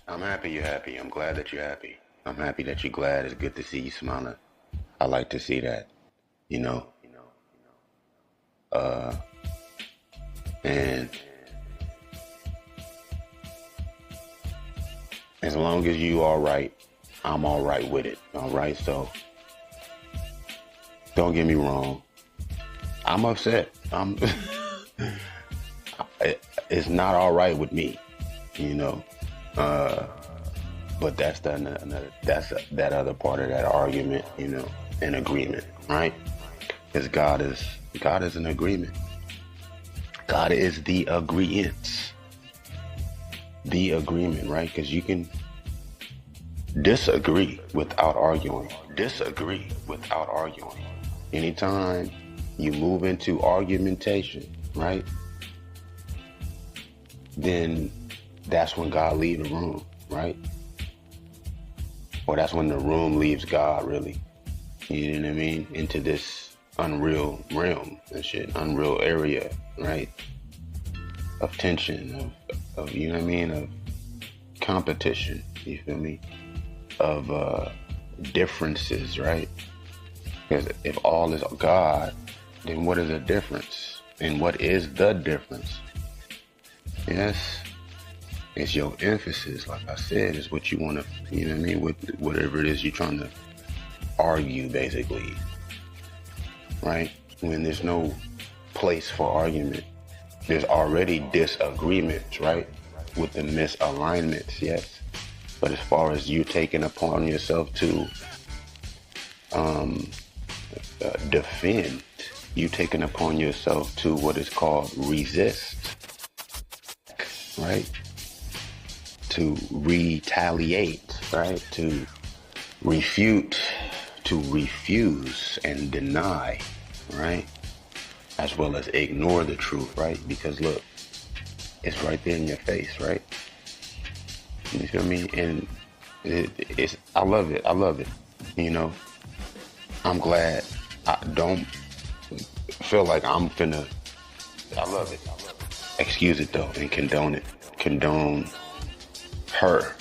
I'm happy you're happy. I'm glad that you're happy. I'm happy that you're glad. It's good to see you smiling. I like to see that, you know. Uh, and as long as you all right, I'm all right with it. All right. So don't get me wrong. I'm upset. It's not all right with me, you know. But that's that other part of that argument, you know, an agreement, right? Because God is an agreement. God is the agreement. The agreement, right? Because you can disagree without arguing. Disagree without arguing. Anytime you move into argumentation, right? Then that's when God leaves the room, right? Or that's when the room leaves God, really. You know what I mean? Into this unreal realm and shit, unreal area, right? Of tension, of you know what I mean? Of competition, you feel me? Of differences, right? Because if all is God, then what is the difference? And what is the difference? Yes, it's your emphasis, like I said, is what you want to, you know what I mean? With whatever it is you're trying to argue, basically, right? When there's no place for argument, there's already disagreements, right? With the misalignments, yes. But as far as you taking upon yourself to defend, you taking upon yourself to what is called resist, right? To retaliate, right? To refute, to refuse and deny, right? As well as ignore the truth, right? Because look, it's right there in your face, right? You feel me? And I love it. I love it. You know, I'm glad. I don't feel like I'm finna. I love it. Excuse it though, and condone it. Condone her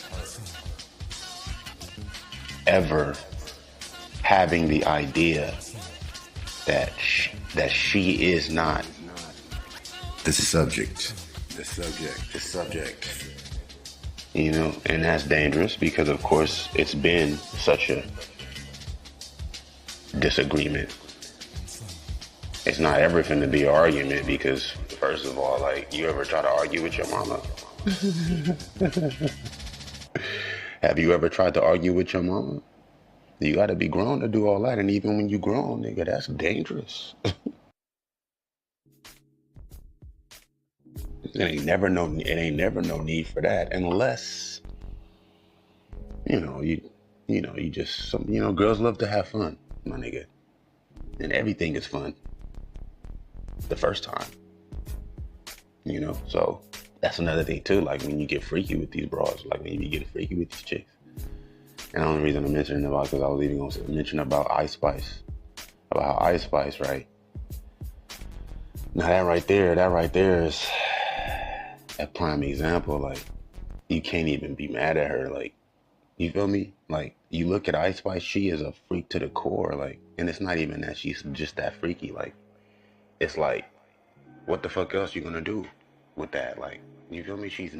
ever having the idea that she is not the subject. The subject. You know, and that's dangerous because, of course, it's been such a disagreement. It's not ever going to be an argument because, first of all, like, you ever try to argue with your mama? Have you ever tried to argue with your mama? You got to be grown to do all that, and even when you grown, nigga, that's dangerous. It ain't never no need for that unless you just girls love to have fun, my nigga, and everything is fun the first time, you know. So that's another thing too. Like when you get freaky with these bras, like when you get freaky with these chicks. And the only reason I'm mentioning about because I was even going to mention about Ice Spice, about how Ice Spice, right? Now that right there is a prime example. Like you can't even be mad at her. Like you feel me? Like you look at Ice Spice, she is a freak to the core. Like, and it's not even that she's just that freaky. Like it's like, what the fuck else you gonna do with that? Like you feel me? She's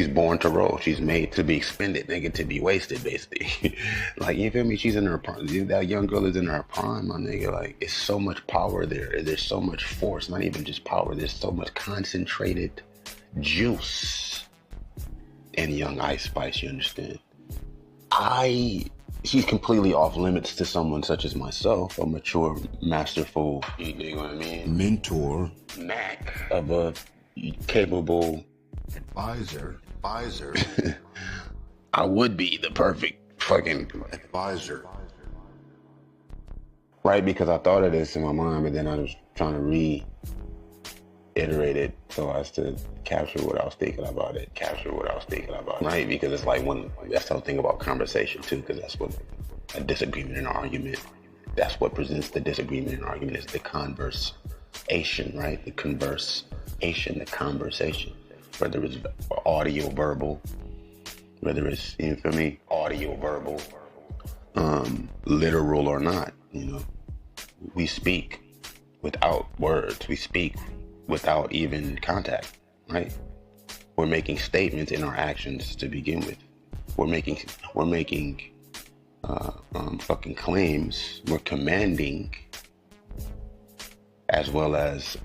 born to roll. She's made to be expended, nigga, to be wasted, basically. Like, you feel me? She's in her prime. That young girl is in her prime, my nigga. Like, it's so much power there. There's so much force, not even just power. There's so much concentrated juice in young Ice Spice, you understand? She's completely off limits to someone such as myself, a mature, masterful, you know what I mean? Mentor. Knack of a capable advisor. I would be the perfect fucking advisor. Right, because I thought of this in my mind, but then I was trying to reiterate it so as to capture what I was thinking about it. Right, because it's like that's the whole thing about conversation too, because that's what a disagreement and argument, that's what presents the disagreement and argument is the conversation, right? The conversation. whether it's audio, verbal, whether it's, you feel me, audio, verbal, literal or not, you know. We speak without words. We speak without even contact, right? We're making statements in our actions to begin with. We're making fucking claims. We're commanding, as well as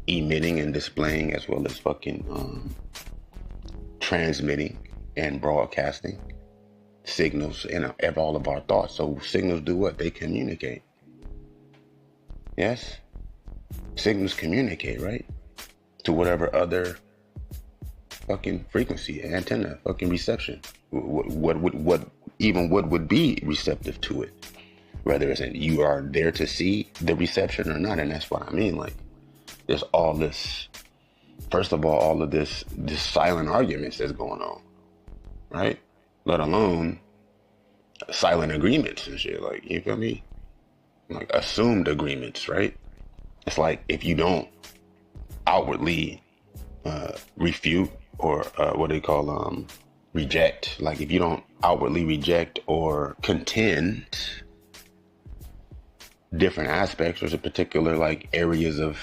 emitting and displaying, as well as fucking transmitting and broadcasting signals in all of our thoughts. So signals do what? They communicate. Yes? Signals communicate, right? To whatever other fucking frequency, antenna, fucking reception. What would be receptive to it? Whether it's you are there to see the reception or not. And that's what I mean. Like, there's all this, first of all of this silent arguments that's going on, right? Let alone silent agreements and shit. Like, you feel me? Like assumed agreements, right? It's like if you don't outwardly refute or what they call reject. Like if you don't outwardly reject or contend different aspects or particular like areas of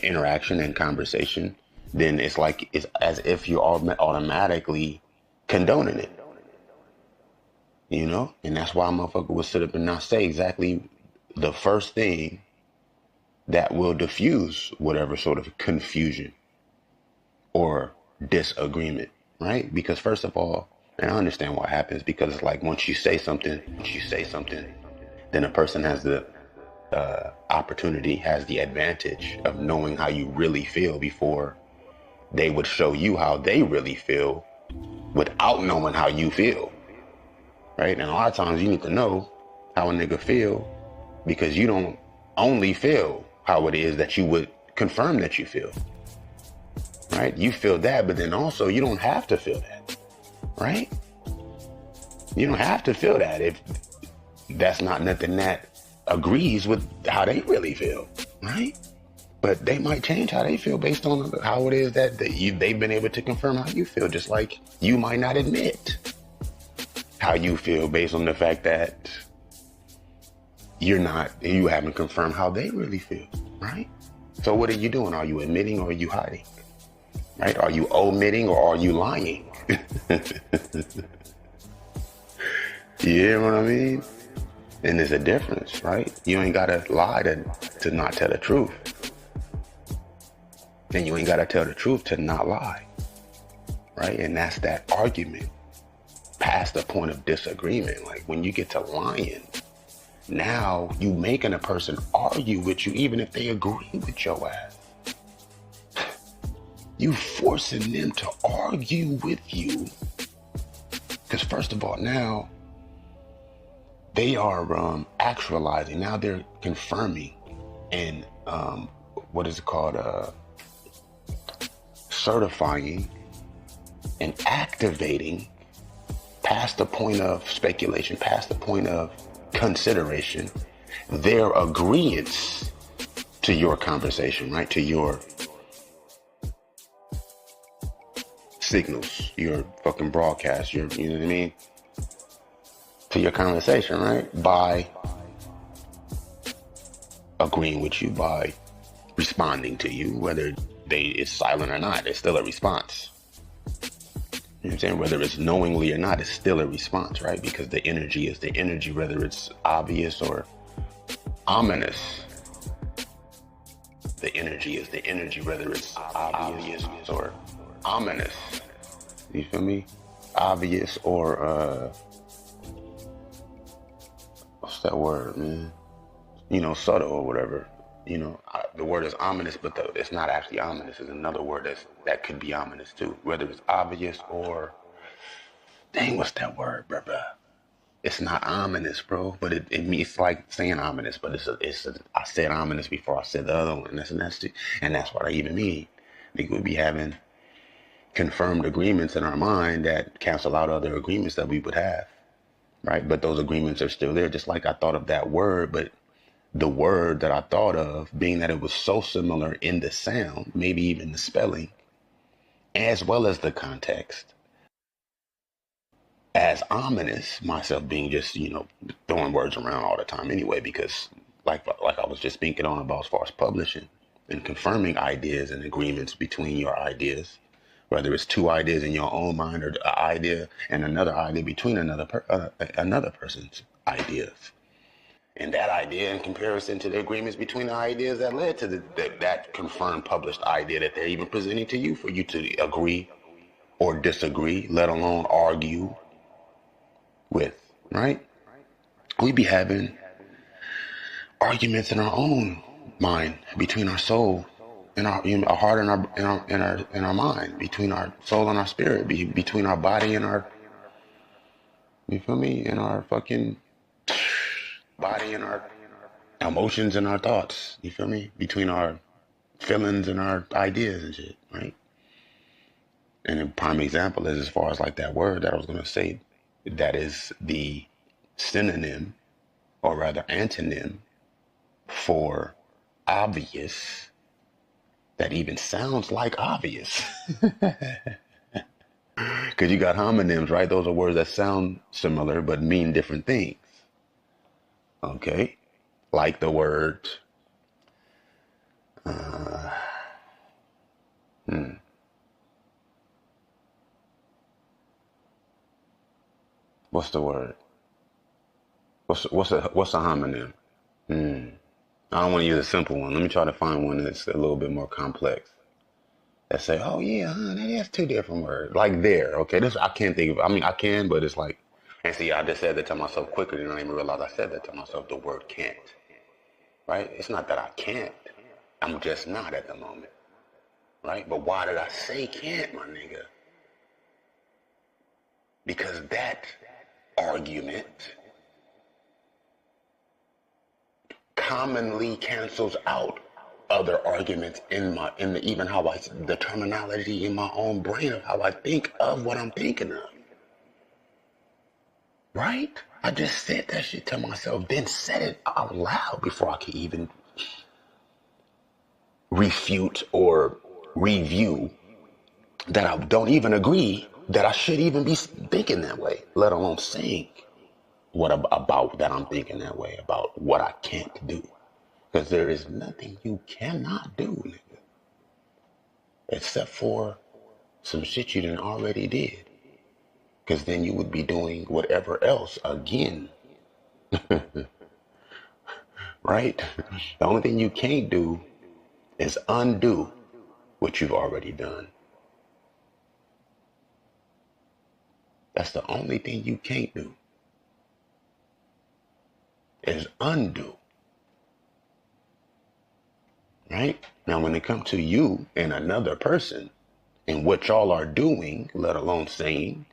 interaction and conversation, then it's like it's as if you're automatically condoning it. You know? And that's why a motherfucker will sit up and not say exactly the first thing that will diffuse whatever sort of confusion or disagreement, right? Because first of all, and I understand what happens, because it's like once you say something, then a person has the opportunity, has the advantage of knowing how you really feel before they would show you how they really feel without knowing how you feel, right? And a lot of times you need to know how a nigga feel because you don't only feel how it is that you would confirm that you feel, right? You feel that, but then also you don't have to feel that, right? You don't have to feel that if that's not nothing that agrees with how they really feel, right? But they might change how they feel based on how it is that they've been able to confirm how you feel, just like you might not admit how you feel based on the fact that you haven't confirmed how they really feel, right? So what are you doing? Are you admitting or are you hiding, right? Are you omitting or are you lying? You hear what I mean? And there's a difference, right? You ain't gotta lie to not tell the truth. And you ain't gotta tell the truth to not lie, right? And that's that argument past the point of disagreement. Like when you get to lying, now you making a person argue with you even if they agree with your ass. You forcing them to argue with you. Because first of all, now they are actualizing. Now they're confirming and what is it called? Certifying and activating past the point of speculation, past the point of consideration, their agreeance to your conversation, right? To your signals, your fucking broadcast, you know what I mean? To your conversation, right? By agreeing with you, by responding to you, whether it's silent or not, it's still a response. You know what I'm saying? Whether it's knowingly or not, it's still a response, right? Because the energy is the energy, whether it's obvious or ominous. The energy is the energy, whether it's obvious or ominous. You feel me? Obvious or, what's that word, man? You know, subtle or whatever. You know, the word is ominous, but it's not actually ominous. It's another word that could be ominous too. Whether it's obvious or, dang, what's that word, bruh? It's not ominous, bro. But it's like saying ominous, but I said ominous before I said the other one. And that's what I even mean. I think we'll be having confirmed agreements in our mind that cancel out other agreements that we would have, right? But those agreements are still there. Just like I thought of that word, but the word that I thought of, being that it was so similar in the sound, maybe even the spelling, as well as the context, as ominous, myself being just, throwing words around all the time anyway, because like I was just speaking on about as far as publishing and confirming ideas and agreements between your ideas, whether it's two ideas in your own mind or an idea and another idea between another person's ideas. And that idea in comparison to the agreements between the ideas that led to that confirmed published idea that they're even presenting to you for you to agree or disagree, let alone argue with, right? We be having arguments in our own mind, between our soul and our heart and our mind, between our soul and our spirit, between our body and our, you feel me, and our fucking body and our emotions and our thoughts, you feel me, between our feelings and our ideas and shit, right? And a prime example is as far as like that word that I was going to say, that is the synonym, or rather antonym, for obvious, that even sounds like obvious. Because you got homonyms, right? Those are words that sound similar but mean different things. Okay? Like the word, what's the word? What's a homonym? I don't want to use a simple one. Let me try to find one that's a little bit more complex. That say, oh yeah, that's two different words. Like there, okay? This I can't think of. I mean, I can, but it's like, and see, I just said that to myself quicker than I even realized I said that to myself. The word can't, right? It's not that I can't. I'm just not at the moment, right? But why did I say can't, my nigga? Because that argument commonly cancels out other arguments even how the terminology in my own brain of how I think of what I'm thinking of. Right? I just said that shit to myself, then said it out loud before I could even refute or review that I don't even agree that I should even be thinking that way, let alone saying about that I'm thinking that way, about what I can't do. Because there is nothing you cannot do, nigga. Except for some shit you done already did. Because then you would be doing whatever else again. Right? The only thing you can't do is undo what you've already done. That's the only thing you can't do. Is undo. Right? Now, when it comes to you and another person and what y'all are doing, let alone saying,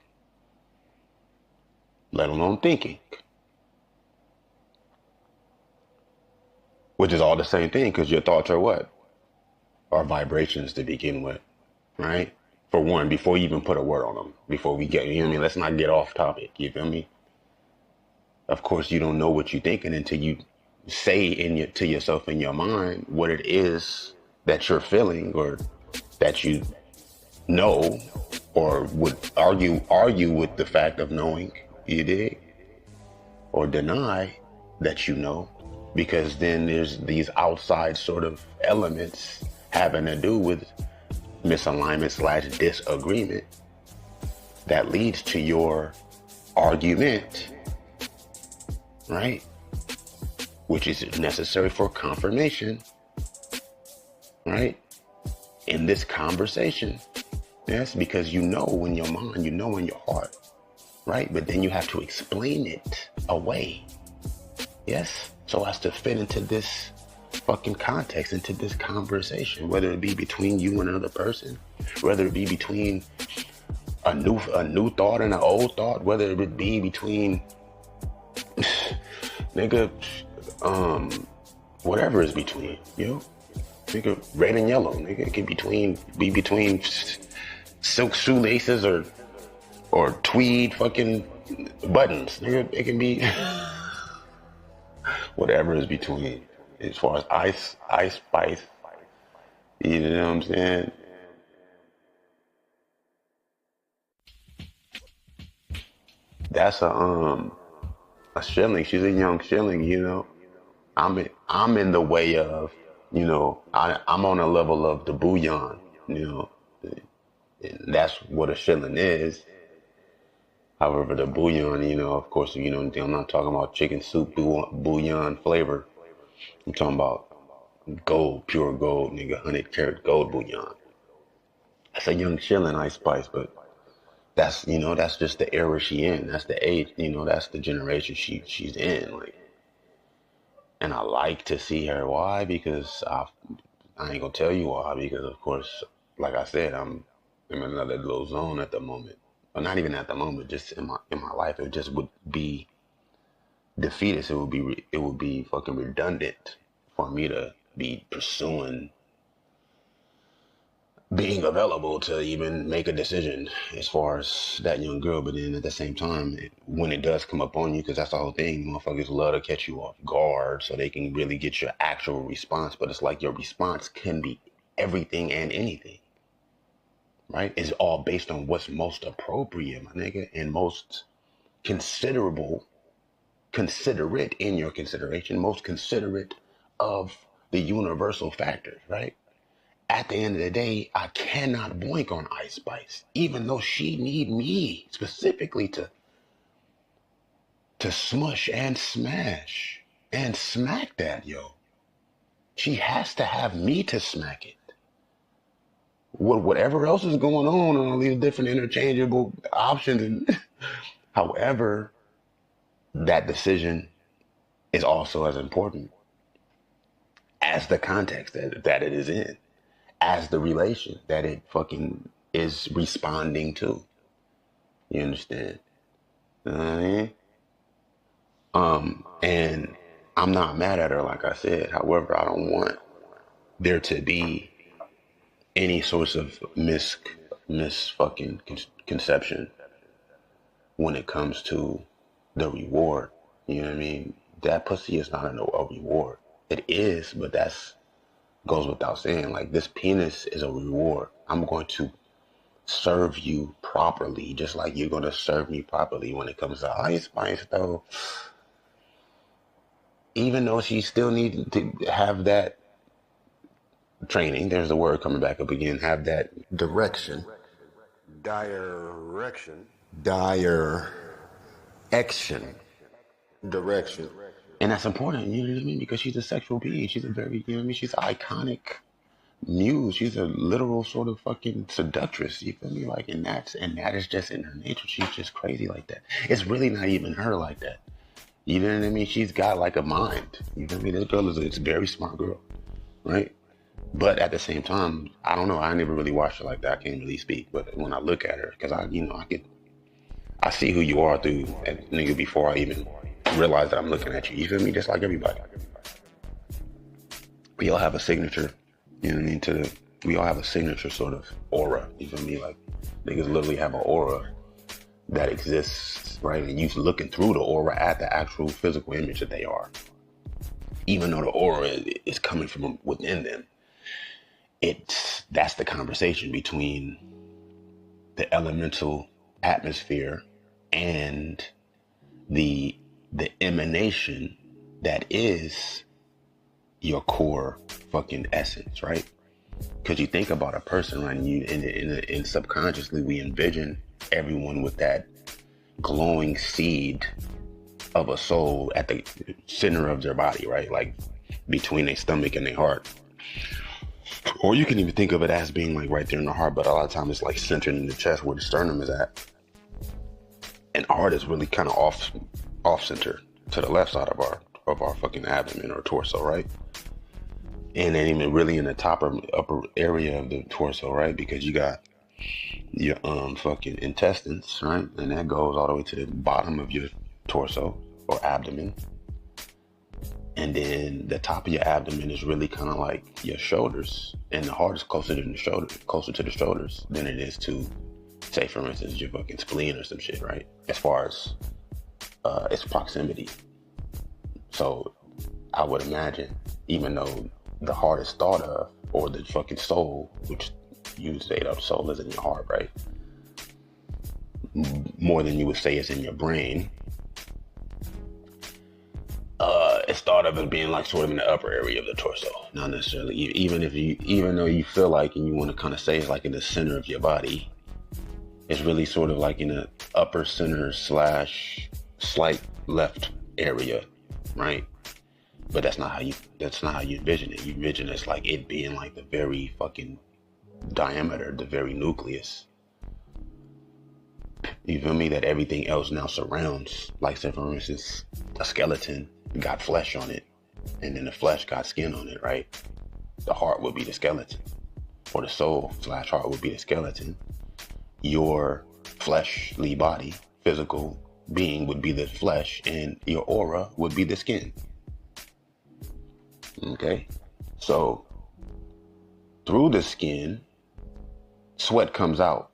let alone thinking, which is all the same thing, because your thoughts are what? Are vibrations to begin with, right? For one, before you even put a word on them, before we get, you know what I mean? Let's not get off topic, you feel me? Of course, you don't know what you're thinking until you say to yourself in your mind what it is that you're feeling, or that you know, or would argue with the fact of knowing, you dig? Or deny that you know, because then there's these outside sort of elements having to do with misalignment / disagreement that leads to your argument, right? Which is necessary for confirmation, right? In this conversation. Yes, because you know in your mind, you know in your heart, right? But then you have to explain it away. Yes? So as to fit into this fucking context, into this conversation, whether it be between you and another person, whether it be between a new thought and an old thought, whether it be between nigga, whatever is between, you know, nigga, red and yellow, nigga, it can be between silk shoelaces or tweed fucking buttons, nigga, it can be whatever is between, as far as Ice Spice, you know what I'm saying? That's a shilling. She's a young shilling, you know. I'm in the way of, you know, I'm on a level of the bouillon, you know. And that's what a shilling is. However, the bouillon, you know, of course, you know, I'm not talking about chicken soup bouillon flavor. I'm talking about gold, pure gold, nigga, 100 karat gold bouillon. That's a young shilling Ice Spice, but that's, you know, that's just the era she in. That's the age, you know, that's the generation she's in. Like, and I like to see her. Why? Because I ain't gonna tell you why. Because of course, like I said, I'm in another little zone at the moment. But not even at the moment. Just in my life, it just would be defeatist. It would be fucking redundant for me to be pursuing being available to even make a decision as far as that young girl. But then at the same time, when it does come up on you, because that's the whole thing, motherfuckers love to catch you off guard so they can really get your actual response. But it's like your response can be everything and anything, right? It's all based on what's most appropriate, my nigga, and most considerate in your consideration, most considerate of the universal factors, right? At the end of the day, I cannot boink on Ice Spice, even though she need me specifically to smush and smash and smack that, yo. She has to have me to smack it. Whatever else is going on all these different interchangeable options, and however, that decision is also as important as the context that it is in, as the relation that it fucking is responding to. You understand? You know what I mean? And I'm not mad at her, like I said. However, I don't want there to be any source of mis fucking conception when it comes to the reward. You know what I mean? That pussy is not a reward. It is, but that's goes without saying. Like, this penis is a reward. I'm going to serve you properly, just like you're going to serve me properly. When it comes to Ice Spice, though, even though she still needs to have that training, there's the word coming back up again, have that direction. Direction. And that's important, you know what I mean? Because she's a sexual being. She's a very, you know what I mean? She's an iconic muse. She's a literal sort of fucking seductress. You feel me? Like, and that is just in her nature. She's just crazy like that. It's really not even her like that. You know what I mean? She's got like a mind. You feel me? This girl is a very smart girl, right? But at the same time, I don't know. I never really watched her like that. I can't really speak. But when I look at her, because I see who you are through that nigga before I even realize that I'm looking at you. You feel me? Just like everybody. We all have a signature, you know what I mean? We all have a signature sort of aura. You feel me? Like, niggas literally have an aura that exists, right? And you looking through the aura at the actual physical image that they are. Even though the aura is coming from within them. That's the conversation between the elemental atmosphere and the emanation that is your core fucking essence, right? Because you think about a person, right? And in subconsciously we envision everyone with that glowing seed of a soul at the center of their body, right? Like between their stomach and their heart. Or you can even think of it as being like right there in the heart, but a lot of times it's like centered in the chest where the sternum is at. And the heart is really kind of off center to the left side of our fucking abdomen or torso, right? And then even really in the upper area of the torso, right? Because you got your fucking intestines, right? And that goes all the way to the bottom of your torso or abdomen. And then the top of your abdomen is really kind of like your shoulders, and the heart is closer to the shoulders than it is to, say, for instance, your fucking spleen or some shit, right? As far as its proximity. So I would imagine, even though the heart is thought of, or the fucking soul, which you say the soul is in your heart, right? More than you would say is in your brain. It's thought of as being like sort of in the upper area of the torso, not necessarily. Even though you feel like, and you want to kind of say it's like in the center of your body, it's really sort of like in the upper center / slight left area, right? But that's not how you envision it. You envision it's like it being like the very fucking diameter, the very nucleus. You feel me? That everything else now surrounds. Like, say for instance, a skeleton got flesh on it, and then the flesh got skin on it, right? The heart would be the skeleton, or the soul / heart would be the skeleton. Your fleshly body, physical being, would be the flesh, and your aura would be the skin. Okay? So, through the skin, sweat comes out.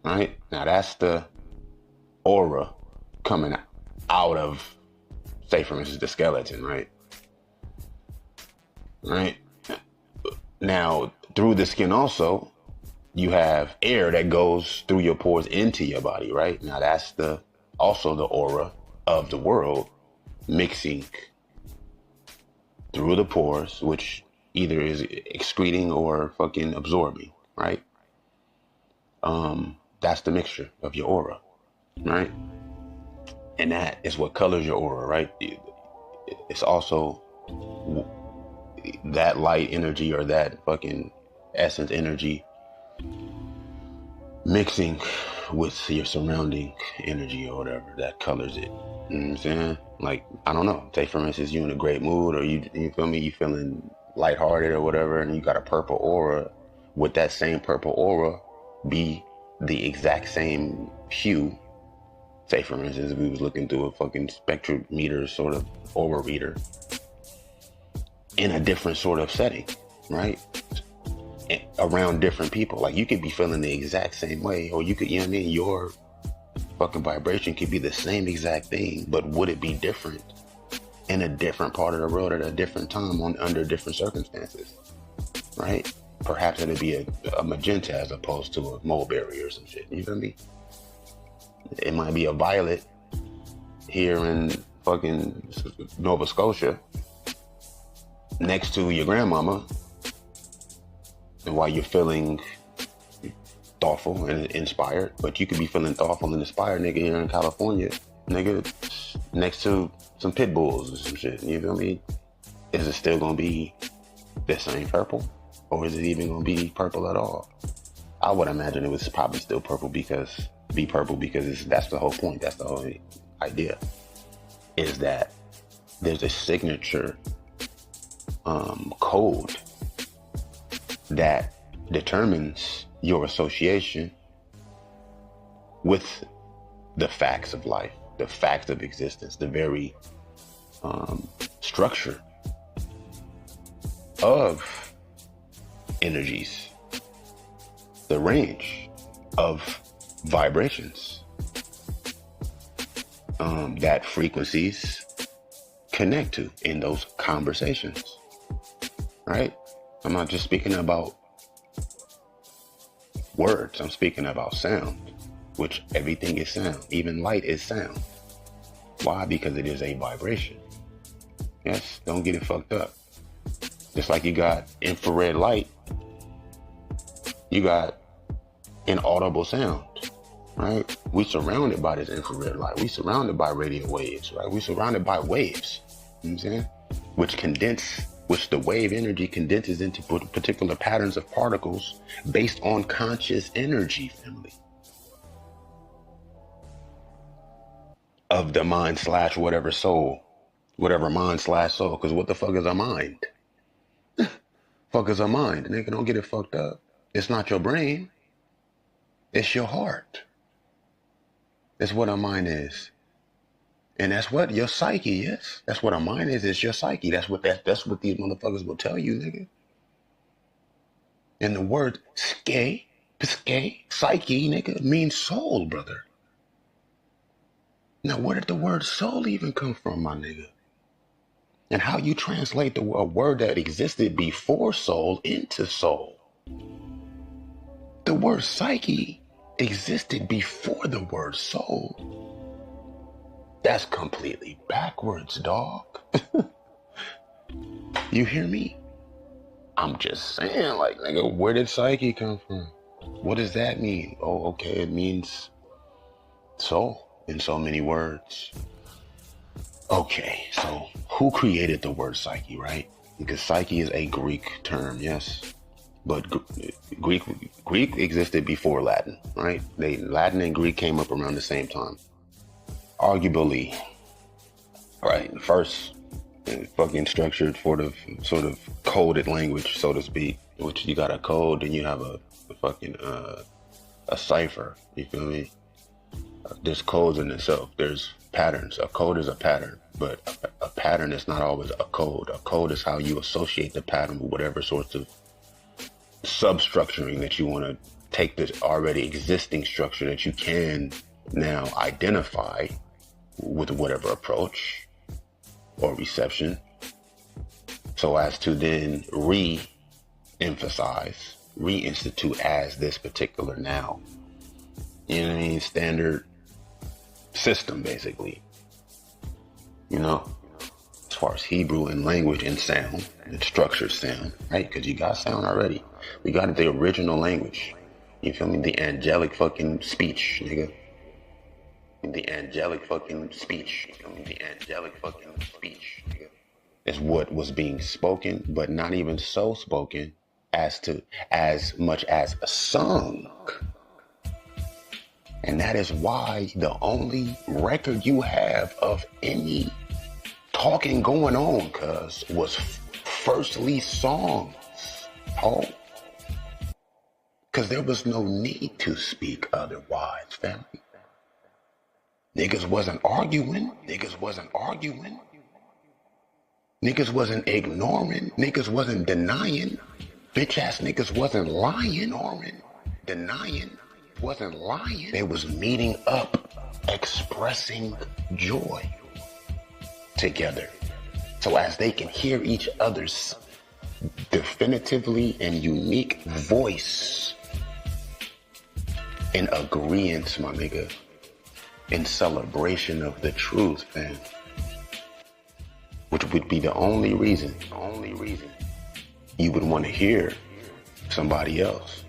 Right? Now that's the aura coming out of, say for instance, the skeleton, right? Right? Now, through the skin also, you have air that goes through your pores into your body, right? Now that's also the aura of the world mixing through the pores, which either is excreting or fucking absorbing, right? That's the mixture of your aura, right? And that is what colors your aura, right? It's also that light energy, or that fucking essence energy, mixing with your surrounding energy or whatever that colors it. You know what I'm saying? Like, I don't know. Say for instance, you in a great mood, or you feel me? You feeling lighthearted or whatever, and you got a purple aura. Would that same purple aura be the exact same hue? Say for instance, if we was looking through a fucking spectrometer sort of aura reader in a different sort of setting, right? Around different people. Like, you could be feeling the exact same way, or you could, you know what I mean? Your fucking vibration could be the same exact thing, but would it be different in a different part of the world at a different time under different circumstances, right? Perhaps it'd be a magenta as opposed to a mulberry or some shit. You feel me? It might be a violet here in fucking Nova Scotia next to your grandmama, and while you're feeling thoughtful and inspired, but you could be feeling thoughtful and inspired, nigga, here in California, nigga, next to some pit bulls or some shit. You feel me? Is it still gonna be the same purple? Or is it even gonna be purple at all? I would imagine it was probably still purple because that's the whole point. That's the whole idea, is that there's a signature code that determines your association with the facts of life, the facts of existence, the very structure of energies, the range of vibrations that frequencies connect to in those conversations, right? I'm not just speaking about words, I'm speaking about sound, which everything is sound. Even light is sound. Why? Because it is a vibration. Yes, don't get it fucked up. Just like you got infrared light, you got inaudible sound, right? We surrounded by this infrared light. We surrounded by radio waves, right? We surrounded by waves, you know what I'm saying? Which the wave energy condenses into particular patterns of particles based on conscious energy, family. Of the mind / whatever soul, whatever mind / soul, because what the fuck is a mind? Fuck is a mind? Nigga, don't get it fucked up. It's not your brain. It's your heart. It's what a mind is. And that's what your psyche is. That's what a mind is. It's your psyche. That's what these motherfuckers will tell you, nigga. And the word psyche, nigga, means soul, brother. Now, where did the word soul even come from, my nigga? And how you translate a word that existed before soul into soul. The word psyche existed before the word soul. That's completely backwards, dog. You hear me? I'm just saying, like, nigga, where did psyche come from? What does that mean? Oh, okay, it means soul in so many words. Okay, so who created the word psyche, right? Because psyche is a Greek term, yes. But Greek existed before Latin, right? Latin and Greek came up around the same time. Arguably, right? First fucking structured sort of coded language, so to speak, which you got a code and you have a fucking a cipher. You feel me? There's codes in itself. There's patterns. A code is a pattern, but a pattern is not always a code. A code is how you associate the pattern with whatever sorts of substructuring that you want to take this already existing structure that you can now identify with whatever approach or reception, so as to then re-emphasize, reinstitute as this particular now. You know what I mean? Standard system, basically. You know, as far as Hebrew and language and sound and structured sound, right? Because you got sound already. We got the original language. You feel me? The angelic fucking speech, nigga. The angelic fucking speech. You feel me? The angelic fucking speech, nigga, is what was being spoken, but not even so spoken as much as sung. And that is why the only record you have of any talking going on, cuz, was firstly songs. Oh. Cuz there was no need to speak otherwise, family. Niggas wasn't arguing. Niggas wasn't arguing. Niggas wasn't ignoring. Niggas wasn't denying. Bitch ass niggas wasn't lying or denying. Wasn't lying. They was meeting up, expressing joy together, so as they can hear each other's definitively and unique voice in agreement, my nigga, in celebration of the truth, man. Which would be the only reason you would want to hear somebody else.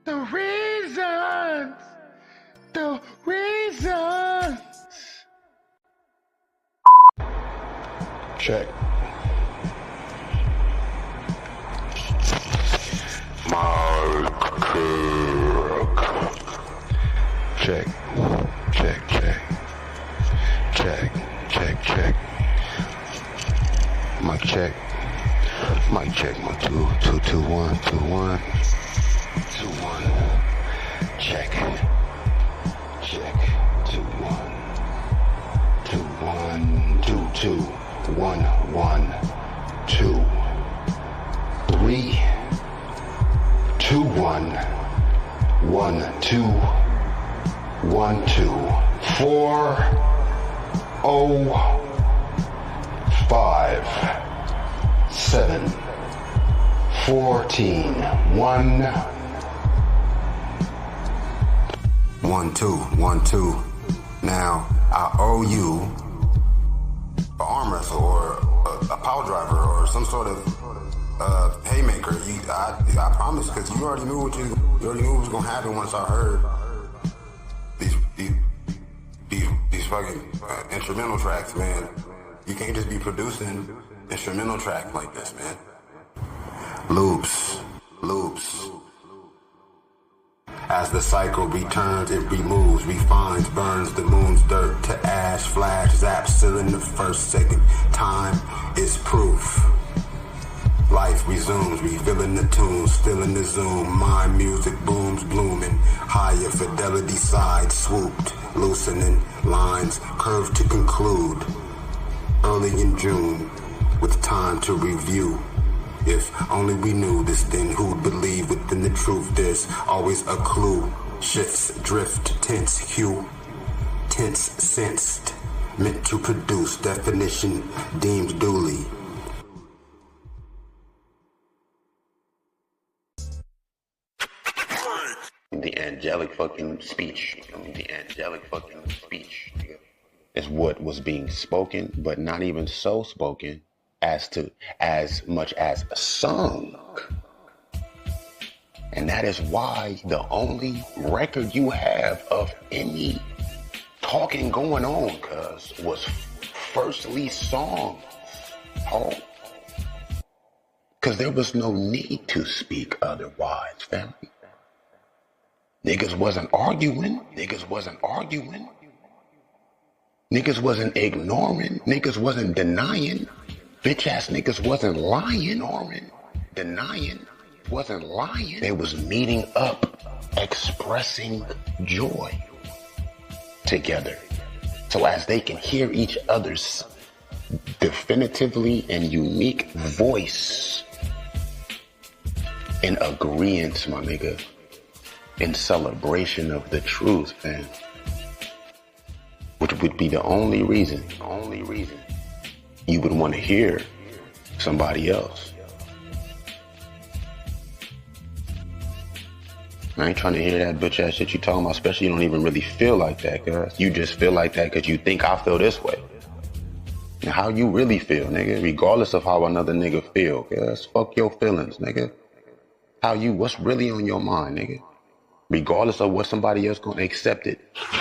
The reasons. Check. Mark. Check. Check. Mic check. Mic check. 1 2 2 2 1 2 1 2 1. Check. 2 1 2 1 2 2 1 1 2 3 2 1 1 2 1 2 4 0 5 7 14 1 1 2 1 2. Now I owe you an arm wrestle or a power driver or some sort of haymaker. I promise, because you already knew what was gonna happen once I heard these fucking instrumental tracks, man. You can't just be producing instrumental tracks like this, man. Loops. As the cycle returns, it removes, refines, burns the moon's dirt to ash, flash, zap, still in the first second. Time is proof. Life resumes, refilling the tunes, still in the zoom. My music booms, blooming. Higher fidelity side swooped, loosening lines, curved to conclude. early in June, with time to review. If only we knew this, then who'd believe within the truth? There's always a clue. Shifts, drift, tense, hue, tense, sensed, meant to produce, definition deemed duly. The angelic fucking speech. The angelic fucking speech is what was being spoken, but not even so spoken as much as sung. And that is why the only record you have of any talking going on, cuz, was firstly songs. Oh. Cause there was no need to speak otherwise, family. Niggas wasn't arguing. Niggas wasn't arguing. Niggas wasn't ignoring. Niggas wasn't denying. Bitch ass niggas wasn't lying. Denying. Wasn't lying. They was meeting up, expressing joy together. So as they can hear each other's definitively and unique voice in agreement, my nigga, in celebration of the truth, man, which would be the only reason you would want to hear somebody else. I ain't trying to hear that bitch ass shit you talking about, especially you don't even really feel like that, cuz. You just feel like that because you think I feel this way. Now, how you really feel, nigga, regardless of how another nigga feel, cuz. Fuck your feelings, nigga. What's really on your mind, nigga? Regardless of what somebody else gonna accept it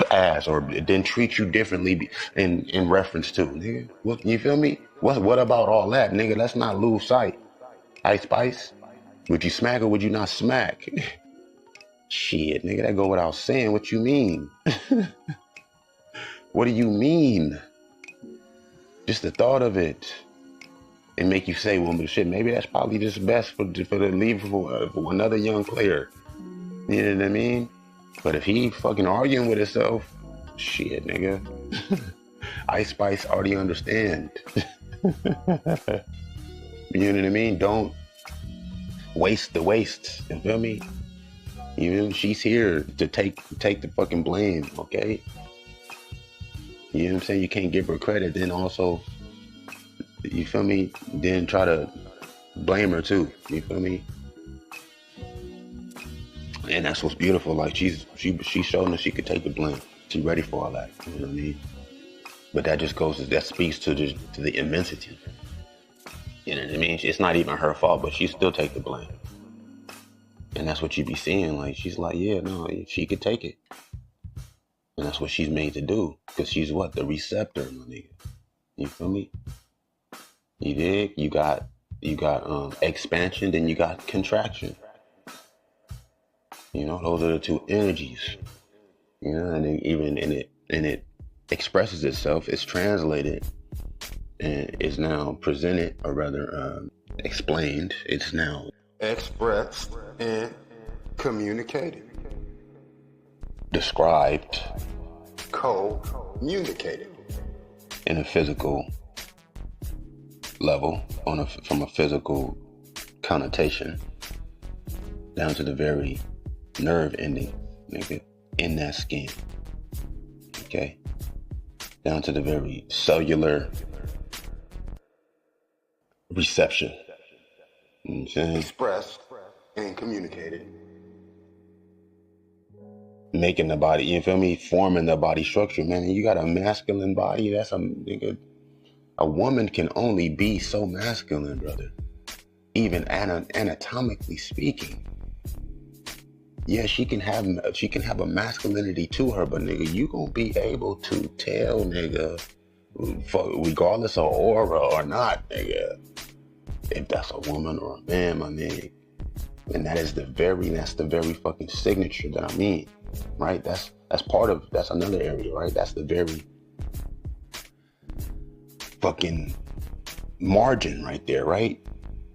as, or then treat you differently in reference to, nigga. What, you feel me? What about all that, nigga? Let's not lose sight. Ice Spice, would you smack or would you not smack? Shit, nigga, that go without saying. What you mean? What do you mean? Just the thought of it, and make you say, well, shit, maybe that's probably just best for the leave for another young player. You know what I mean? But if he fucking arguing with himself, shit, nigga. Ice Spice already understand. You know what I mean? Don't waste the waste. You feel me? You know, she's here to take the fucking blame, okay? You know what I'm saying? You can't give her credit, then also, you feel me? Then try to blame her too. You feel me? And that's what's beautiful. Like she's showing that she could take the blame. She's ready for all that. You know what I mean? But that speaks to the immensity. You know what I mean? It's not even her fault, but she still take the blame. And that's what you be seeing. Like she's like, yeah, no, she could take it. And that's what she's made to do. Because she's what? The receptor, my nigga. You feel me? You dig? You got expansion, then you got contraction. You know, those are the two energies. You know, and even in it expresses itself, it's translated and is now presented, or rather explained. It's now expressed and communicated. Described, communicated. In a physical level, from a physical connotation, down to the very nerve ending, nigga, in that skin. Okay? Down to the very cellular reception. You know what I'm saying? Expressed and communicated. Making the body, you feel me? Forming the body structure, man. You got a masculine body, that's a nigga. A woman can only be so masculine, brother. Even anatomically speaking. Yeah, she can have a masculinity to her, but nigga, you gonna be able to tell, nigga, regardless of aura or not, nigga, if that's a woman or a man, my nigga. And that's the very fucking signature that I mean, right? That's another area, right? That's the very fucking margin right there, right?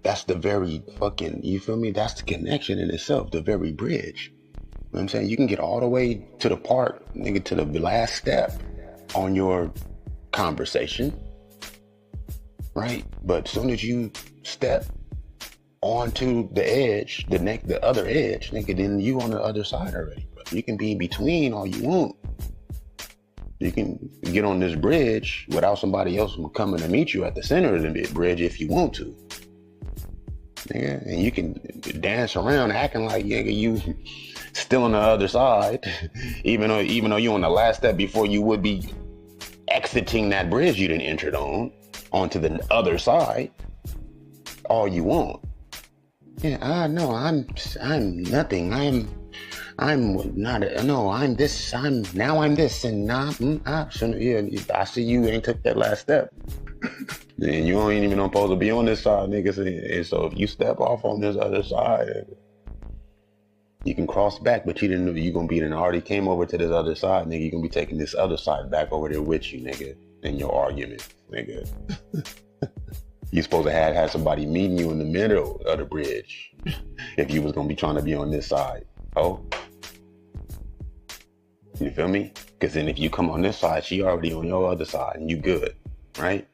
That's the very fucking, you feel me? That's the connection in itself, the very bridge. You know what I'm saying? You can get all the way to the part, nigga, to the last step on your conversation. right? But as soon as you step onto the edge, the other edge, nigga, then you on the other side already, bro. You can be in between all you want. You can get on this bridge without somebody else coming to meet you at the center of the bridge if you want to. Nigga, and you can dance around acting like, nigga, you still on the other side, even though you're on the last step before you would be exiting that bridge you didn't enter onto the other side. All you want. Yeah, no, I'm nothing. I'm not, no, I'm this, I'm this, and nah, yeah, I see you ain't took that last step. And you ain't even supposed to be on this side, niggas. And so if you step off on this other side, you can cross back, but you didn't know you gonna be then already came over to this other side, nigga. You gonna be taking this other side back over there with you, nigga, in your argument, nigga. You supposed to have somebody meeting you in the middle of the bridge if you was gonna be trying to be on this side. Oh, you feel me? Because then if you come on this side, she already on your other side, and you good, right?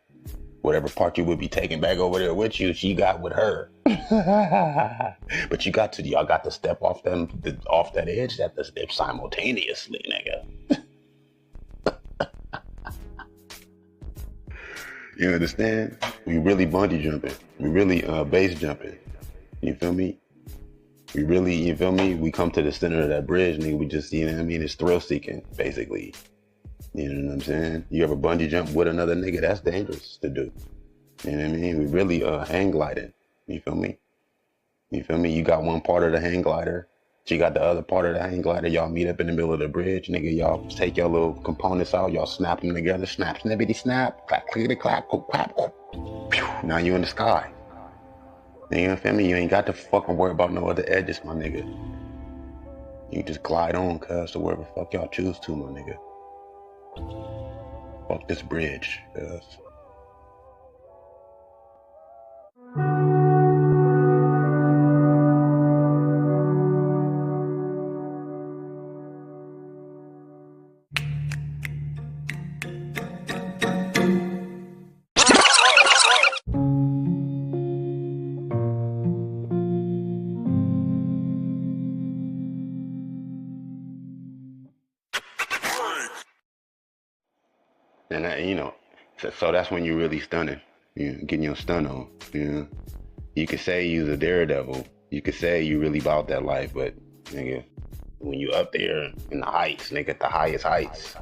Whatever part you would be taking back over there with you, she got with her. But y'all got to step off that edge, that to step simultaneously, nigga. You understand? We really bungee jumping. We really base jumping. You feel me? We really, you feel me? We come to the center of that bridge, nigga. We just, you know what I mean? It's thrill seeking, basically. You know what I'm saying? You ever bungee jump with another nigga? That's dangerous to do. You know what I mean? We really hang gliding. You feel me? You feel me? You got one part of the hang glider. She got the other part of the hang glider. Y'all meet up in the middle of the bridge, nigga. Y'all take your little components out. Y'all snap them together. Snap, snippity, snap. Clap, clickety, clap, clap. Now you in the sky. You know, feel me? You ain't got to fucking worry about no other edges, my nigga. You just glide on, cuz, to wherever the fuck y'all choose to, my nigga. Fuck this bridge, cuz. And that, you know, so that's when you're really stunning, you know, getting your stun on, you know. You could say you're a daredevil. You could say you really about that life, but nigga, when you up there in the heights, nigga, the highest heights,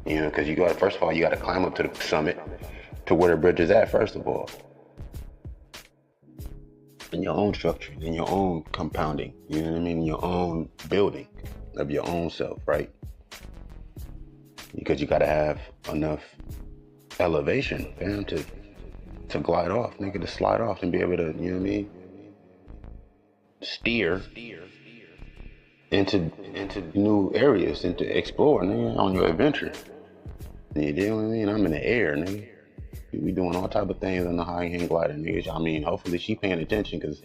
you know, because first of all, you got to climb up to the summit to where the bridge is at, first of all. In your own structure, in your own compounding, you know what I mean? In your own building of your own self, right? Because you gotta have enough elevation, fam, to glide off, nigga, to slide off and be able to, you know what I mean, steer into new areas, and to explore, nigga, on your adventure. You know what I mean? I'm in the air, nigga. We doing all type of things on the high hang glider, nigga. I mean, hopefully she paying attention, because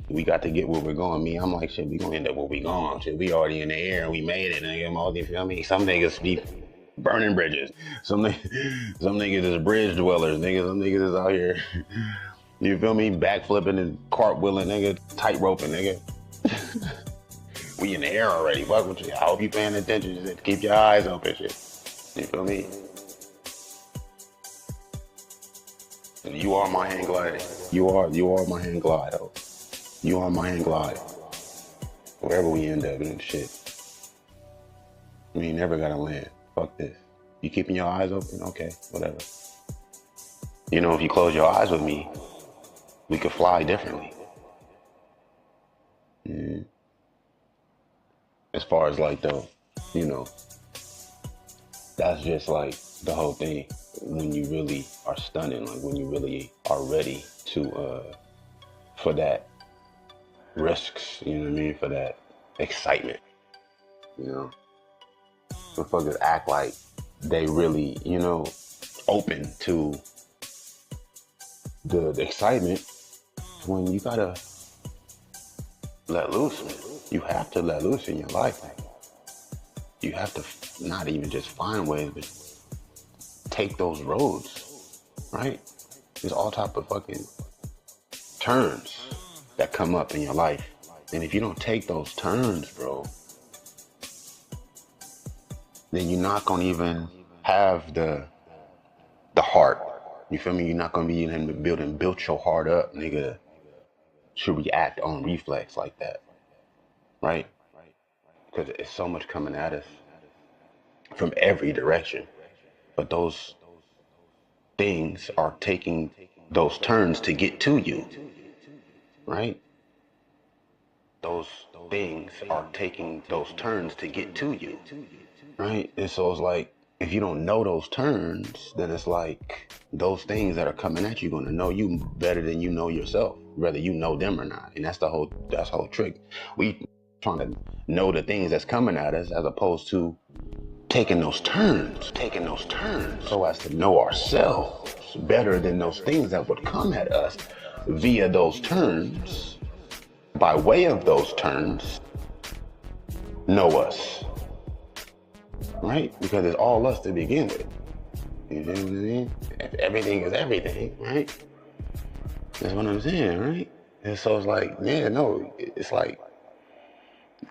we got to get where we're going. Me, I'm like, shit, we gonna end up where we going. Shit, we already in the air and we made it, nigga. You feel me? Some niggas be burning bridges. Some niggas is bridge dwellers, nigga. Some niggas is out here, you feel me, backflipping and cartwheeling, nigga, tight roping, nigga. We in the air already. Fuck with you. I hope you paying attention. Just keep your eyes open, shit. You feel me? And you are my hand glide. You are my hand glide, ho. You are my hand glide. Wherever we end up in shit. We ain't never gotta land. Fuck this. You keeping your eyes open? Okay, whatever. You know, if you close your eyes with me, we could fly differently. Mm. As far as like the, you know, that's just like the whole thing. When you really are stunning, like when you really are ready to, for that risks, you know what I mean? For that excitement, you know? Motherfuckers act like they really, you know, open to the excitement, when you gotta let loose, man. You have to let loose in your life, man. You have to not even just find ways, but take those roads. right? There's all type of fucking turns that come up in your life. And if you don't take those turns, bro, then you're not gonna even have the heart. You feel me? You're not gonna be in the building, built your heart up, nigga, to react on reflex like that, right? Because it's so much coming at us from every direction. But those things are taking those turns to get to you, right? Those things are taking those turns to get to you, right? And so it's like, if you don't know those turns, then it's like those things that are coming at you are gonna know you better than you know yourself, whether you know them or not. And that's the whole trick. We trying to know the things that's coming at us as opposed to taking those turns so as to know ourselves better than those things that would come at us via those turns, by way of those turns, know us, right? Because it's all us to begin with. You know what I mean? If everything is everything, right? That's what I'm saying, right? And so it's like, yeah, no, it's like,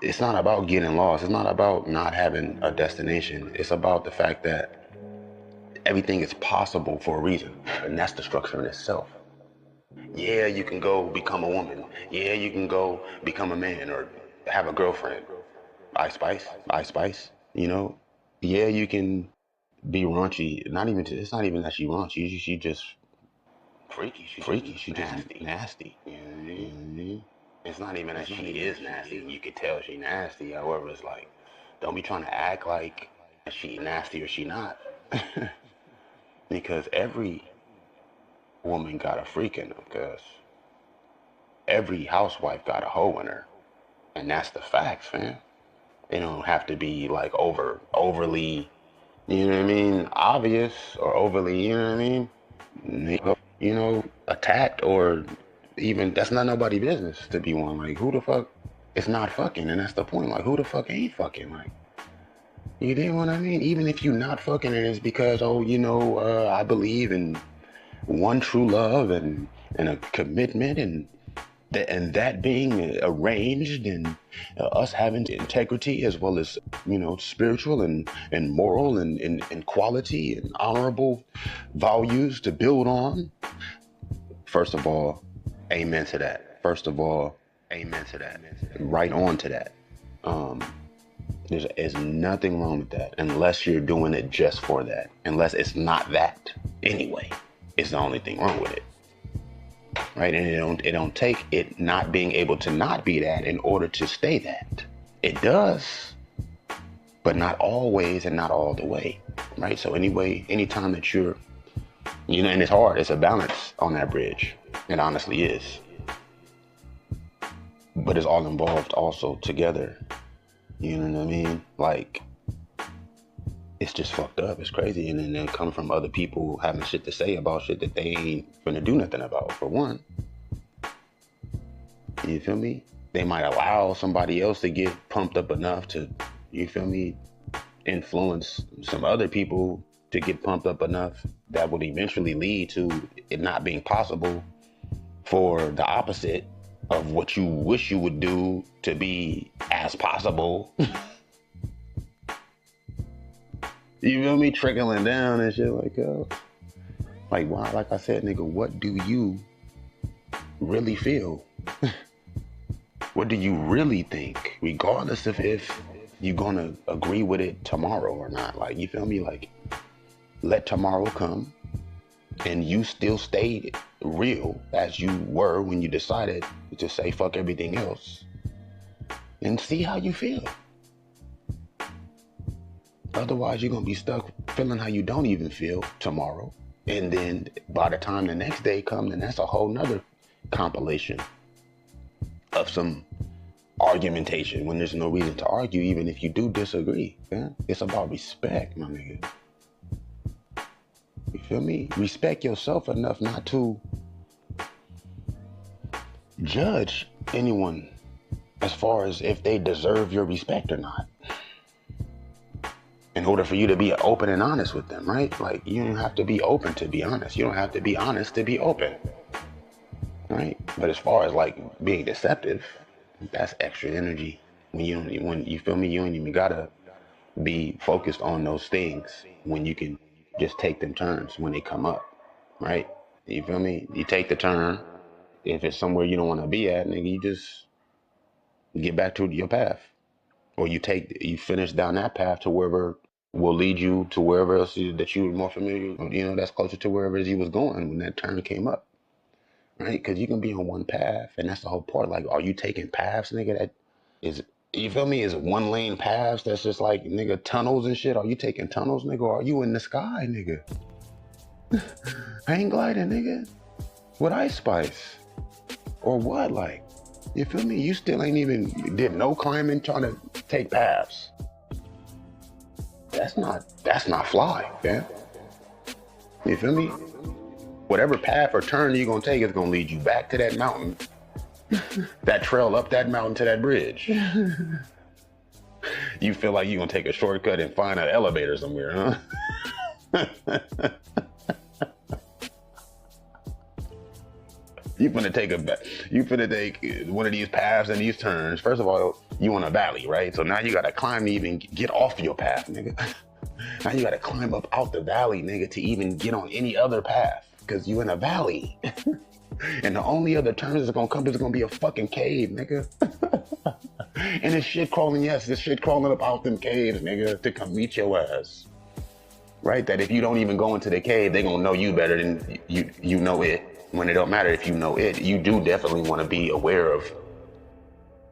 it's not about getting lost. It's not about not having a destination. It's about the fact that everything is possible for a reason, and that's the structure in itself. Yeah, you can go become a woman. Yeah, you can go become a man or have a girlfriend. Ice Spice, you know? Yeah, you can be raunchy. It's not even that she raunchy. She just freaky. She just nasty. You know what I mean? It's not even that she is nasty. You could tell she nasty. However, it's like, don't be trying to act like she nasty or she not. Because every woman got a freak in them, because every housewife got a hoe in her. And that's the facts, fam. They don't have to be like overly, you know what I mean, obvious or overly, you know what I mean, you know, attacked, or even, that's not nobody's business to be one. Like, who the fuck is not fucking? And that's the point. Like, who the fuck ain't fucking? Like, you dig what I mean? Even if you not fucking, it is because, oh, you know, I believe in one true love and a commitment, and that being arranged, and us having integrity as well as, you know, spiritual and moral and quality and honorable values to build on. First of all, amen to that. Right on to that. There's nothing wrong with that, unless you're doing it just for that. Unless it's not that anyway, it's the only thing wrong with it. Right? And it don't take it not being able to not be that in order to stay that. It does, but not always and not all the way. Right? So anyway, anytime that you're, you know, and it's hard, it's a balance on that bridge. It honestly is. But it's all involved also together. You know what I mean? Like, it's just fucked up. It's crazy. And then they come from other people having shit to say about shit that they ain't finna do nothing about, for one. You feel me? They might allow somebody else to get pumped up enough to, you feel me, influence some other people to get pumped up enough that would eventually lead to it not being possible for the opposite of what you wish you would do to be as possible. You feel me? Trickling down and shit like, like, why? Like I said, nigga, what do you really feel? What do you really think? Regardless of if you're gonna agree with it tomorrow or not. Like, you feel me? Like, let tomorrow come and you still stay real as you were when you decided to say fuck everything else, and see how you feel. Otherwise, you're gonna be stuck feeling how you don't even feel tomorrow. And then by the time the next day comes, then that's a whole nother compilation of some argumentation when there's no reason to argue, even if you do disagree. Yeah? It's about respect, my nigga. You feel me? Respect yourself enough not to judge anyone as far as if they deserve your respect or not. in order for you to be open and honest with them, right? Like, you don't have to be open to be honest. You don't have to be honest to be open, right? But as far as like being deceptive, that's extra energy. When you feel me, you ain't even gotta be focused on those things when you can just take them turns when they come up, right? You feel me? You take the turn. If it's somewhere you don't want to be at, nigga, you just get back to your path. Or you finish down that path to wherever will lead you to wherever else that you were more familiar, that's closer to wherever it is you was going when that turn came up, right? Because you can be on one path, and that's the whole part. Like, are you taking paths, nigga, that is, you feel me, is one lane paths that's just like, nigga, tunnels and shit? Are you taking tunnels, nigga, or are you in the sky, nigga? Hang gliding, nigga, with Ice Spice? Or what, like? You feel me? You still ain't even did no climbing trying to take paths. That's not fly, man. You feel me? Whatever path or turn you're gonna take is gonna lead you back to that mountain. That trail up that mountain to that bridge. You feel like you're gonna take a shortcut and find an elevator somewhere, huh? You finna take one of these paths and these turns. First of all, you in a valley, right? So now you gotta climb to even get off your path, nigga. Now you gotta climb up out the valley, nigga, to even get on any other path, cause you in a valley. And the only other turns that's gonna come is gonna be a fucking cave, nigga. And this shit crawling up out them caves, nigga, to come meet your ass. Right? That if you don't even go into the cave, they gonna know you better than you know it. When it don't matter if you know it, you do definitely want to be aware of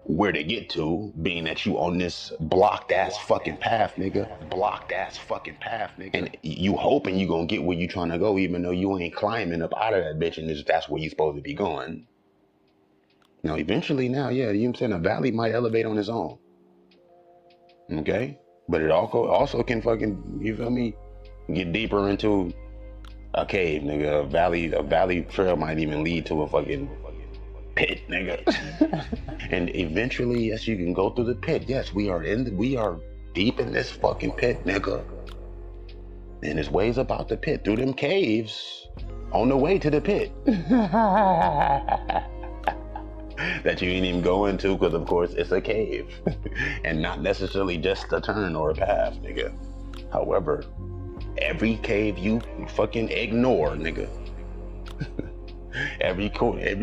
where to get to, being that you on this blocked ass fucking path, nigga. Blocked ass fucking path, nigga. And you hoping you gonna get where you trying to go, even though you ain't climbing up out of that bitch, and that's where you supposed to be going. Now, eventually now, yeah, you know what I'm saying, a valley might elevate on its own. Okay? But it also can fucking, you feel me, get deeper into a cave, nigga. A valley trail might even lead to a fucking pit, nigga. And eventually, yes, you can go through the pit. Yes, we are deep in this fucking pit, nigga. And there's ways about the pit through them caves on the way to the pit. That you ain't even go into, because of course it's a cave. And not necessarily just a turn or a path, nigga. However, every cave you fucking ignore, nigga. Every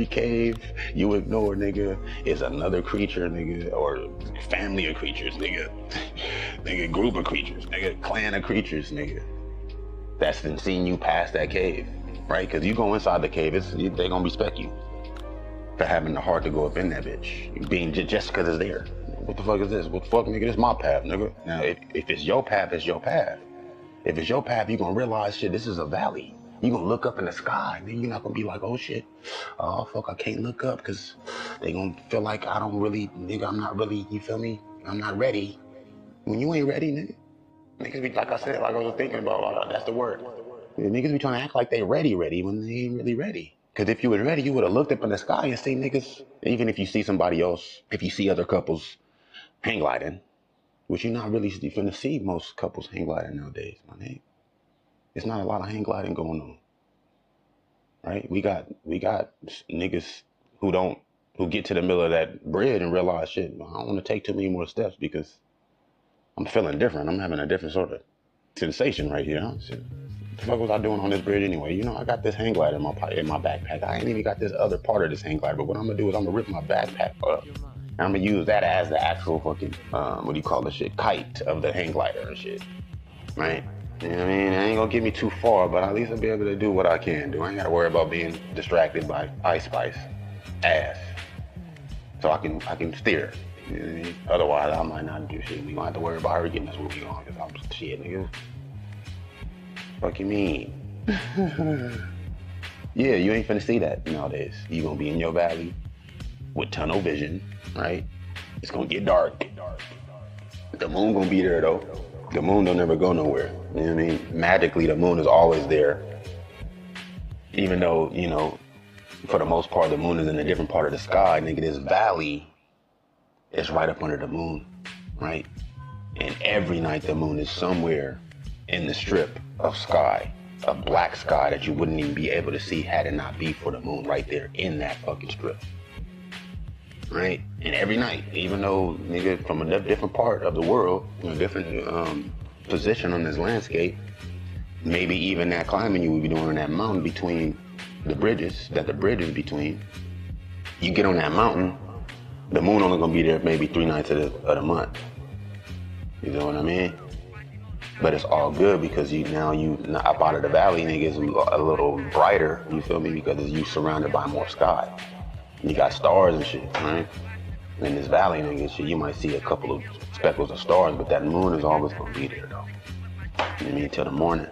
cave you ignore, nigga, is another creature, nigga, or family of creatures, nigga. Nigga, group of creatures, nigga, clan of creatures, nigga. That's been seeing you past that cave, right? Because you go inside the cave, they gonna respect you for having the heart to go up in that bitch, being just because it's there. What the fuck is this? What the fuck, nigga? This is my path, nigga. Now, if it's your path, it's your path. If it's your path, you're gonna realize, shit, this is a valley. You're gonna look up in the sky, man. You're not gonna be like, oh shit, oh fuck, I can't look up, because they gonna feel like I don't really, nigga, I'm not really, you feel me? I'm not ready. When you ain't ready, nigga. Niggas be, like I said, like I was thinking about, that's the word. Niggas be trying to act like they ready when they ain't really ready. Because if you was ready, you would have looked up in the sky and seen niggas, even if you see somebody else, if you see other couples hang gliding, which you're not really finna see most couples hang gliding nowadays, my nigga. There's not a lot of hang gliding going on, right? We got niggas who get to the middle of that bridge and realize, shit, I don't want to take too many more steps because I'm feeling different. I'm having a different sort of sensation right here. Huh? Shit. What the fuck was I doing on this bridge anyway? You know, I got this hang glider in my backpack. I ain't even got this other part of this hang glider, but what I'm gonna do is I'm gonna rip my backpack up. And I'm gonna use that as the actual fucking, what do you call this shit? Kite of the hang glider and shit, right? You know what I mean? It ain't gonna get me too far, but at least I'll be able to do what I can do. I ain't gotta worry about being distracted by Ice Spice ass. So I can steer. You know what I mean? Otherwise, I might not do shit. We gonna have to worry about her getting us where we going, because I'm shit, nigga. Fuck you mean? Yeah, you ain't finna see that nowadays. You gonna be in your valley with tunnel vision, right? It's gonna get dark. The moon gonna be there though. The moon don't ever go nowhere. You know what I mean? Magically, the moon is always there. Even though, you know, for the most part, the moon is in a different part of the sky. Nigga, this valley is right up under the moon, right? And every night the moon is somewhere in the strip of sky, a black sky that you wouldn't even be able to see had it not be for the moon right there in that fucking strip. Right? And every night, even though nigga from a different part of the world, a different position on this landscape, maybe even that climbing you would be doing on that mountain between the bridges, that the bridge is between, you get on that mountain, the moon only gonna be there maybe 3 nights of the month. You know what I mean? But it's all good because now you up out of the valley, niggas, a little brighter, you feel me? Because you surrounded by more sky. You got stars and shit, right? In this valley, nigga, shit, you might see a couple of speckles of stars, but that moon is always gonna be there, though. You know what I mean? Till the morning.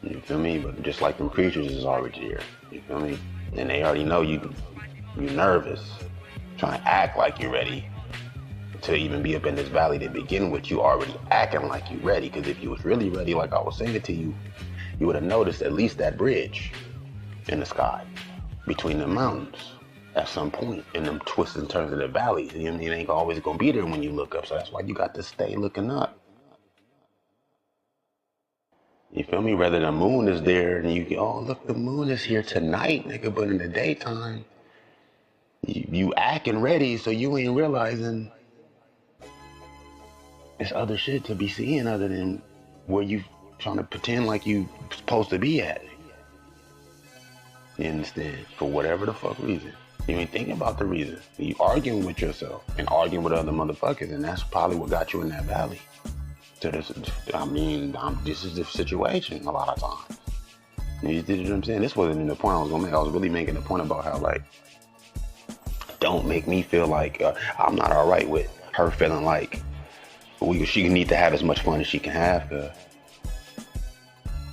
You feel me? But just like them creatures is already here. You feel me? And they already know you nervous, trying to act like you're ready to even be up in this valley to begin with. You already acting like you ready, because if you was really ready, like I was saying to you, you would have noticed at least that bridge in the sky between the mountains at some point in them twists and turns of the valley. You know what I mean? It ain't always gonna be there when you look up, so that's why you got to stay looking up. You feel me? Rather the moon is there and you go, oh look, the moon is here tonight, nigga, but in the daytime, you acting ready, so you ain't realizing there's other shit to be seeing other than where you trying to pretend like you supposed to be at. You understand? For whatever the fuck reason. You ain't thinking about the reason. You arguing with yourself and arguing with other motherfuckers, and that's probably what got you in that valley. So this is the situation a lot of times. You know what I'm saying? This wasn't even the point I was gonna make. I was really making the point about how, like, don't make me feel like I'm not all right with her feeling like she need to have as much fun as she can have.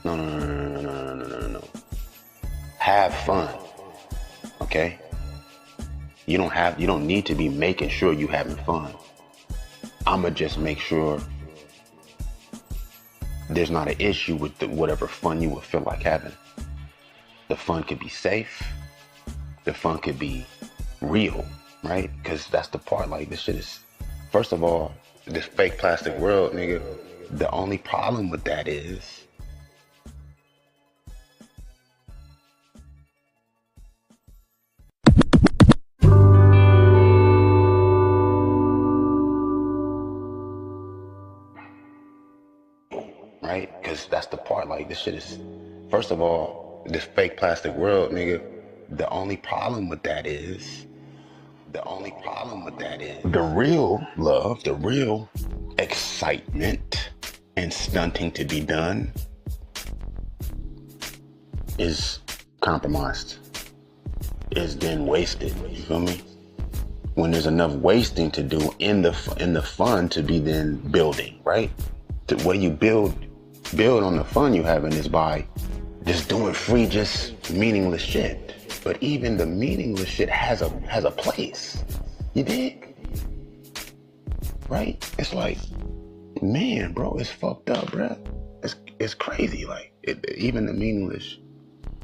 No. Have fun, okay? You don't need to be making sure you having fun. I'ma just make sure there's not an issue with whatever fun you would feel like having. The fun could be safe. The fun could be real, right? Because that's the part, like, this shit is, first of all, this fake plastic world, nigga, the only problem with that is right? Because that's the part, like, this shit is, first of all, this fake plastic world, nigga, the only problem with that is the real love, the real excitement and stunting to be done is compromised, is then wasted, you feel me? When there's enough wasting to do in the fun to be then building, right? The way you build on the fun you having is by just doing free, just meaningless shit. But even the meaningless shit has a place. You dig? Right? It's like, man, bro, it's fucked up, bro. It's crazy. Like, even the meaningless,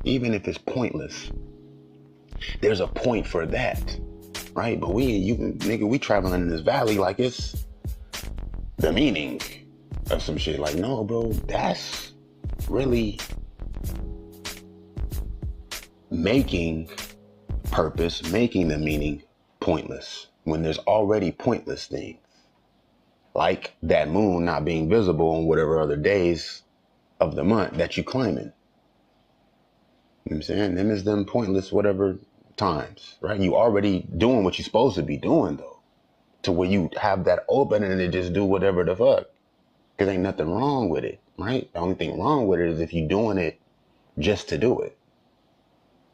even if it's pointless, there's a point for that, right? But we traveling in this valley like it's the meaning of some shit. Like, no, bro, that's really making purpose, making the meaning pointless when there's already pointless things. Like that moon not being visible on whatever other days of the month that you claiming. You know what I'm saying? Them is them pointless whatever times, right? You already doing what you're supposed to be doing, though, to where you have that open and then just do whatever the fuck. Because ain't nothing wrong with it, right? The only thing wrong with it is if you're doing it just to do it,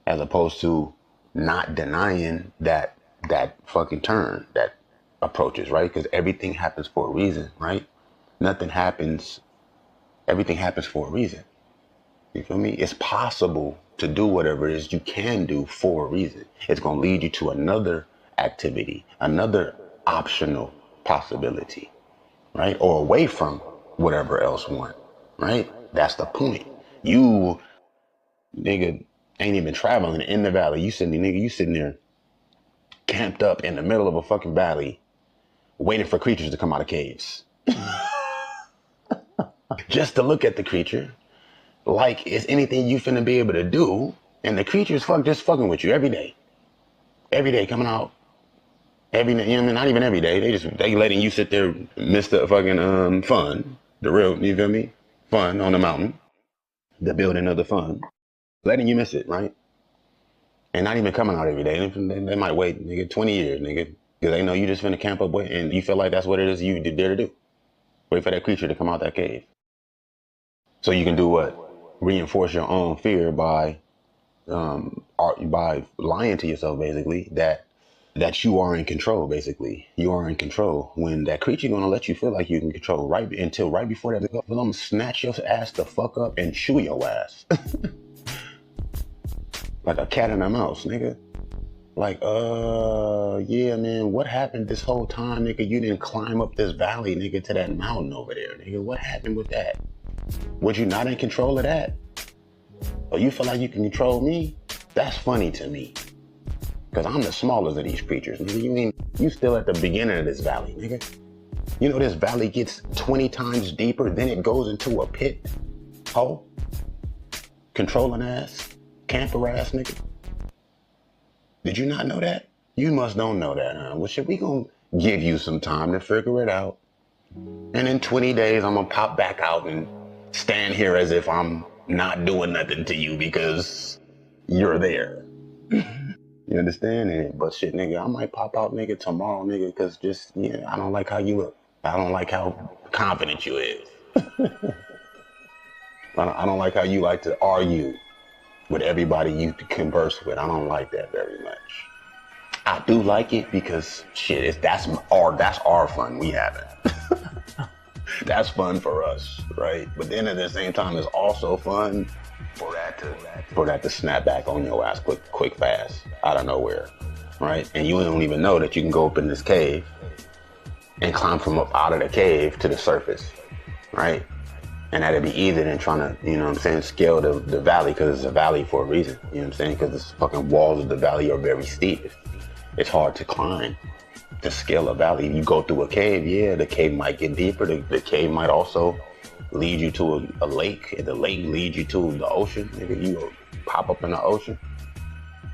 as opposed to not denying that fucking turn that approaches, right? Because everything happens for a reason, right? Everything happens for a reason. You feel me? It's possible to do whatever it is you can do for a reason. It's going to lead you to another activity, another optional possibility, right? Or away from whatever else want, right? That's the point. You, nigga, ain't even traveling in the valley. You sitting there camped up in the middle of a fucking valley waiting for creatures to come out of caves. Just to look at the creature, like it's anything you finna be able to do, and the creature's just fucking with you every day coming out. Every day, you know what I mean? Not even every day. They letting you sit there, miss the fucking fun, the real, you feel me? Fun on the mountain, the building of the fun, letting you miss it, right? And not even coming out every day. They might wait, nigga, 20 years, nigga, because they know you just finna camp up with, and you feel like that's what it is you there to do. Wait for that creature to come out that cave. So you can do what? Reinforce your own fear by lying to yourself, basically, that you are in control. Basically, you are in control when that creature gonna let you feel like you can control right until right before that them snatch your ass the fuck up and chew your ass like a cat and a mouse, nigga. Like, yeah, man, what happened this whole time, nigga? You didn't climb up this valley, nigga, to that mountain over there, nigga. What happened with that? Was you not in control of that? Or you feel like you can control me? That's funny to me. Because I'm the smallest of these creatures, nigga. You still at the beginning of this valley, nigga. You know this valley gets 20 times deeper, then it goes into a pit hole? Controlling ass, camper ass, nigga. Did you not know that? You must don't know that, huh? Well, shit, we gonna give you some time to figure it out. And in 20 days, I'm gonna pop back out and stand here as if I'm not doing nothing to you because you're there. You understand? But shit, nigga, I might pop out, nigga, tomorrow, nigga, because just, yeah, I don't like how you look. I don't like how confident you is. I don't like how you like to argue with everybody you converse with. I don't like that very much. I do like it because shit, that's our fun we having. That's fun for us, right? But then at the same time, it's also fun for that to snap back on your ass quick, fast, out of nowhere, right? And you don't even know that you can go up in this cave and climb from up out of the cave to the surface, right? And that'd be easier than trying to, you know what I'm saying, scale the valley, because it's a valley for a reason, you know what I'm saying? Because the fucking walls of the valley are very steep. It's hard to climb, to scale a valley. You go through a cave, yeah, the cave might get deeper. The cave might also lead you to a lake, and the lake leads you to the ocean. Nigga, you pop up in the ocean,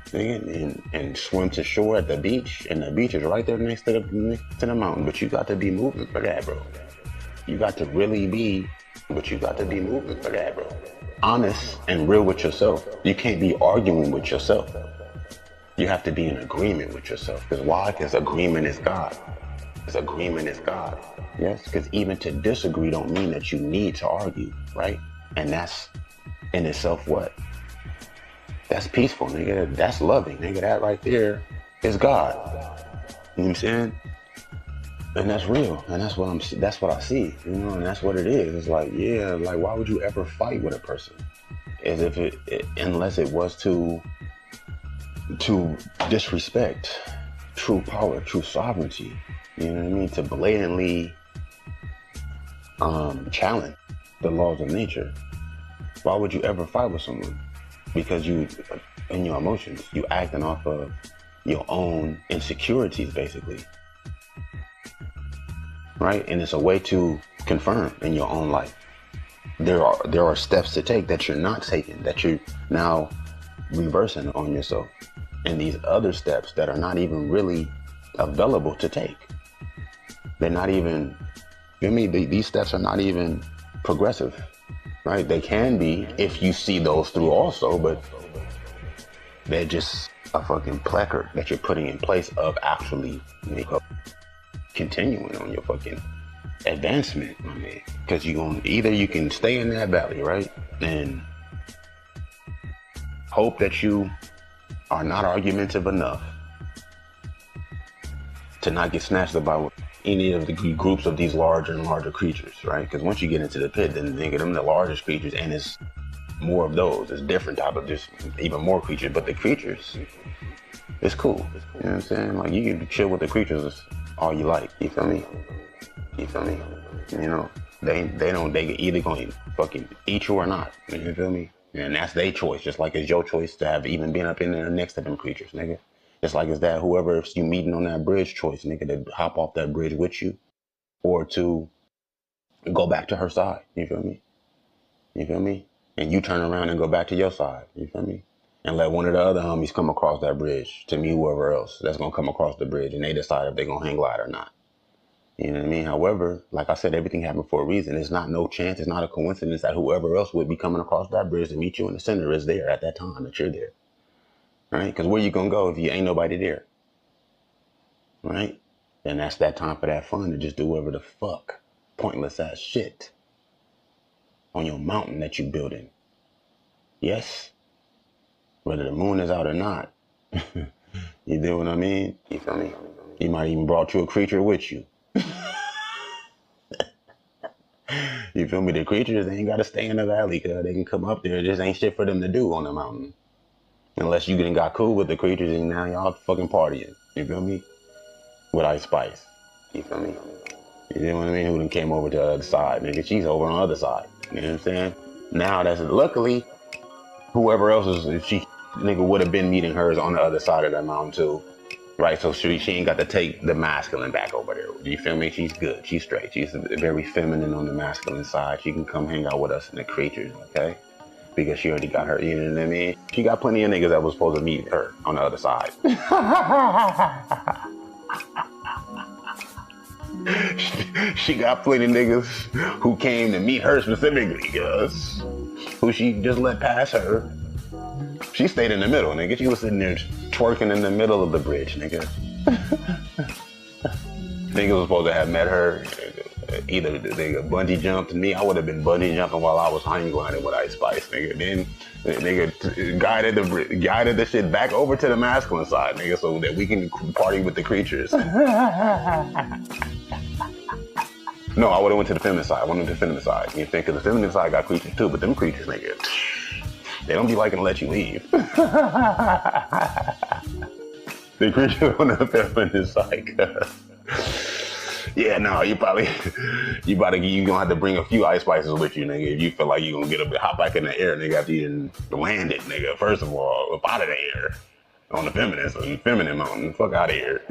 nigga, and swim to shore at the beach, and the beach is right there next to the mountain. But you got to be moving for that, bro. You got to really be, but you got to be moving for that, bro. Honest and real with yourself. You can't be arguing with yourself. You have to be in agreement with yourself. Because why? Because agreement is God. Because agreement is God. Yes? Because even to disagree don't mean that you need to argue, right? And that's in itself what? That's peaceful, nigga. That's loving, nigga. That right there is God. You know what I'm saying? And that's real. And that's what I see, you know, and that's what it is. It's like, yeah, like why would you ever fight with a person? As if unless it was to disrespect true power, true sovereignty, you know what I mean? To blatantly challenge the laws of nature. Why would you ever fight with someone? Because you, in your emotions, you acting off of your own insecurities, basically. Right? And it's a way to confirm in your own life. There are steps to take that you're not taking, that you're now reversing on yourself. And these other steps that are not even really available to take. They're not even, you know what I mean? These steps are not even progressive, right? They can be if you see those through also, but they're just a fucking placard that you're putting in place of actually continuing on your fucking advancement, my man. Because you can stay in that valley, right? And hope that you are not argumentative enough to not get snatched up by any of the groups of these larger and larger creatures, right? Because once you get into the pit, then nigga, them the largest creatures, and it's more of those. It's different type of just even more creatures, but the creatures, it's cool. You know what I'm saying? Like you can chill with the creatures all you like. You feel me? You feel me? You know, they either gonna fucking eat you or not. You feel me? And that's their choice, just like it's your choice to have even been up in there next to them creatures, nigga. Just like it's that whoever you meeting on that bridge choice, nigga, to hop off that bridge with you, or to go back to her side. You feel me? You feel me? And you turn around and go back to your side. You feel me? And let one of the other homies come across that bridge to meet whoever else that's gonna come across the bridge, and they decide if they're gonna hang glide or not. You know what I mean? However, like I said, everything happened for a reason. It's not no chance. It's not a coincidence that whoever else would be coming across that bridge to meet you in the center is there at that time that you're there. Right? Because where you gonna go if you ain't nobody there? Right? And that's that time for that fun to just do whatever the fuck pointless ass shit on your mountain that you building. Yes? Whether the moon is out or not. You know what I mean? You feel me? He might even brought you a creature with you. You feel me? The creatures, they ain't got to stay in the valley, cause they can come up there. It just ain't shit for them to do on the mountain. Unless you getting got cool with the creatures and now y'all fucking partying. You feel me? With Ice Spice. You feel me? You know what I mean? Who then came over to the other side, nigga. She's over on the other side. You know what I'm saying? Now that's luckily, whoever else is, she nigga would have been meeting hers on the other side of that mountain too. Right, so she ain't got to take the masculine back over there. You feel me? She's good. She's straight. She's very feminine on the masculine side. She can come hang out with us in the creatures, okay? Because she already got her, you know what I mean? She got plenty of niggas that was supposed to meet her on the other side. She got plenty of niggas who came to meet her specifically, cuz. Who she just let pass her. She stayed in the middle, nigga. She was sitting there twerking in the middle of the bridge, nigga. Niggas was supposed to have met her. Either they bungee jumped me. I would have been bungee jumping while I was hang gliding with Ice Spice, nigga. Then nigga guided the shit back over to the masculine side, nigga, so that we can party with the creatures. No, I would have went to the feminine side. I went to the feminine side. You think? Because the feminine side got creatures too, but them creatures, nigga, they don't be liking to let you leave. The creatures on the feminine side. Yeah, no, you gonna have to bring a few Ice Spices with you, nigga. If you feel like you gonna get up and hop back in the air, nigga, after you landed, nigga. First of all, up out of the air. On the feminine mountain, fuck out of here.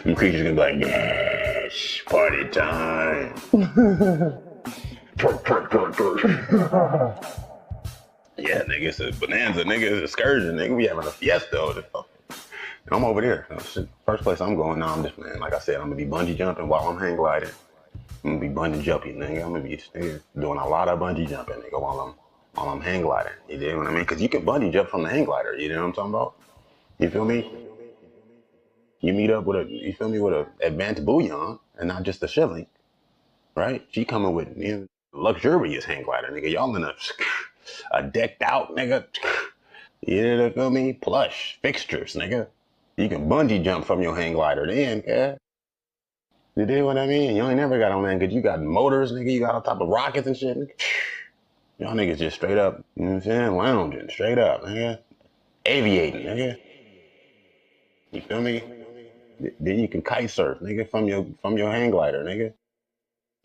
Them creatures gonna be like, yes, party time. Twerk, twerk, twerk, twerk. Yeah, nigga, it's a bonanza, nigga, it's an excursion, nigga. We having a fiesta over there. I'm over there. First place I'm going now, I'm just, man, like I said, I'm gonna be bungee jumping while I'm hang gliding. I'm gonna be bungee jumping, nigga. I'm gonna be doing a lot of bungee jumping, nigga, while I'm hang gliding. You know what I mean? Cause you can bungee jump from the hang glider, you know what I'm talking about? You feel me? You meet up with a advanced bouillon and not just a shilling, right? She coming with luxurious hang glider, nigga. Y'all in a decked out, nigga. You feel me? Plush fixtures, nigga. You can bungee jump from your hang glider then, yeah. You dig what I mean? You ain't never got on that because you got motors, nigga. You got on top of rockets and shit, nigga. Y'all niggas just straight up, you know what I'm saying? Lounging, straight up, nigga. Aviating, nigga. You feel me? Then you can kite surf, nigga, from your hang glider, nigga.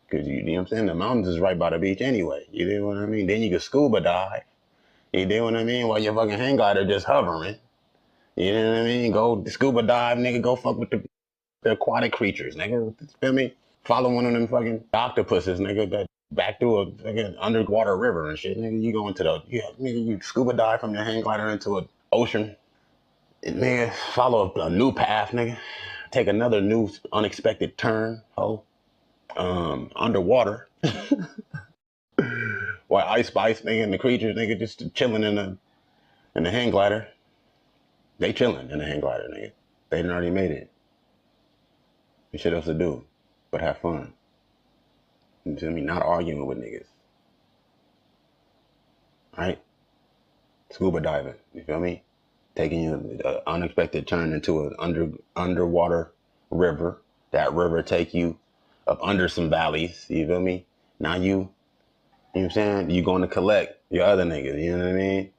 Cause you know what I'm saying? The mountains is right by the beach anyway. You know what I mean? Then you can scuba dive. You know what I mean? While your fucking hang glider just hovering. You know what I mean? Go scuba dive, nigga. Go fuck with the aquatic creatures, nigga. Feel me? Follow one of them fucking octopuses, nigga, that back through a fucking underwater river and shit, nigga. You go into nigga, you scuba dive from your hang glider into an ocean. Nigga, follow a new path, nigga. Take another new unexpected turn, underwater. While Ice Spice, nigga, and the creatures, nigga, just chilling in the hang glider. They chilling in the hang glider, nigga. They done already made it. There's shit else to do, but have fun. You feel me? Not arguing with niggas. Right? Scuba diving, you feel me? Taking an unexpected turn into an underwater river. That river take you up under some valleys, you feel me? Now you know what I'm saying? You going to collect your other niggas, you know what I mean?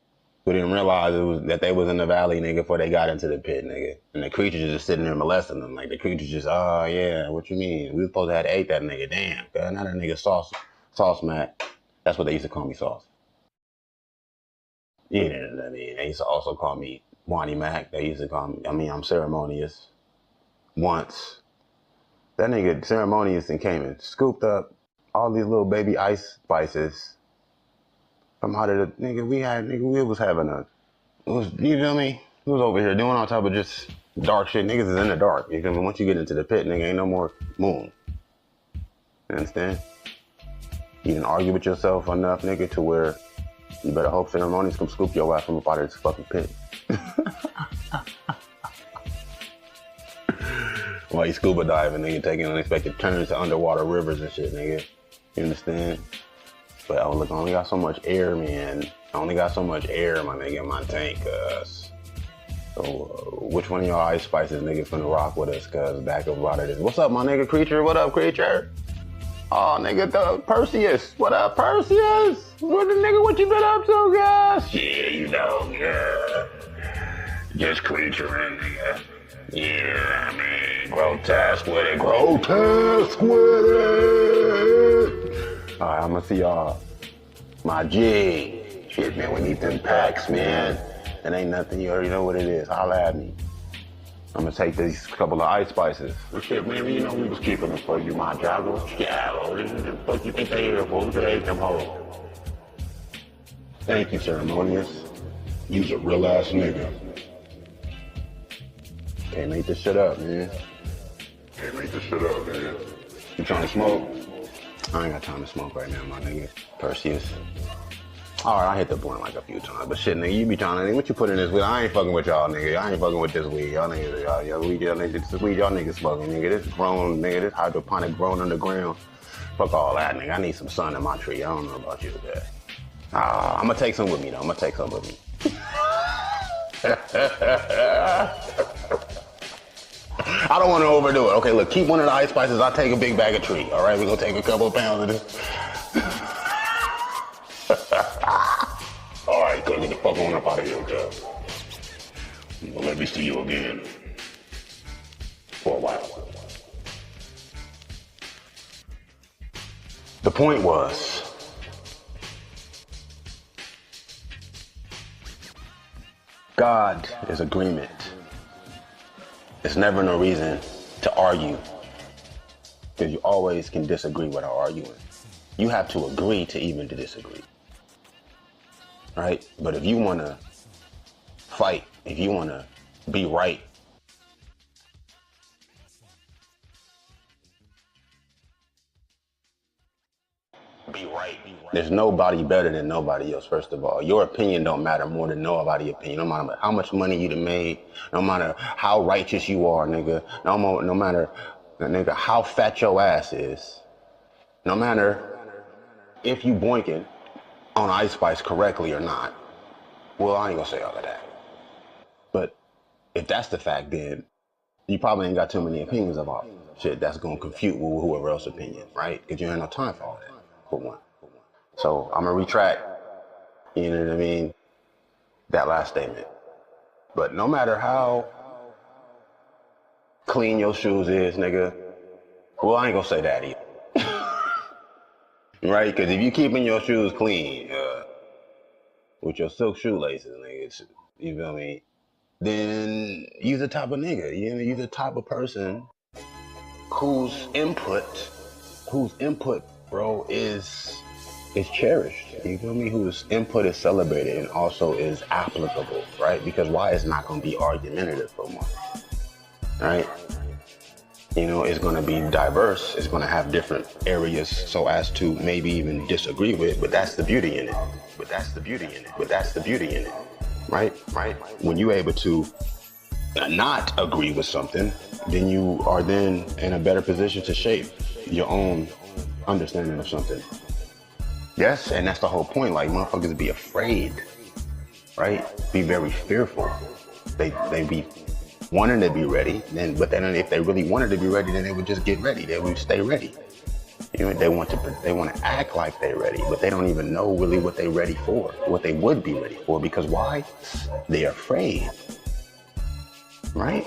Who didn't realize that they was in the valley, nigga, before they got into the pit, nigga. And the creatures just sitting there molesting them. Like, the creatures just, oh, yeah, what you mean? We was supposed to have ate that nigga, damn. Now that nigga sauce Mac. That's what they used to call me, Sauce. You know what I mean? They used to also call me Wani Mac. They used to call me, I'm Ceremonious. Once. That nigga Ceremonious and came and scooped up all these little baby ice spices from out of the, nigga, we was having you feel me? We was over here doing all type of just dark shit. Niggas is in the dark. You feel me? Once you get into the pit, nigga, ain't no more moon. You understand? You can argue with yourself enough, nigga, to where you better hope ceremonies come scoop your ass from up out of this fucking pit. While you scuba diving, nigga, taking unexpected turns to underwater rivers and shit, nigga. You understand? But oh look, I only got so much air, man. I only got so much air, my nigga, in my tank, cuz. So, which one of y'all ice spices niggas finna rock with us, cuz? Back up out of this. What's up, my nigga, Creature? What up, Creature? Oh, nigga, Perseus. What up, Perseus? What you been up to, guys? Yeah, you know, yeah. Just Creature in, nigga. Yeah, I mean, grotesque with it. Alright, I'ma see y'all. My G. Shit, man, we need them packs, man. It ain't nothing, you already know what it is. Holla at me. I'm gonna take these couple of ice spices. Well, shit, man, you know we was keeping them for you, my jogger. Yeah, what the fuck you think they here for? We could ate them whole. Thank you, Ceremonious. You's a real ass nigga. Can't make this shit up, man. Can't make this shit up, man. You trying to smoke? I ain't got time to smoke right now, my nigga. Perseus. Alright, I hit the blunt like a few times, but shit, nigga, you be trying to, what you put in this weed? I ain't fucking with y'all, nigga. I ain't fucking with this weed. Y'all niggas, this weed y'all niggas smoking, nigga. This grown, nigga, this hydroponic grown underground. Fuck all that, nigga. I need some sun in my tree. I don't know about you today. I'm gonna take some with me, though. I'm gonna take some with me. I don't want to overdo it. Okay, look, keep one of the ice spices. I'll take a big bag of tree. All right, we're gonna take a couple of pounds of this. All right, get the fuck on up out of here, okay? Well, let me see you again. For a while. The point was, God is agreement. There's never no reason to argue, because you always can disagree without arguing. You have to agree to even to disagree, right? But if you want to fight, if you want to be right, there's nobody better than nobody else, first of all. Your opinion don't matter more than nobody's opinion. No matter how much money you done made, no matter how righteous you are, nigga, no matter, nigga, how fat your ass is, no matter if you boinking on Ice Spice correctly or not. Well, I ain't gonna say all of that. But if that's the fact, then you probably ain't got too many opinions about shit that's gonna confute with whoever else's opinion, right? Because you ain't no time for all that, for one. So I'm gonna retract, you know what I mean, that last statement. But no matter how clean your shoes is, nigga, well, I ain't gonna say that either. Right? Because if you keeping your shoes clean, with your silk shoelaces, nigga, you feel me? Then you're the type of nigga, you're the type of person whose input, bro, is cherished, you feel me? Whose input is celebrated and also is applicable, right? Because why it's not gonna be argumentative for one, right? You know, it's gonna be diverse, it's gonna have different areas so as to maybe even disagree with, but that's the beauty in it. Right? When you're able to not agree with something, then you are then in a better position to shape your own understanding of something. Yes, and that's the whole point. Like, motherfuckers be afraid, right? Be very fearful. They be wanting to be ready, but then if they really wanted to be ready, then they would just get ready. They would stay ready. You know, they want to act like they're ready, but they don't even know really what they're ready for, what they would be ready for. Because why? They're afraid, right?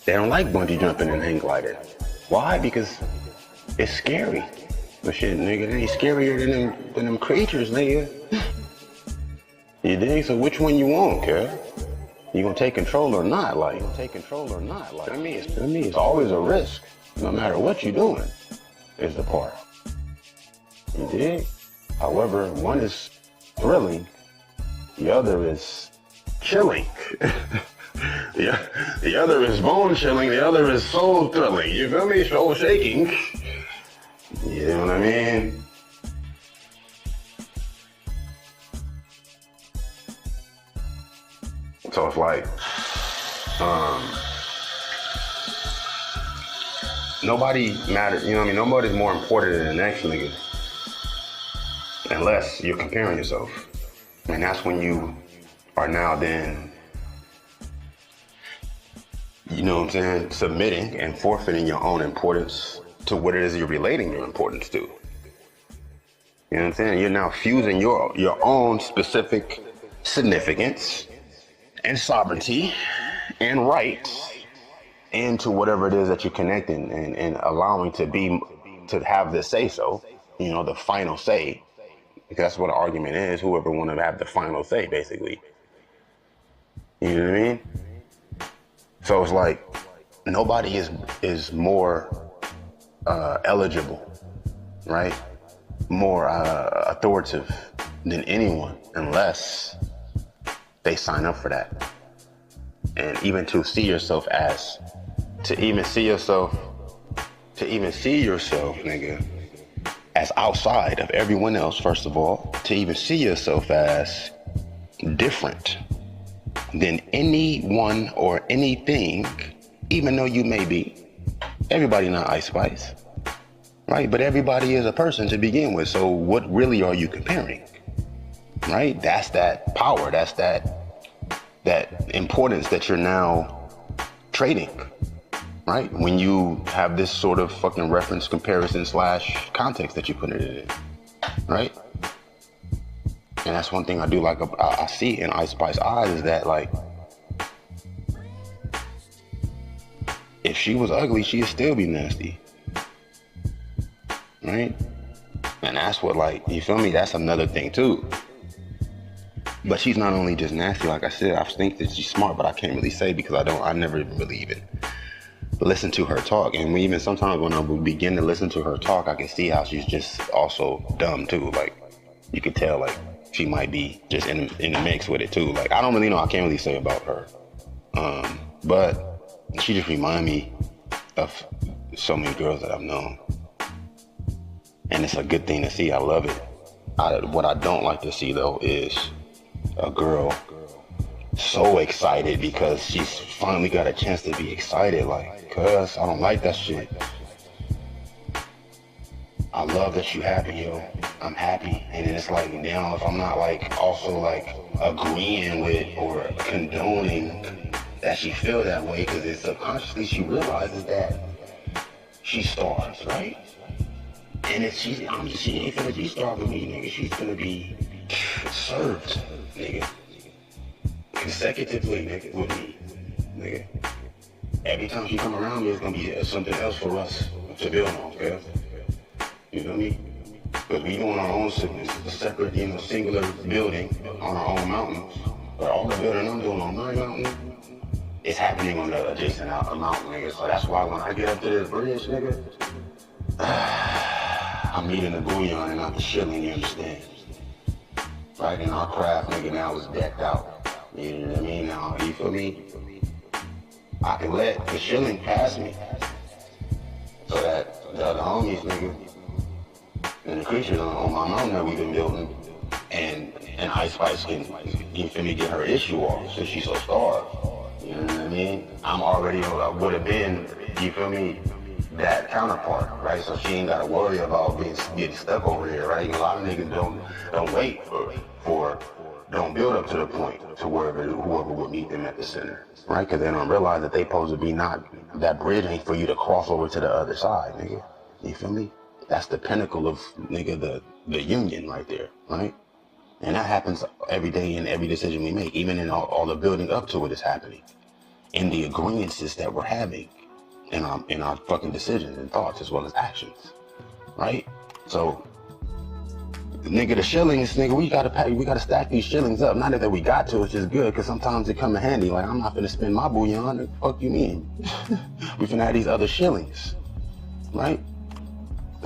They don't like bungee jumping and hang gliding. Why? Because it's scary. But shit, nigga, it ain't scarier than them creatures, nigga. You dig? So which one you want, kid? You gonna take control or not? Like, I mean, it's always a risk, no matter what you're doing, is the part. You dig? However, one is thrilling, the other is chilling. The other is bone chilling, the other is soul thrilling. You feel me? Soul shaking. You know what I mean? So it's like, nobody matters, you know what I mean? Nobody's more important than the next nigga. Unless you're comparing yourself. And that's when you are now then, you know what I'm saying, submitting and forfeiting your own importance to what it is you're relating your importance to. You know what I'm saying? You're now fusing your own specific significance and sovereignty and rights into whatever it is that you're connecting and allowing to have the say so, you know, the final say. Because that's what an argument is, whoever want to have the final say, basically. You know what I mean? So it's like, nobody is more eligible, right? More authoritative than anyone, unless they sign up for that. And even to see yourself, nigga, as outside of everyone else, first of all, to even see yourself as different than anyone or anything, even though you may be. Everybody not Ice Spice, right? But everybody is a person to begin with. So what really are you comparing, right? That's that power. That's that importance that you're now trading, right? When you have this sort of fucking reference, comparison / context that you put it in, right? And that's one thing I do like, I see in Ice Spice's eyes is that, like, if she was ugly, she'd still be nasty, right? And that's what, like, you feel me? That's another thing too. But she's not only just nasty, like I said, I think that she's smart, but I can't really say because I never even really even listen to her talk. And even sometimes when I would begin to listen to her talk, I can see how she's just also dumb too. Like, you could tell, like, she might be just in the mix with it too. Like, I don't really know, I can't really say about her. But she just reminds me of so many girls that I've known. And it's a good thing to see, I love it. What I don't like to see though is a girl so excited because she's finally got a chance to be excited. Like, cuz, I don't like that shit. I love that you happy, yo. I'm happy. And then it's like, now if I'm not like also like agreeing with or condoning that she feel that way, because it's subconsciously she realizes that she stars, right? And if she ain't finna be starved with me, nigga. She's gonna be served, nigga. Consecutively, nigga, with me, nigga. Every time she come around me, it's gonna be something else for us to build on, okay? You know what I mean? Because we doing our own separate, you know, singular building on our own mountains. But all the building I'm doing on my mountain, it's happening on the adjacent mountain, nigga. So that's why when I get up to this bridge, nigga, I'm eating the bouillon and not the shilling, you understand? Right? And our craft, nigga, now is decked out. You know what I mean? Now, you feel me? I can let the shilling pass me so that the other homies, nigga, and the creatures on my mountain that we've been building, and Ice Spice can, you feel me, get her issue off since she's so starved. You know what I mean? I'm already, would have been, you feel me, that counterpart, right? So she ain't gotta worry about getting stuck over here, right? A lot of niggas don't wait for don't build up to the point to whoever would meet them at the center, right? Because they don't realize that they supposed to be not, that bridge ain't for you to cross over to the other side, nigga. You feel me? That's the pinnacle of, nigga, the union right there, right? And that happens every day in every decision we make, even in all the building up to it is happening. In the agreements that we're having in our fucking decisions and thoughts as well as actions, right? So, nigga, the shillings, nigga, we gotta stack these shillings up. Not that we got to, it's just good, because sometimes it come in handy. Like, I'm not finna spend my bouillon, the fuck you mean? We finna have these other shillings, right?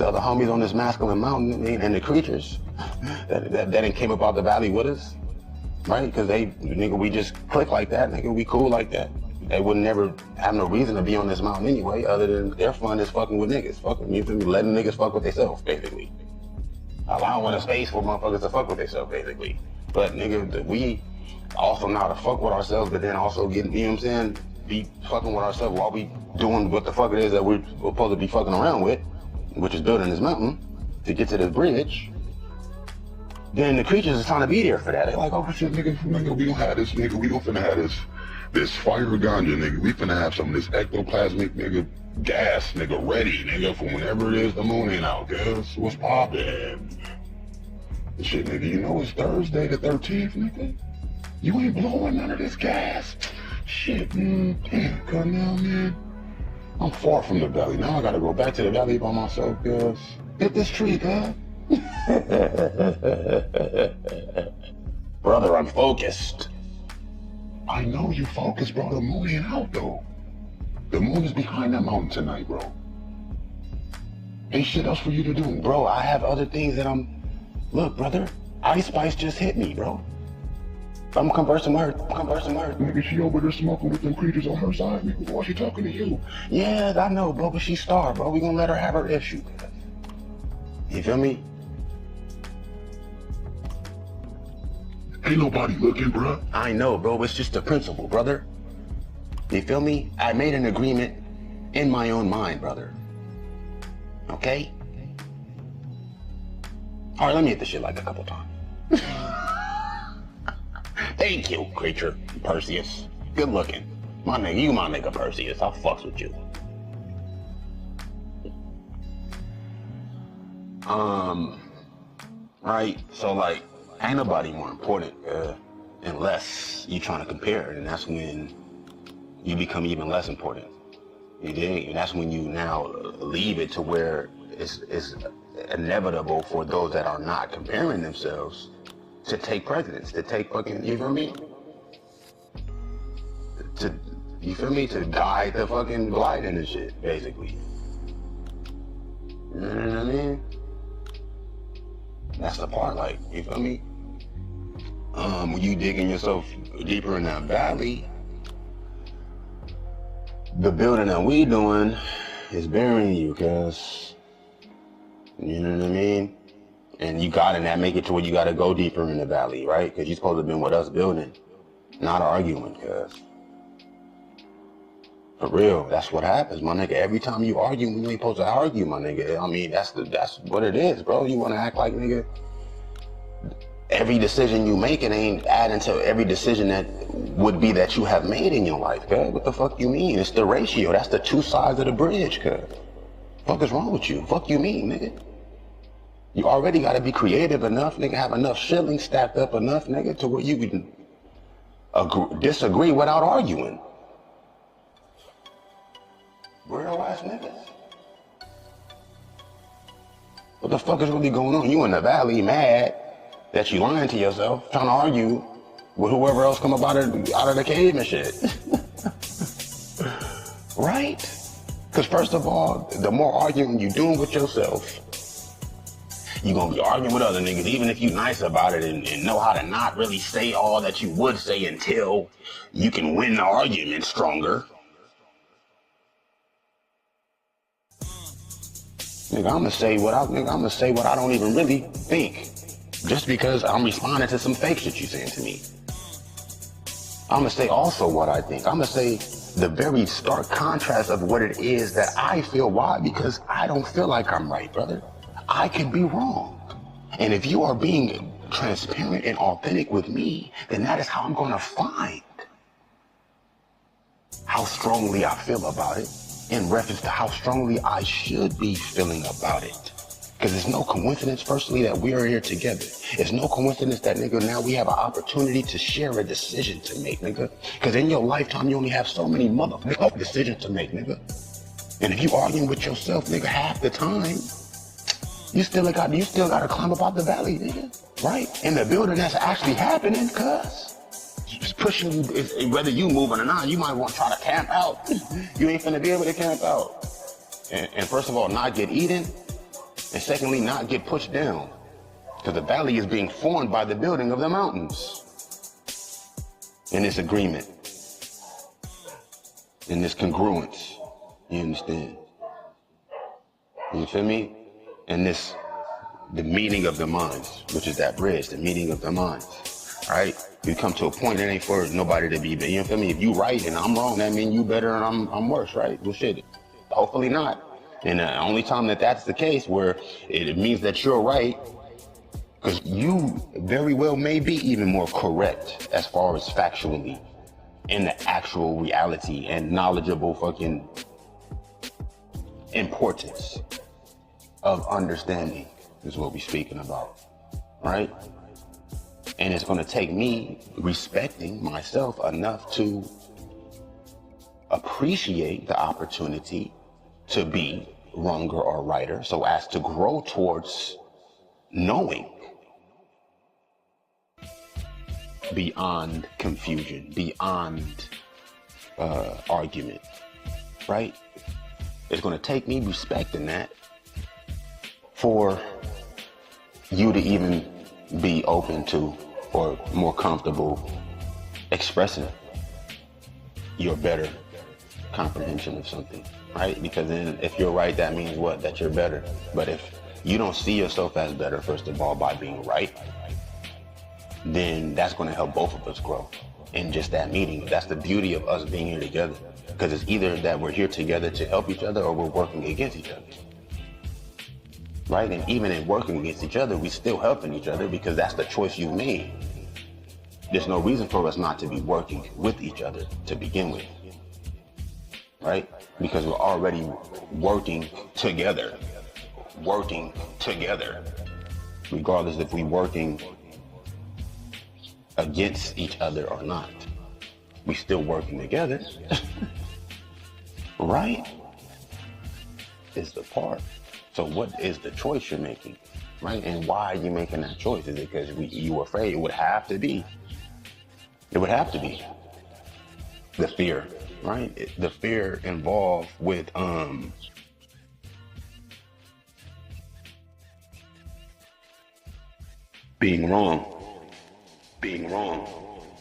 the other homies on this masculine mountain and the creatures that didn't came up out the valley with us, right? Because nigga, we just click like that, nigga, we cool like that. They would never have no reason to be on this mountain anyway, other than their fun is fucking with niggas, fucking, you feel me, letting niggas fuck with themselves, basically. Allowing a space for motherfuckers to fuck with themselves, basically. But nigga, we also know how to fuck with ourselves, but then also get, you know what I'm saying, be fucking with ourselves while we doing what the fuck it is that we're supposed to be fucking around with, which is building this mountain to get to this bridge. Then the creatures is trying to be there for that. They're like, oh shit, nigga, we gonna have this, nigga, we gonna finna have this fire ganja, nigga. We finna have some of this ectoplasmic, nigga, gas, nigga, ready, nigga, for whenever it is the moon ain't out, cuz. What's poppin'? Shit, nigga, you know it's Thursday the 13th, nigga? You ain't blowing none of this gas. Shit, damn, cuz now, man. I'm far from the valley. Now I gotta go back to the valley by myself, cuz. Hit this tree, cuz. Brother, I'm focused. I know you focused, bro. The moon ain't out, though. The moon is behind that mountain tonight, bro. Ain't shit else for you to do. Bro, I have other things that Look, brother, Ice Spice just hit me, bro. I'm conversing with her. Nigga, she over there smoking with them creatures on her side, nigga. Why she talking to you? Yeah, I know, bro, but she's star, bro. We gonna let her have her issue. You feel me? Ain't nobody looking, bro. I know, bro. It's just a principle, brother. You feel me? I made an agreement in my own mind, brother. Okay? All right, let me hit the shit like a couple times. Thank you, creature, Perseus. Good looking. My nigga, you my nigga, Perseus. I'll fucks with you. Right? So, like, ain't nobody more important unless you trying to compare, and that's when you become even less important. You dig? And that's when you now leave it to where it's inevitable for those that are not comparing themselves to take precedence, to take fucking, you feel me? To guide the fucking gliding and shit, basically. You know what I mean? That's the part, like, you feel me? When you digging yourself deeper in that valley, the building that we doing is burying you, cuz, you know what I mean? And you gotta not make it to where you gotta go deeper in the valley, right? Cause you're supposed to have been with us building, not arguing, cuz. For real, that's what happens, my nigga. Every time you argue when you ain't supposed to argue, my nigga. I mean, that's what it is, bro. You wanna act like, nigga, every decision you make, it ain't adding to every decision that would be that you have made in your life, cuz. What the fuck you mean? It's the ratio. That's the two sides of the bridge, cuz. Fuck is wrong with you? Fuck you mean, nigga? You already gotta be creative enough, nigga, have enough shillings stacked up enough, nigga, to where you can disagree without arguing. Real ass niggas. What the fuck is really going on? You in the valley mad that you lying to yourself, trying to argue with whoever else come up out of the cave and shit. Right? Because first of all, the more arguing you doing with yourself, you're gonna be arguing with other niggas, even if you nice about it and know how to not really say all that you would say until you can win the argument stronger. Nigga, I'ma say what I don't even really think. Just because I'm responding to some fake shit you saying to me. I'ma say also what I think. I'ma say the very stark contrast of what it is that I feel. Why? Because I don't feel like I'm right, brother. I could be wrong. And if you are being transparent and authentic with me, then that is how I'm gonna find how strongly I feel about it in reference to how strongly I should be feeling about it. Because it's no coincidence, firstly, that we are here together. It's no coincidence that, nigga, now we have an opportunity to share a decision to make, nigga. Because in your lifetime, you only have so many motherfucking decisions to make, nigga. And if you arguing with yourself, nigga, half the time, you still gotta climb up out the valley, nigga. Right? And the building that's actually happening, cuz. It's pushing you, whether you moving or not, you might want to try to camp out. You ain't finna be able to camp out. And first of all, not get eaten. And secondly, not get pushed down. Because the valley is being formed by the building of the mountains. In this agreement. In this congruence. You understand? You feel me? And this, the meeting of the minds, which is that bridge, the meeting of the minds. Right? You come to a point, it ain't for nobody to be, you feel me? If you right and I'm wrong, that means you better and I'm worse, right? Well, shit, hopefully not. And the only time that that's the case where it means that you're right, because you very well may be even more correct as far as factually in the actual reality and knowledgeable fucking importance of understanding is what we're speaking about, right? And it's gonna take me respecting myself enough to appreciate the opportunity to be wronger or righter so as to grow towards knowing beyond confusion, beyond argument, right? It's gonna take me respecting that for you to even be open to or more comfortable expressing your better comprehension of something, right? Because then if you're right, that means what? That you're better. But if you don't see yourself as better, first of all, by being right, then that's going to help both of us grow in just that meeting. That's the beauty of us being here together. Because it's either that we're here together to help each other or we're working against each other. Right? And even in working against each other, we still helping each other because that's the choice you made. There's no reason for us not to be working with each other to begin with. Right? Because we're already working together. Working together. Regardless if we're working against each other or not. We still working together. Right? Is the part. So what is the choice you're making? Right? And why are you making that choice? Is it because you were afraid? It would have to be. It would have to be. The fear, right? The fear involved with being wrong. Being wrong,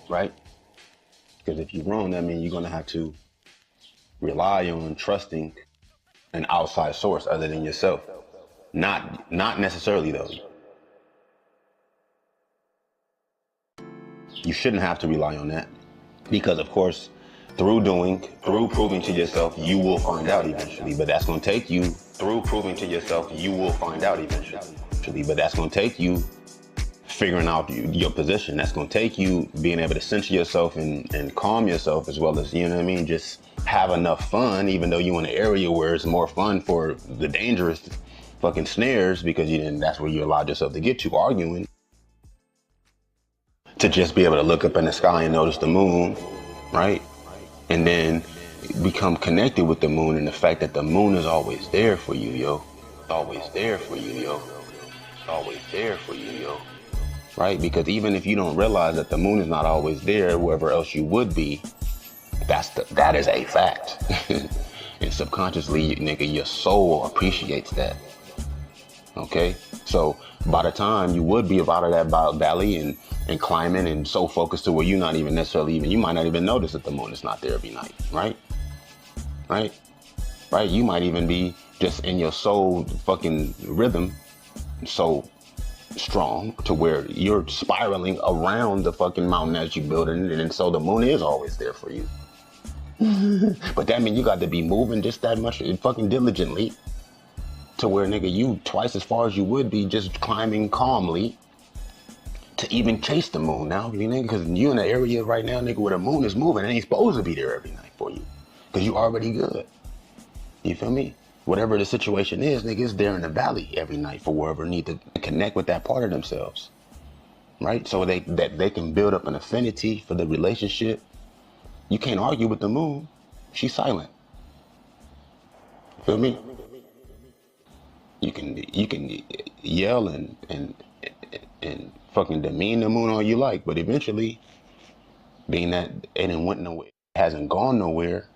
right? Because if you're wrong, that means you're going to have to rely on trusting an outside source other than yourself. Not necessarily though. You shouldn't have to rely on that. Because of course, through proving to yourself, you will find out eventually. But that's going to take you, through proving to yourself, you will find out eventually. But that's going to take you figuring out your position. That's going to take you being able to censor yourself and calm yourself, as well as, you know what I mean, just have enough fun, even though you're in an area where it's more fun for the dangerous fucking snares, because that's where you allowed yourself to get to, arguing. To just be able to look up in the sky and notice the moon, right? And then become connected with the moon and the fact that the moon is always there for you, yo. Always there for you, yo. Always there for you, yo. Right? Because even if you don't realize that the moon is not always there, wherever else you would be, that is a fact. And subconsciously, nigga, your soul appreciates that. Okay? So by the time you would be out of that valley and climbing and so focused to where you're not even necessarily you might not even notice that the moon is not there every night, right? Right? Right? You might even be just in your soul fucking rhythm, so strong to where you're spiraling around the fucking mountain as you build it, and so the moon is always there for you. But that means you got to be moving just that much fucking diligently to where, nigga, you twice as far as you would be just climbing calmly to even chase the moon now, you nigga, because you in an area right now, nigga, where the moon is moving, it ain't supposed to be there every night for you because you already good. You feel me? Whatever the situation is, nigga, it's there in the valley every night for whoever need to connect with that part of themselves, right? So they can build up an affinity for the relationship. You can't argue with the moon. She's silent. Feel me? You can yell and fucking demean the moon all you like, but eventually, being that it ain't went nowhere, hasn't gone nowhere,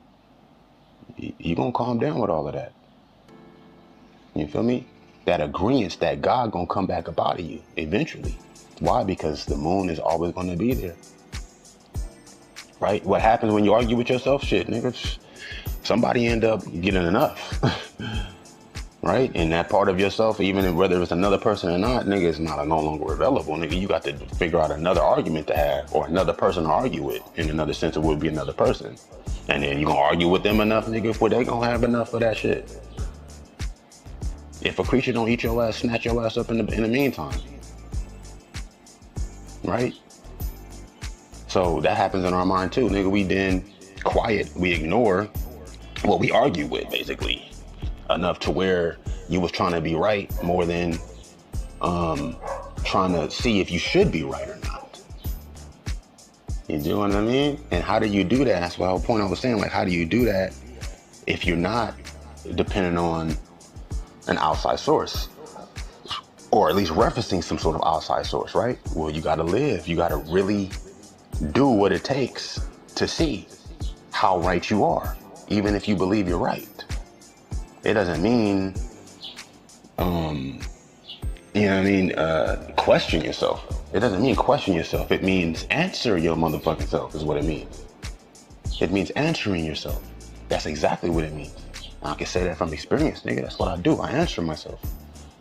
you gonna calm down with all of that. You feel me? that agreement that God gonna come back up out of you eventually. Why? Because the moon is always gonna be there. Right? What happens when you argue with yourself? Shit, nigga, somebody end up getting enough. Right? And that part of yourself, even whether it's another person or not, nigga, is no longer available. Nigga, you got to figure out another argument to have, or another person to argue with. In another sense, it would be another person. And then you gonna argue with them enough, nigga, before they gonna have enough of that shit. If a creature don't eat your ass, snatch your ass up in the meantime. Right? So that happens in our mind too, nigga. We then quiet, we ignore what we argue with, basically. Enough to where you was trying to be right more than trying to see if you should be right or not. You know what I mean? And how do you do that? That's the whole point I was saying. Like, how do you do that if you're not dependent on an outside source? Or at least referencing some sort of outside source, right? Well, you gotta live. You gotta really do what it takes to see how right you are, even if you believe you're right. It doesn't mean, question yourself. It doesn't mean question yourself. It means answer your motherfucking self is what it means. It means answering yourself. That's exactly what it means. I can say that from experience, nigga. That's what I do. I answer myself.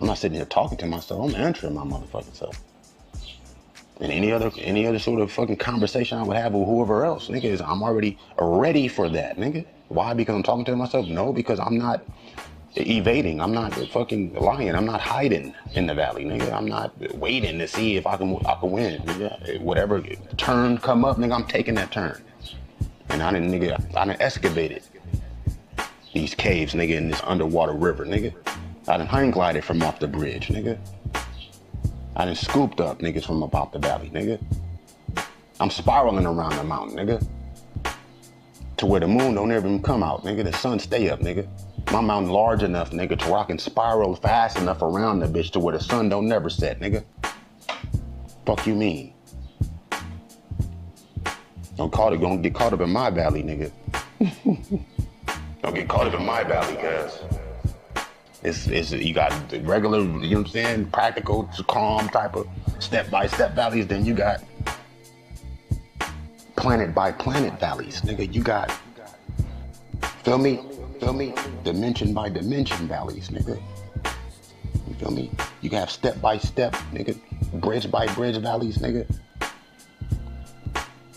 I'm not sitting here talking to myself. I'm answering my motherfucking self. And any other sort of fucking conversation I would have with whoever else, nigga, is I'm already ready for that, nigga. Why? Because I'm talking to myself? No, because I'm not evading. I'm not fucking lying. I'm not hiding in the valley, nigga. I'm not waiting to see if I can win. Nigga. Whatever turn come up, nigga, I'm taking that turn. And I done excavated these caves, nigga, in this underwater river, nigga. I done hang glided from off the bridge, nigga. I done scooped up niggas from about the valley, nigga. I'm spiraling around the mountain, nigga. To where the moon don't ever come out, nigga. The sun stay up, nigga. My mountain large enough, nigga, to where I can spiral fast enough around the bitch to where the sun don't never set, nigga. Fuck you mean? Don't get caught up in my valley, nigga. Don't get caught up in my valley, cuz. You got the regular, you know what I'm saying, practical, calm type of step-by-step valleys. Then you got planet-by-planet valleys, nigga. You got, feel me? Dimension-by-dimension valleys, nigga. You feel me? You can have step-by-step, nigga, bridge-by-bridge valleys, nigga.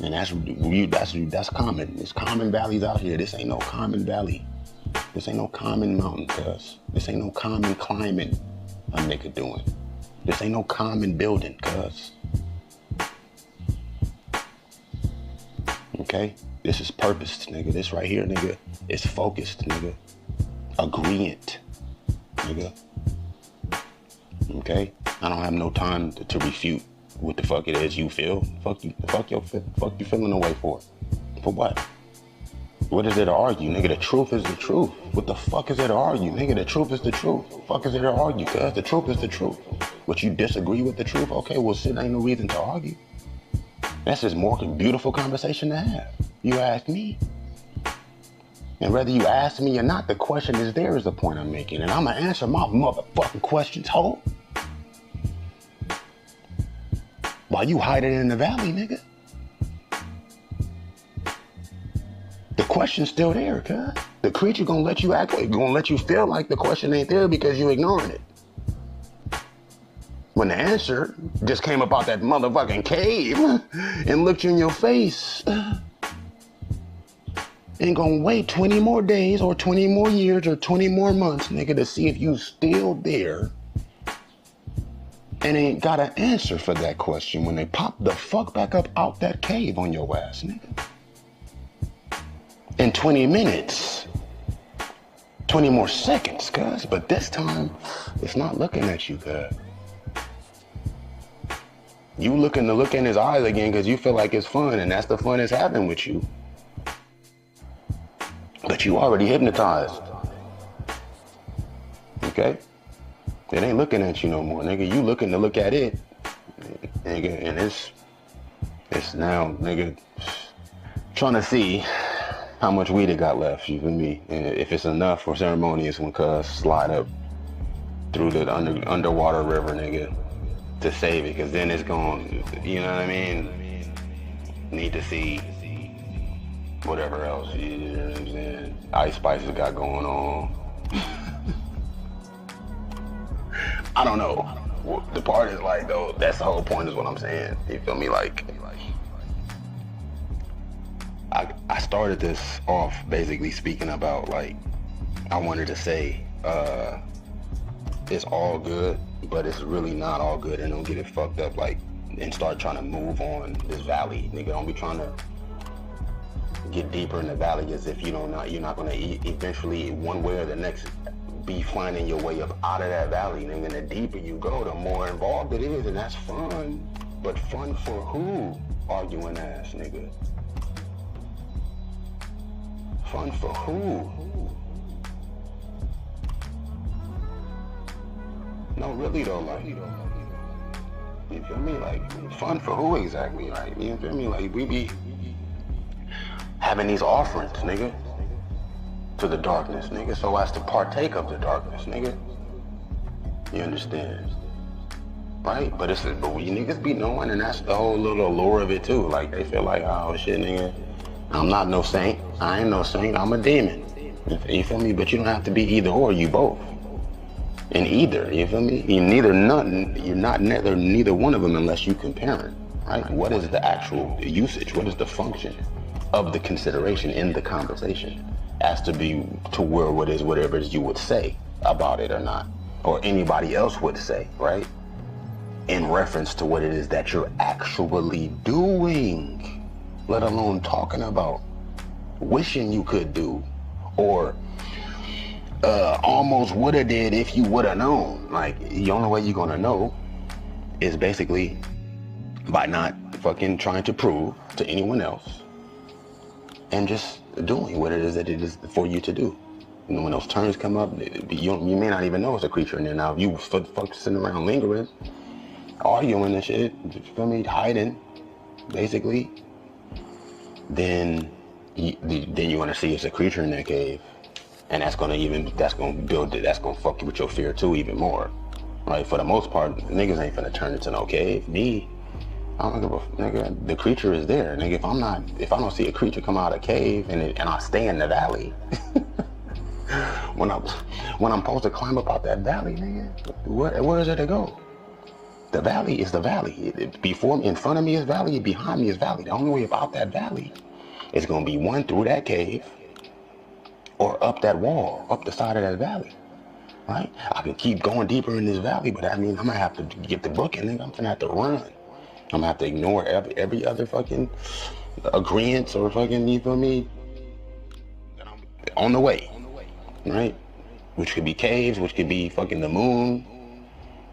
And that's common. There's common valleys out here. This ain't no common valley. This ain't no common mountain, cuz. This ain't no common climbing a nigga doing. This ain't no common building, cuz. Okay? This is purposed, nigga. This right here, nigga, is focused, nigga. Agreeant, nigga. Okay? I don't have no time to refute what the fuck it is you feel. Fuck you feeling away for. For what? What is there to argue, nigga? The truth is the truth. What the fuck is there to argue, nigga? The truth is the truth. What the fuck is there to argue, cuz? The truth is the truth. What, you disagree with the truth? Okay, well, shit, ain't no reason to argue. That's just more beautiful conversation to have. You ask me. And whether you ask me or not, the question is there is the point I'm making. And I'm gonna answer my motherfucking questions, ho. While you hiding in the valley, nigga. The question's still there, cuz. The creature gonna let you gonna let you feel like the question ain't there because you ignoring it. When the answer just came up out that motherfucking cave and looked you in your face, ain't gonna wait 20 more days or 20 more years or 20 more months, nigga, to see if you still there and ain't got an answer for that question when they pop the fuck back up out that cave on your ass, nigga. In 20 minutes, 20 more seconds, cuz. But this time, it's not looking at you, cuz. You looking to look in his eyes again because you feel like it's fun, and that's the fun it's having with you. But you already hypnotized. Okay? It ain't looking at you no more, nigga. You looking to look at it. Nigga, and it's now, nigga, trying to see how much weed it got left, you feel me? And if it's enough for ceremonious when cuz slide up through the underwater river, nigga, to save it, because then it's going, you know what I mean? Need to see whatever else, you know what I'm saying? Ice Spice has got going on. I don't know. The part is like, though, that's the whole point is what I'm saying. You feel me? Like, I started this off basically speaking about, like, I wanted to say, it's all good, but it's really not all good, and don't get it fucked up, like, and start trying to move on this valley. Nigga, don't be trying to get deeper in the valley as if you're not gonna eventually, one way or the next, be finding your way up out of that valley, nigga. And the deeper you go, the more involved it is, and that's fun. But fun for who? Arguing ass, nigga. Fun for who? No, really though, like, you feel me? Like, fun for who exactly? Like, you feel me? Like, we be having these offerings, nigga, to the darkness, nigga, so as to partake of the darkness, nigga. You understand? Right? But we niggas be knowing, and that's the whole little allure of it too. Like, they feel like, oh shit, nigga, I'm not no saint. I ain't no saint. I'm a demon. You feel me? But you don't have to be either or. You both. In either. You feel me? You're not neither one of them unless you compare it. Right? What is the actual usage? What is the function of the consideration in the conversation? As to be to where whatever it is you would say about it or not, or anybody else would say, right? In reference to what it is that you're actually doing, let alone talking about, wishing you could do, or almost would have did if you would have known. Like, the only way you're gonna know is basically by not fucking trying to prove to anyone else and just doing what it is that it is for you to do. And when those turns come up, you may not even know it's a creature in there. Now, if you fuck sitting around lingering, arguing and shit, you feel me, hiding, basically, then you're gonna see it's a creature in that cave, and that's gonna fuck you with your fear too even more, right? For the most part, niggas ain't finna turn into no cave. Me, I don't give a nigga. The creature is there, nigga. If I don't see a creature come out of a cave and I stay in the valley, when I'm supposed to climb up out that valley, nigga, where is it to go? The valley is the valley. In front of me is valley, behind me is valley. The only way about that valley is gonna be one through that cave, or up that wall, up the side of that valley, right? I can keep going deeper in this valley, but that means I'm gonna have to get the book, and I'm gonna have to run. I'm gonna have to ignore every other fucking agreement or fucking, you feel me, on the way, right? Which could be caves, which could be fucking the moon,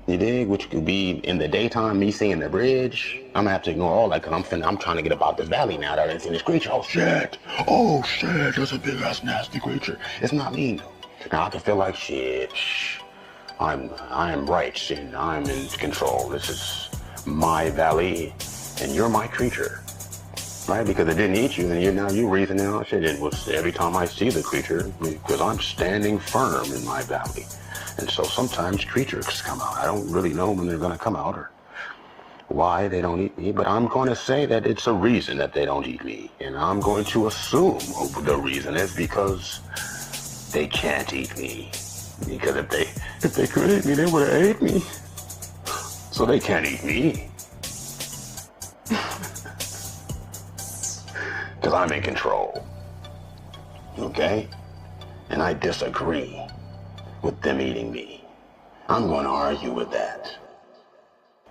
you dig? Which could be in the daytime, me seeing the bridge. I'm gonna have to ignore all that, because I'm trying to get up out this valley now that I didn't see this creature. Oh shit, there's a big ass nasty creature. It's not me though. Now I can feel like shit, I am right, and I'm in control. This is my valley, and you're my creature, right? Because it didn't eat you, and now you're reasoning out shit. It was every time I see the creature, because I'm standing firm in my valley, and so sometimes creatures come out. I don't really know when they're gonna come out or why they don't eat me, but I'm going to say that it's a reason that they don't eat me, and I'm going to assume the reason is because they can't eat me. Because if they could eat me, they would have ate me. So they can't eat me. Because I'm in control. Okay? And I disagree with them eating me. I'm going to argue with that.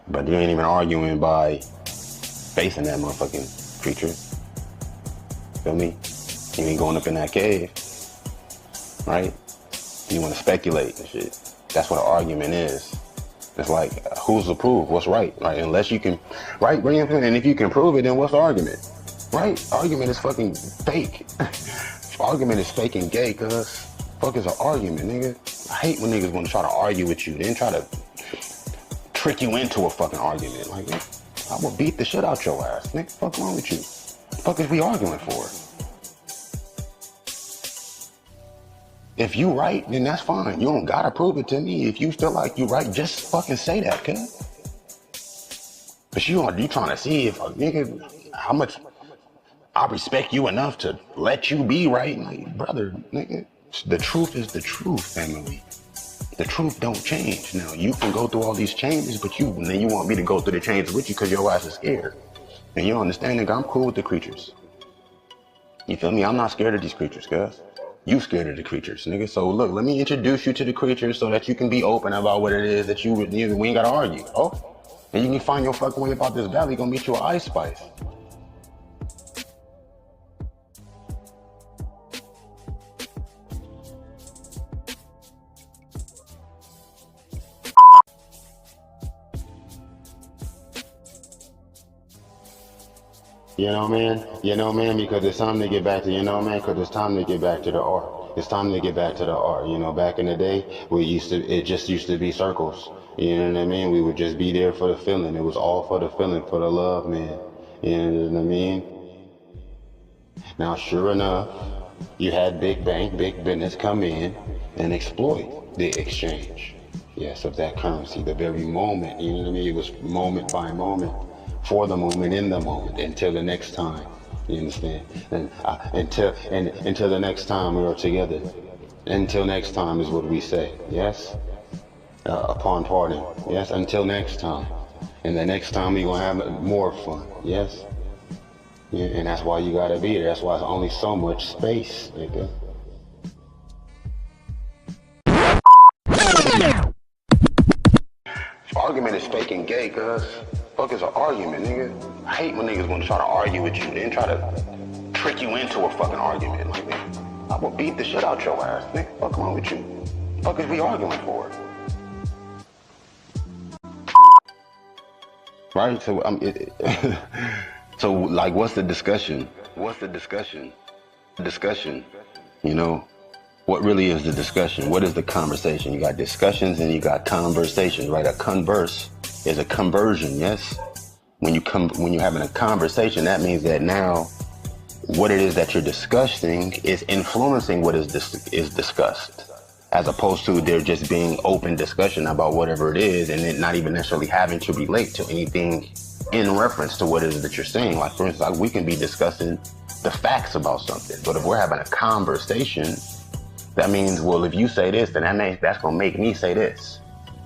But you ain't even arguing by facing that motherfucking creature. Feel me? You ain't going up in that cave. Right? You want to speculate and shit. That's what an argument is. It's like, who's to prove what's right, right? Unless you can, right? And if you can prove it, then what's the argument? Right? Argument is fucking fake. Argument is fake and gay, cuz. Fuck is an argument, nigga. I hate when niggas want to try to argue with you, then try to trick you into a fucking argument. Like, I will beat the shit out your ass, nigga. Fuck wrong with you? Fuck is we arguing for? If you right, then that's fine. You don't gotta prove it to me. If you feel like you right, just fucking say that, cuz. But you trying to see if a nigga, how much I respect you enough to let you be right. Like, brother, nigga, the truth is the truth, family. The truth don't change. Now, you can go through all these changes, but then you want me to go through the changes with you because your ass is scared. And you understand, nigga, I'm cool with the creatures. You feel me? I'm not scared of these creatures, cuz. You scared of the creatures, nigga. So look, let me introduce you to the creatures so that you can be open about what it is that we ain't gotta argue. Oh, and you can find your fucking way about this valley, gonna meet you an ice spice. You know, man? You know, man, because it's time to get back to, you know, man, because it's time to get back to the art. It's time to get back to the art. You know, back in the day, it just used to be circles. You know what I mean? We would just be there for the feeling. It was all for the feeling, for the love, man. You know what I mean? Now, sure enough, you had big bank, big business come in and exploit the exchange. Yes, of that currency, the very moment, you know what I mean? It was moment by moment, for the moment, in the moment, until the next time. You understand? And until the next time we are together. Until next time is what we say. Yes? Upon parting. Yes? Until next time. And the next time we gonna have more fun. Yes? Yeah, and that's why you gotta be there. That's why there's only so much space, nigga. Argument is fake and gay, cuz. Fuck is an argument, nigga. I hate when niggas want to try to argue with you, then try to trick you into a fucking argument. Like, nigga, I will beat the shit out your ass, nigga. Fuck wrong with you? Fuck is we arguing for? Right? So, so like, what's the discussion? What's the discussion? Discussion, you know? What really is the discussion? What is the conversation? You got discussions and you got conversations, right? A converse is a conversion, yes? When you're having a conversation, that means that now what it is that you're discussing is influencing what is discussed, as opposed to there just being open discussion about whatever it is and it not even necessarily having to relate to anything in reference to what it is that you're saying. Like, for instance, like, we can be discussing the facts about something, but if we're having a conversation, that means, well, if you say this, then that's gonna make me say this,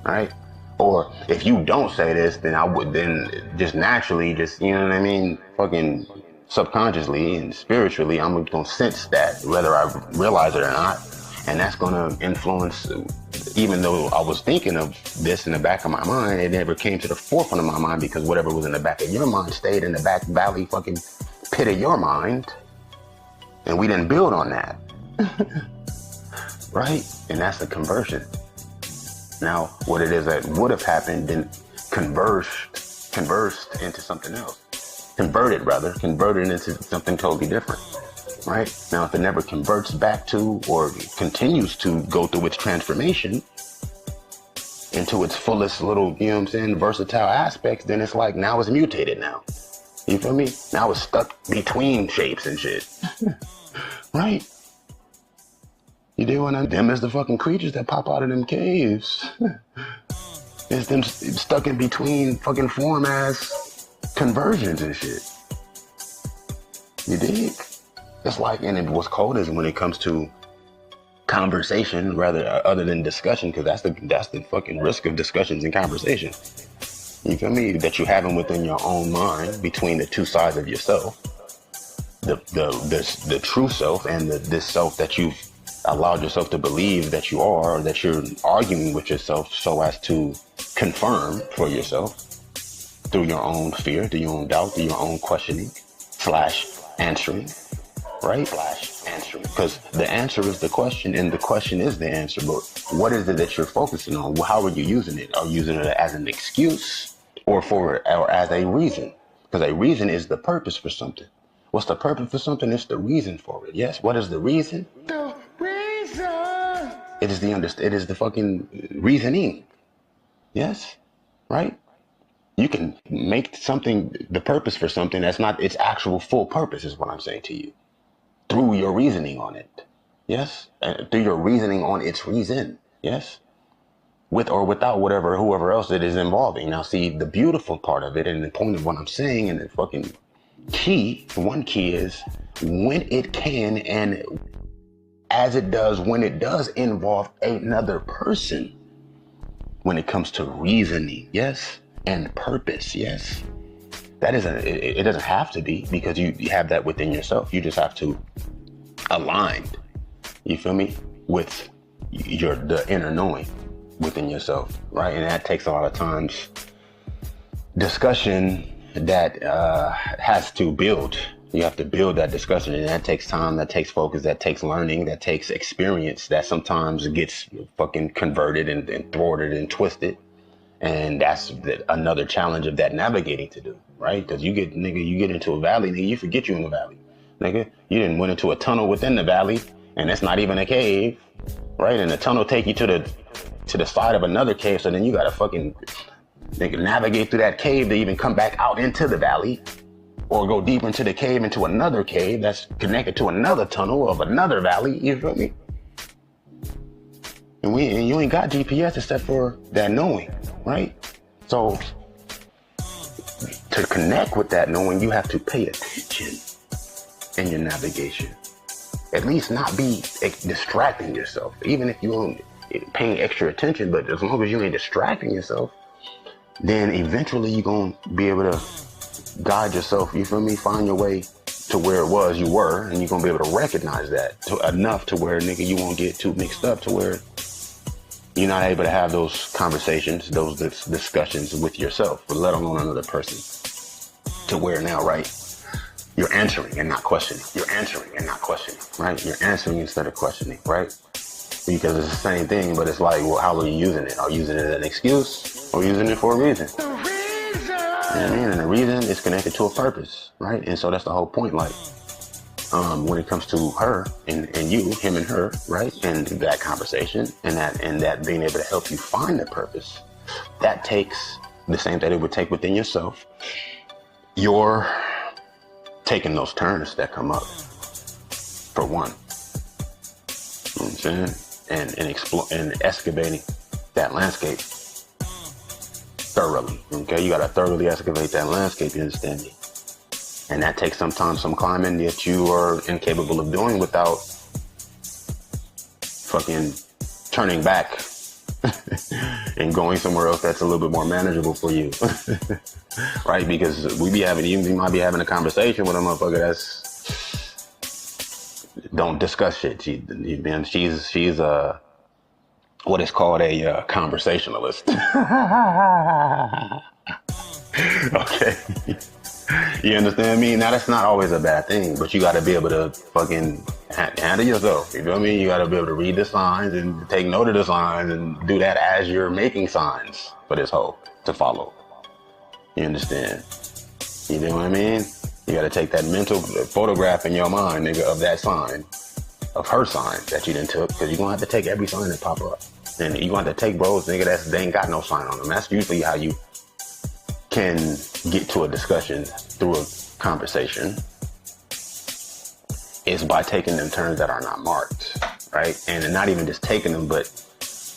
right? Or if you don't say this, then I would then just naturally, just, you know what I mean, fucking subconsciously and spiritually, I'm gonna sense that, whether I realize it or not, and that's gonna influence. Even though I was thinking of this in the back of my mind, it never came to the forefront of my mind because whatever was in the back of your mind stayed in the back valley fucking pit of your mind, and we didn't build on that. Right? And that's the conversion. Now, what it is that would have happened, then conversed into something else. Converted into something totally different. Right? Now, if it never converts back to or continues to go through its transformation into its fullest little, you know what I'm saying, versatile aspects, then it's like, now it's mutated now. You feel me? Now it's stuck between shapes and shit. Right? You do want them as the fucking creatures that pop out of them caves. It's them stuck in between fucking form ass conversions and shit. You dig? It's like, and what's cold is when it comes to conversation, rather other than discussion, because that's the fucking risk of discussions and conversation. You feel me? That you're having within your own mind between the two sides of yourself, the true self and this self that you've allowed yourself to believe that you are, or that you're arguing with yourself so as to confirm for yourself through your own fear, through your own doubt, through your own questioning / answering, right? / answering. Because the answer is the question and the question is the answer. But what is it that you're focusing on? How are you using it? Are you using it as an excuse or as a reason? Because a reason is the purpose for something. What's the purpose for something? It's the reason for it. Yes. What is the reason? The reason. It is the fucking reasoning. Yes. Right. You can make something the purpose for something that's not its actual full purpose, is what I'm saying to you, through your reasoning on it. Yes, through your reasoning on its reason. Yes, with or without whoever else it is involving. Now, see, the beautiful part of it, and the point of what I'm saying, and the fucking one key is when it can, and as it does, when it does involve another person, when it comes to reasoning, yes, and purpose, yes. That isn't, it doesn't have to be, because you have that within yourself. You just have to align, you feel me, with the inner knowing within yourself, right? And that takes a lot of times discussion that has to build. You have to build that discussion, and that takes time, that takes focus, that takes learning, that takes experience, that sometimes gets fucking converted and thwarted and twisted. And that's another challenge of that navigating to do, right? Because you get into a valley, nigga, you forget you in the valley, nigga. You didn't went into a tunnel within the valley, and it's not even a cave, right? And the tunnel take you to the side of another cave, so then you gotta fucking navigate through that cave to even come back out into the valley, or go deep into the cave, into another cave that's connected to another tunnel of another valley, you feel me? And you ain't got GPS except for that knowing, right? So to connect with that knowing, you have to pay attention in your navigation. At least not be distracting yourself, even if you ain't paying extra attention, but as long as you ain't distracting yourself, then eventually you're gonna be able to guide yourself, you feel me? Find your way to where it was you were, and you're gonna be able to recognize that enough to where, nigga, you won't get too mixed up to where you're not able to have those conversations, those discussions with yourself, but let alone another person. To where now, right? You're answering and not questioning. You're answering and not questioning, right? You're answering instead of questioning, right? Because it's the same thing, but it's like, well, how are you using it? Are you using it as an excuse, or using it for a reason? The reason! You know what I mean? And the reason is connected to a purpose, right? And so that's the whole point, like, when it comes to her and you, him and her, right? And that conversation and that being able to help you find the purpose, that takes the same that it would take within yourself. You're taking those turns that come up, for one. You know what I'm saying? And excavating that landscape thoroughly. Okay, you gotta thoroughly excavate that landscape, you understand me? And that takes sometimes some climbing that you are incapable of doing without fucking turning back and going somewhere else that's a little bit more manageable for you. Right? Because we might be having a conversation with a motherfucker that's don't discuss shit. She's what is called a conversationalist. Okay. You understand me? Now, that's not always a bad thing, but you got to be able to fucking handle yourself. You feel me? You got to be able to read the signs and take note of the signs and do that as you're making signs for this hoe to follow. You understand? You know what I mean? You got to take that mental photograph in your mind, nigga, of that sign, of her sign that you done took, because you're going to have to take every sign that pop up. And you're going to have to take bros, nigga, they ain't got no sign on them. That's usually how you can get to a discussion through a conversation, is by taking them turns that are not marked, right? And not even just taking them, but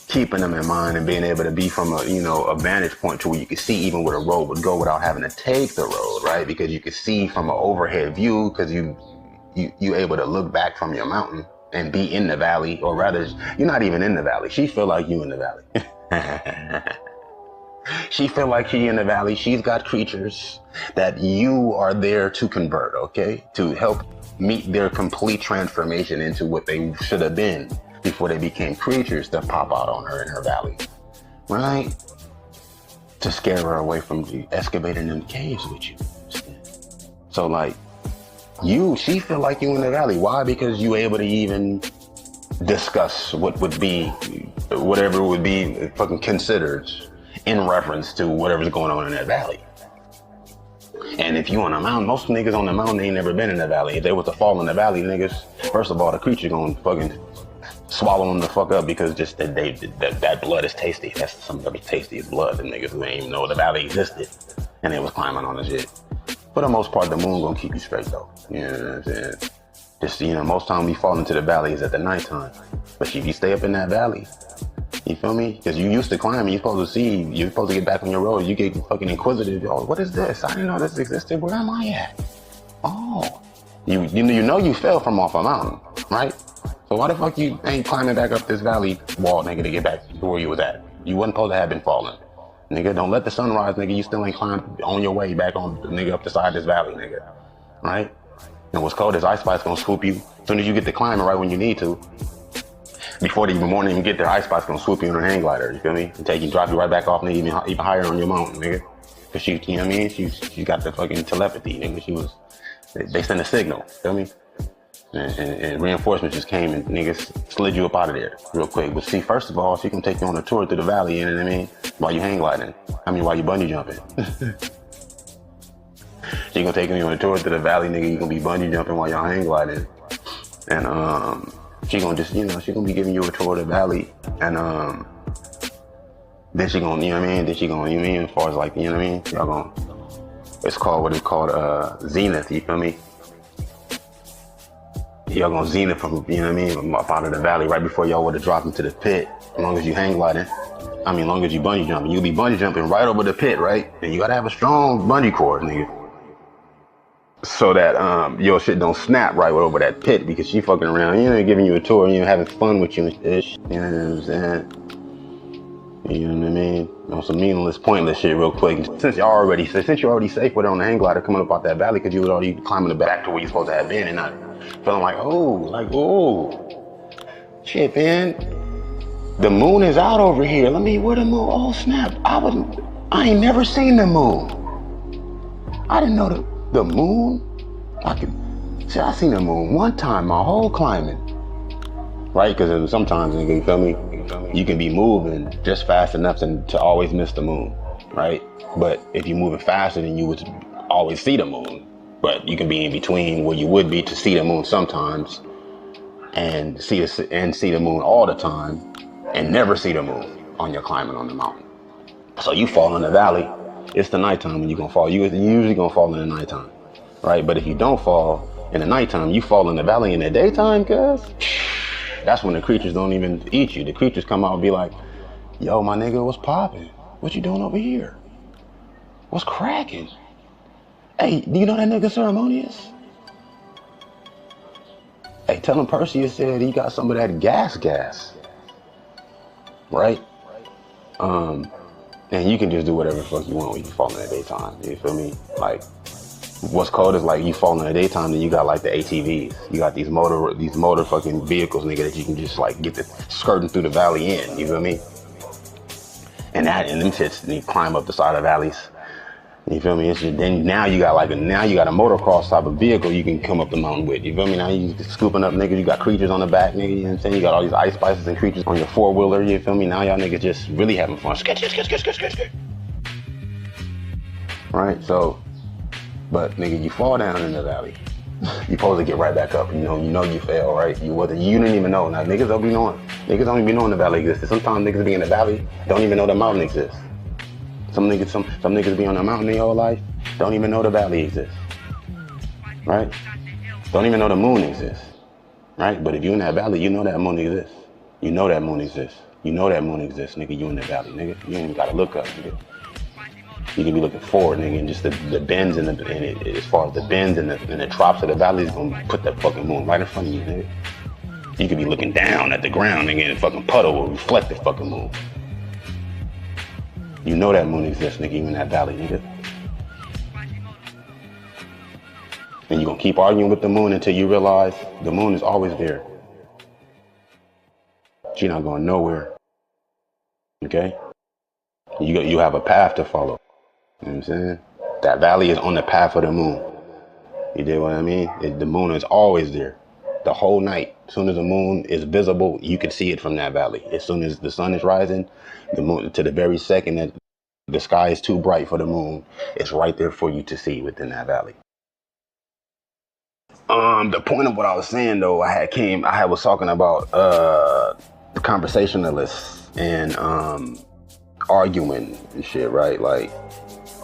keeping them in mind and being able to be from a vantage point to where you can see even where the road would go without having to take the road, right? Because you can see from an overhead view, because you able to look back from your mountain and be in the valley, or rather, you're not even in the valley. She feel like you in the valley. She feel like she in the valley. She's got creatures that you are there to convert, okay? To help meet their complete transformation into what they should have been before they became creatures that pop out on her in her valley, right? To scare her away from excavating them caves with you. So like, she feel like you in the valley. Why? Because you able to even discuss whatever would be fucking considered in reference to whatever's going on in that valley. And if you on a mountain, most niggas on the mountain ain't never been in the valley. If they was to fall in the valley, niggas, first of all, the creature gonna fucking swallow them the fuck up, because just that blood is tasty. That's some of the tastiest blood. The niggas who ain't even know the valley existed and they was climbing on the shit. For the most part, the moon gonna keep you straight though. You know what I'm saying? Just, most time we fall into the valley is at the nighttime. But if you stay up in that valley, you feel me? Because you used to climbing, you're supposed to get back on your road. You get fucking inquisitive. Oh, what is this? I didn't know this existed. Where am I at? Oh, you know you fell from off a mountain, right? So why the fuck you ain't climbing back up this valley wall, nigga, to get back to where you was at? You wasn't supposed to have been falling. Nigga, don't let the sun rise, nigga. You still ain't climbed on your way back on, nigga, up the side of this valley, nigga. Right? And what's cold is Ice Spice gonna swoop you as soon as you get to climbing right when you need to. Before the morning even get there, Ice Spice gonna swoop you on her hang glider, you feel me? And drop you right back off, nigga, even higher on your mountain, nigga. Cause she, you know what I mean? She got the fucking telepathy, nigga. They sent a signal, feel me? And reinforcements just came and niggas slid you up out of there real quick. But see, first of all, she can take you on a tour through the valley, you know what I mean? While you hang gliding. While you bungee jumping. She gonna take you on a tour through the valley, nigga. You gonna be bungee jumping while y'all hang gliding. And she gonna just, she gonna be giving you a tour of the valley. And then she gonna, you know what I mean? Then she gonna, as far as like, you know what I mean? Y'all gonna, it's called what it's called, zenith, you feel me? Y'all gonna zenith from, you know what I mean, up out of the valley right before y'all would have dropped into the pit. As long as you hang gliding, as long as you bungee jumping, you'll be bungee jumping right over the pit, right? And you gotta have a strong bungee cord, nigga. So that your shit don't snap right over that pit because she fucking around, giving you a tour, having fun with you and shit. You know what I'm saying? You know what I mean? On some meaningless, pointless shit real quick. Since you're already safe with her on the hang glider coming up out that valley because you was already climbing the back to where you're supposed to have been and not feeling like, shit, man. The moon is out over here. Where the moon? Oh, snap. I ain't never seen the moon. I didn't know the moon. I seen the moon one time my whole climbing. Right? Because sometimes, nigga, you feel me? You can be moving just fast enough to always miss the moon, right? But if you're moving faster, then you would always see the moon. But you can be in between where you would be to see the moon sometimes, and see the moon all the time, and never see the moon on your climbing on the mountain. So you fall in the valley. It's the nighttime when you're gonna fall. You're usually gonna fall in the nighttime, right? But if you don't fall in the nighttime, you fall in the valley in the daytime, cuz. That's when the creatures don't even eat you. The creatures come out and be like, yo, my nigga, what's poppin'? What you doing over here? What's cracking? Hey, do you know that nigga Ceremonious? Hey, tell him Perseus said he got some of that gas. Right? And you can just do whatever the fuck you want when you fall in the daytime. You feel me? Like, what's cold is like you fall in the daytime, then you got like the ATVs. You got these motor fucking vehicles, nigga, that you can just like get skirting through the valley in. You feel me? And them shits, and you climb up the side of valleys. You feel me? It's just, then now you got a motocross type of vehicle you can come up the mountain with. You feel me? Now you scooping up niggas. You got creatures on the back, nigga. You know what I'm saying? You got all these Ice Spices and creatures on your 4-wheeler. You feel me? Now y'all niggas just really having fun. Right? So. But nigga, you fall down in the valley. You supposed to get right back up. You know you fail, right? You didn't even know. Now niggas don't be knowing. Niggas don't even be knowing the valley exists. Sometimes niggas be in the valley, don't even know the mountain exists. Some niggas be on the mountain their whole life, don't even know the valley exists. Right? Don't even know the moon exists. Right? But if you in that valley, you know that moon exists. You know that moon exists. You know that moon exists, nigga. You in the valley, nigga. You ain't even gotta look up, nigga. You can be looking forward, nigga, and just the bends and as far as the bends and the drops of the valley is gonna put that fucking moon right in front of you, nigga. You could be looking down at the ground, nigga, and the fucking puddle will reflect the fucking moon. You know that moon exists, nigga, even in that valley, nigga. And you gonna keep arguing with the moon until you realize the moon is always there. She not going nowhere. Okay? You have a path to follow. You know what I'm saying? That valley is on the path of the moon. You dig what I mean? The moon is always there. The whole night. As soon as the moon is visible, you can see it from that valley. As soon as the sun is rising, the moon, to the very second that the sky is too bright for the moon, it's right there for you to see within that valley. The point of what I was saying though, I was talking about the conversationalists and arguing and shit, right? Like,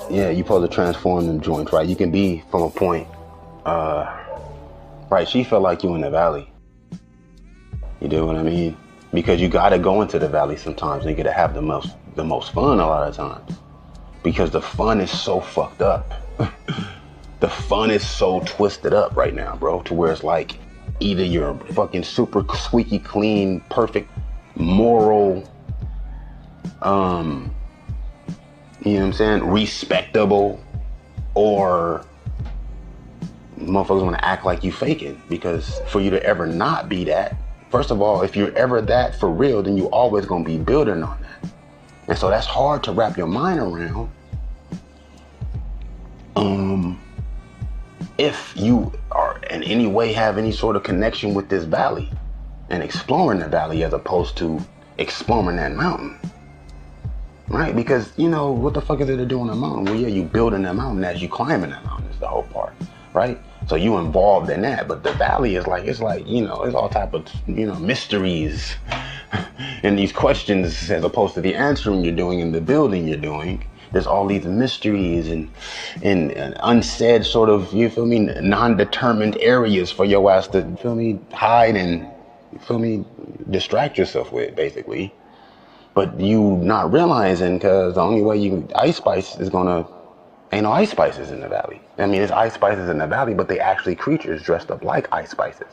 yeah, you're supposed to transform them joints, right? You can be from a point Right? She felt like you in the valley. You do what I mean? Because you gotta go into the valley sometimes and you gotta have the most fun a lot of times. Because the fun is so fucked up. The fun is so twisted up right now, bro, to where it's like either you're fucking super squeaky clean, perfect, moral, you know what I'm saying, respectable, or motherfuckers want to act like you faking. Because for you to ever not be that, first of all, if you're ever that for real, then you always gonna be building on that. And so that's hard to wrap your mind around. If you are in any way have any sort of connection with this valley and exploring the valley as opposed to exploring that mountain. Right? Because, you know, what the fuck is it to do on a mountain? Well, yeah, you building that mountain as you climbing that mountain is the whole part, right? So you involved in that, but the valley is like, it's like, you know, it's all type of, you know, mysteries and these questions as opposed to the answering you're doing and the building you're doing. There's all these mysteries and unsaid sort of, you feel me, non-determined areas for your ass to, you feel me, hide and, you feel me, distract yourself with, basically. But you not realizing, because the only way you Ice Spice is gonna, ain't no Ice Spices in the valley. I mean, it's Ice Spices in the valley, but they actually creatures dressed up like Ice Spices.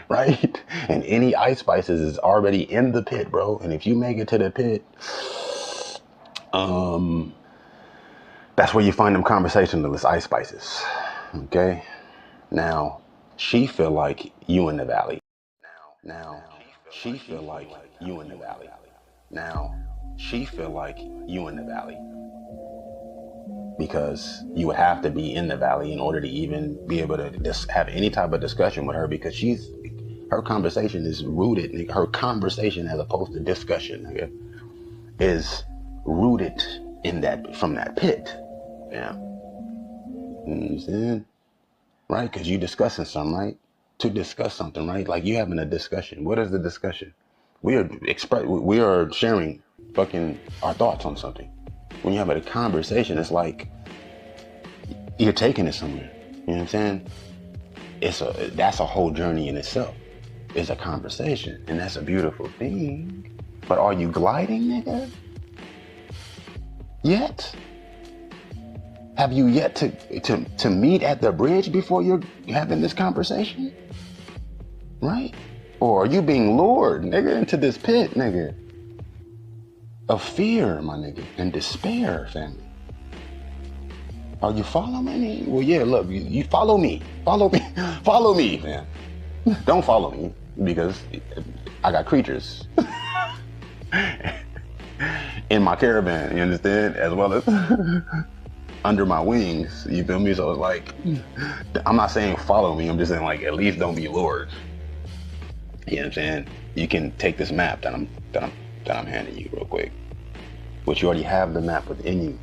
Right? And any Ice Spices is already in the pit, bro. And if you make it to the pit, that's where you find them conversationalist Ice Spices. Okay? Now, she feel like you in the valley. Now, she feel like you in the valley. Now, she feel like you in the valley. Because you would have to be in the valley in order to even be able to have any type of discussion with her, because her conversation is rooted, her conversation as opposed to discussion, okay, is rooted in that, from that pit. Yeah. You know what I'm saying? Right? Because you discussing something, right? To discuss something, right? Like you having a discussion. What is the discussion? We are sharing fucking our thoughts on something. When you have a conversation, it's like you're taking it somewhere. You know what I'm saying? That's a whole journey in itself. It's a conversation, and that's a beautiful thing. But are you gliding, nigga? Yet? Have you yet to meet at the bridge before you're having this conversation? Right? Or are you being lured, nigga, into this pit, nigga, of fear, my nigga, and despair, family? Are you following me? Well, yeah, look, you follow me. Follow me. Follow me, man. Don't follow me, because I got creatures in my caravan, you understand? As well as under my wings, you feel me? So it's like, I'm not saying follow me, I'm just saying, like, at least don't be lured. You know what I'm saying? You can take this map that I'm handing you real quick, which you already have the map within you.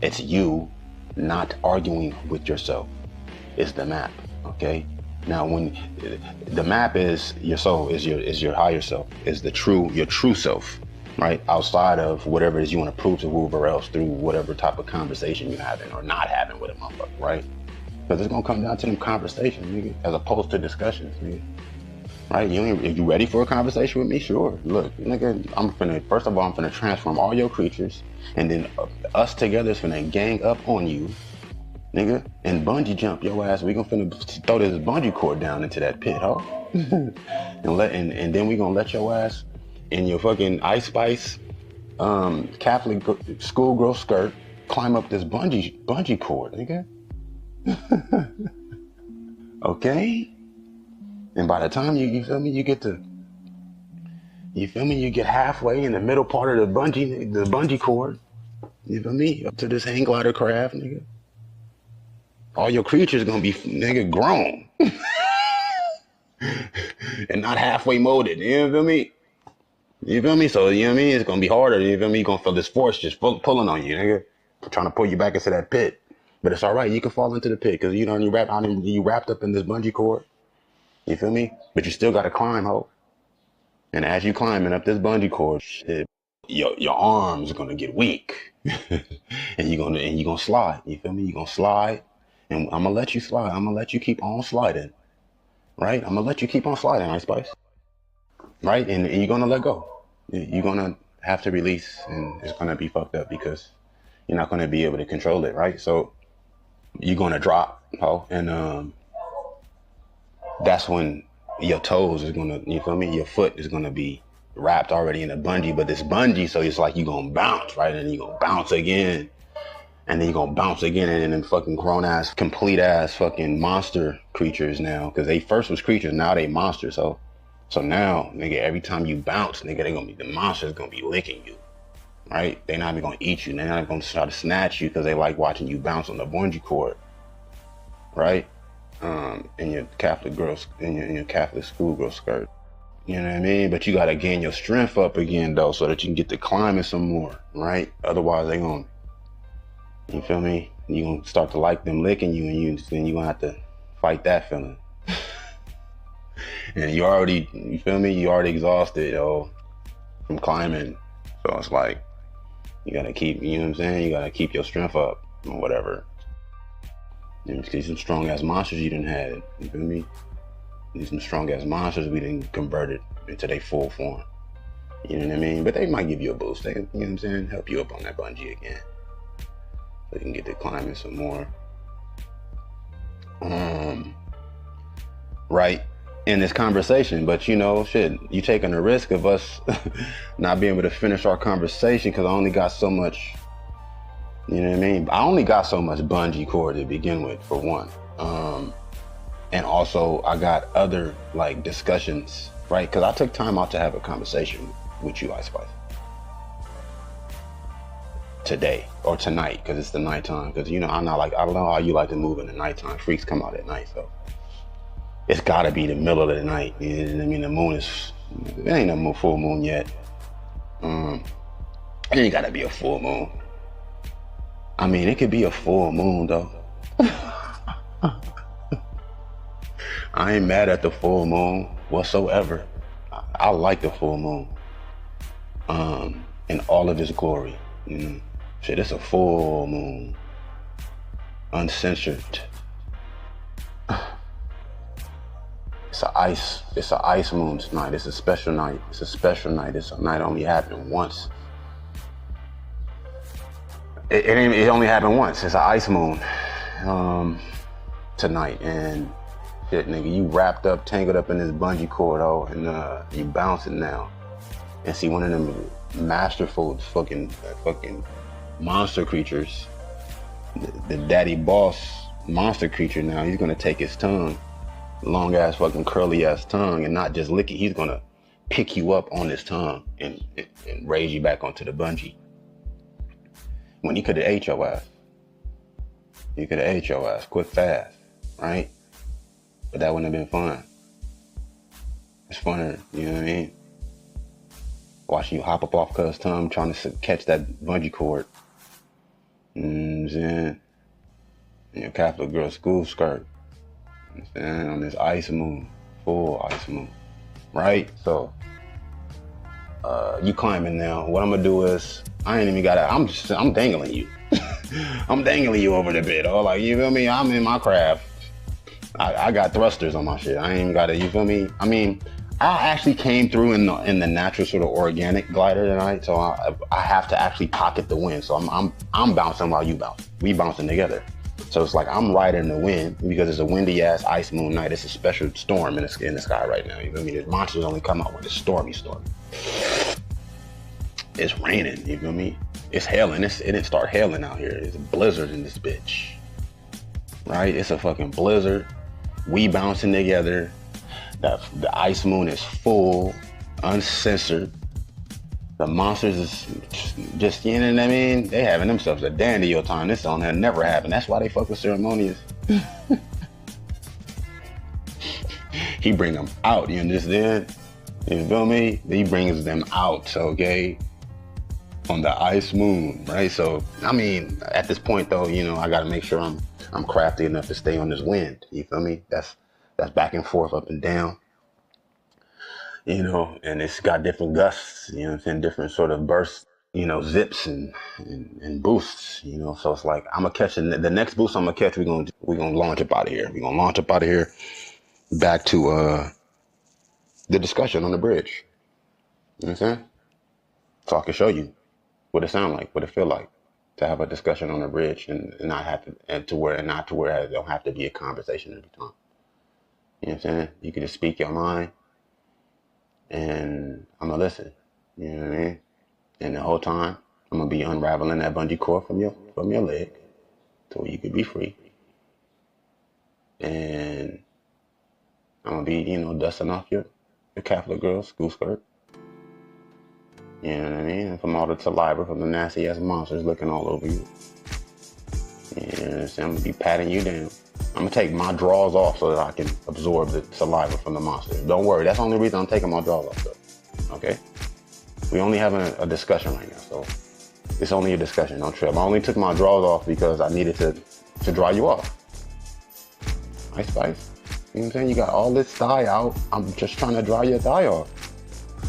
It's you not arguing with yourself. It's the map, okay? Now, when the map is your soul, is your higher self, is your true self, right? Outside of whatever it is you want to prove to whoever else through whatever type of conversation you're having or not having with a motherfucker, right? Because it's gonna come down to them conversations, nigga, as opposed to discussions, nigga. Right? If you ready for a conversation with me? Sure. Look, nigga, first of all, I'm finna transform all your creatures, and then us together is finna gang up on you, nigga, and bungee jump your ass. We finna throw this bungee cord down into that pit, huh? and then we gonna let your ass in your fucking Ice Spice Catholic schoolgirl skirt climb up this bungee cord, nigga. Okay? And by the time you feel me, you get halfway in the middle part of the bungee cord, you feel me, up to this hang glider craft, nigga. All your creatures gonna be, nigga, grown. And not halfway molded, you feel me? You feel me? So, you know what I mean? It's gonna be harder, you feel me? You're gonna feel this force just pulling on you, nigga. Trying to pull you back into that pit. But it's all right, you can fall into the pit, because you wrapped up in this bungee cord. You feel me? But you still gotta climb, ho. And as you climbing up this bungee cord, shit, your arms are gonna get weak, and you're gonna slide. You feel me? You're gonna slide, and I'm gonna let you slide. I'm gonna let you keep on sliding, right? I'm gonna let you keep on sliding, Ice Spice, right? And you're gonna let go. You're gonna have to release, and it's gonna be fucked up because you're not gonna be able to control it, right? So you're gonna drop, and that's when your toes is gonna, you feel me? Your foot is gonna be wrapped already in a bungee, but this bungee, so it's like you're gonna bounce, right? And you're gonna bounce again, and then you're gonna bounce again, and then fucking grown ass, complete ass fucking monster creatures now, because they first was creatures, now they monsters. So now, nigga, every time you bounce, nigga, the monster's gonna be licking you, right? They're not even gonna eat you, they're not gonna try to snatch you because they like watching you bounce on the bungee cord, right? In your Catholic girls, in your Catholic schoolgirl skirt. You know what I mean? But you gotta gain your strength up again though, so that you can get to climbing some more, right? Otherwise they gonna, you feel me? You gonna start to like them licking you, and then you gonna have to fight that feeling. And you feel me? You already exhausted, from climbing. So it's like, you gotta keep, you know what I'm saying? You gotta keep your strength up or whatever. And these some strong ass monsters you done had, you feel me? These some strong ass monsters we done converted into their full form. You know what I mean? But they might give you a boost. They, you know what I'm saying? Help you up on that bungee again. So you can get to climbing some more. Right in this conversation, but you taking a risk of us not being able to finish our conversation because I only got so much. You know what I mean? I only got so much bungee cord to begin with, for one. And also I got other like discussions, right? Because I took time out to have a conversation with you, Ice Spice. Today or tonight, because it's the nighttime. Because I don't know how you like to move in the nighttime. Freaks come out at night, so it's gotta be the middle of the night. You know what I mean? The moon it ain't no full moon yet. It ain't gotta be a full moon. I mean, it could be a full moon though. I ain't mad at the full moon whatsoever. I like the full moon. In all of its glory. Shit, it's a full moon. Uncensored. It's an ice moon tonight. It's a special night. It's a special night. It's a night only happened once. It only happened once. It's an ice moon tonight, and shit, nigga, you wrapped up, tangled up in this bungee cord, and you bouncing now. And see, one of them masterful fucking monster creatures, the daddy boss monster creature. Now he's gonna take his tongue, long ass fucking curly ass tongue, and not just lick it. He's gonna pick you up on his tongue and raise you back onto the bungee. When he could have ate your ass. You could have ate your ass quick, fast, right? But that wouldn't have been fun. It's funner, you know what I mean? Watching you hop up off cuz tongue, trying to catch that bungee cord. You know what I'm saying? In your Catholic girl school skirt. You know what I'm saying? On this ice moon, full ice moon, right? So, you climbing now. What I'm gonna do is, I ain't even gotta, I'm dangling you. I'm dangling you over the bed. Like, you feel me? I'm in my craft. I got thrusters on my shit. I ain't even gotta, you feel me? I mean, I actually came through in the natural sort of organic glider tonight, so I have to actually pocket the wind. So I'm bouncing while you bounce. We bouncing together. So it's like I'm riding the wind because it's a windy ass ice moon night. It's a special storm in the sky right now. You feel me? The monsters only come out when it's stormy. It's raining, you feel me? It's hailing. It didn't start hailing out here. It's a blizzard in this bitch. Right? It's a fucking blizzard. We bouncing together. The ice moon is full, uncensored. The monsters is just, you know what I mean? They having themselves a dandy your time. This on had never happened. That's why they fuck with ceremonious. He bring them out, you understand? You feel me? He brings them out, okay? On the ice moon, right? So, I mean, at this point though, I gotta make sure I'm crafty enough to stay on this wind. You feel me? That's back and forth, up and down. you know, and it's got different gusts, you know what I'm saying, different sort of bursts, you know, zips and boosts, you know. So it's like I'm gonna catch the next boost I'm gonna catch. We're gonna launch up out of here. We're gonna launch up out of here back to the discussion on the bridge. You know what I'm saying? So I can show you what it sound like, what it feel like to have a discussion on the bridge and not have to not to where it don't have to be a conversation every time. You know what I'm saying? You can just speak your mind and I'm gonna listen. You know what I mean? And the whole time I'm gonna be unraveling that bungee cord from your leg so you could be free. And I'm gonna be, you know, dusting off your Catholic girl's school skirt. You know what I mean? And from all the saliva from the nasty ass monsters looking all over you. You know what I'm saying? I'm gonna be patting you down. I'm gonna take my drawers off so that I can absorb the saliva from the monsters. Don't worry, that's the only reason I'm taking my drawers off though. Okay? We only having a discussion right now, so it's only a discussion, don't trip. I only took my drawers off because I needed to dry you off. Ice Spice. You know what I'm saying? You got all this thigh out. I'm just trying to dry your thigh off.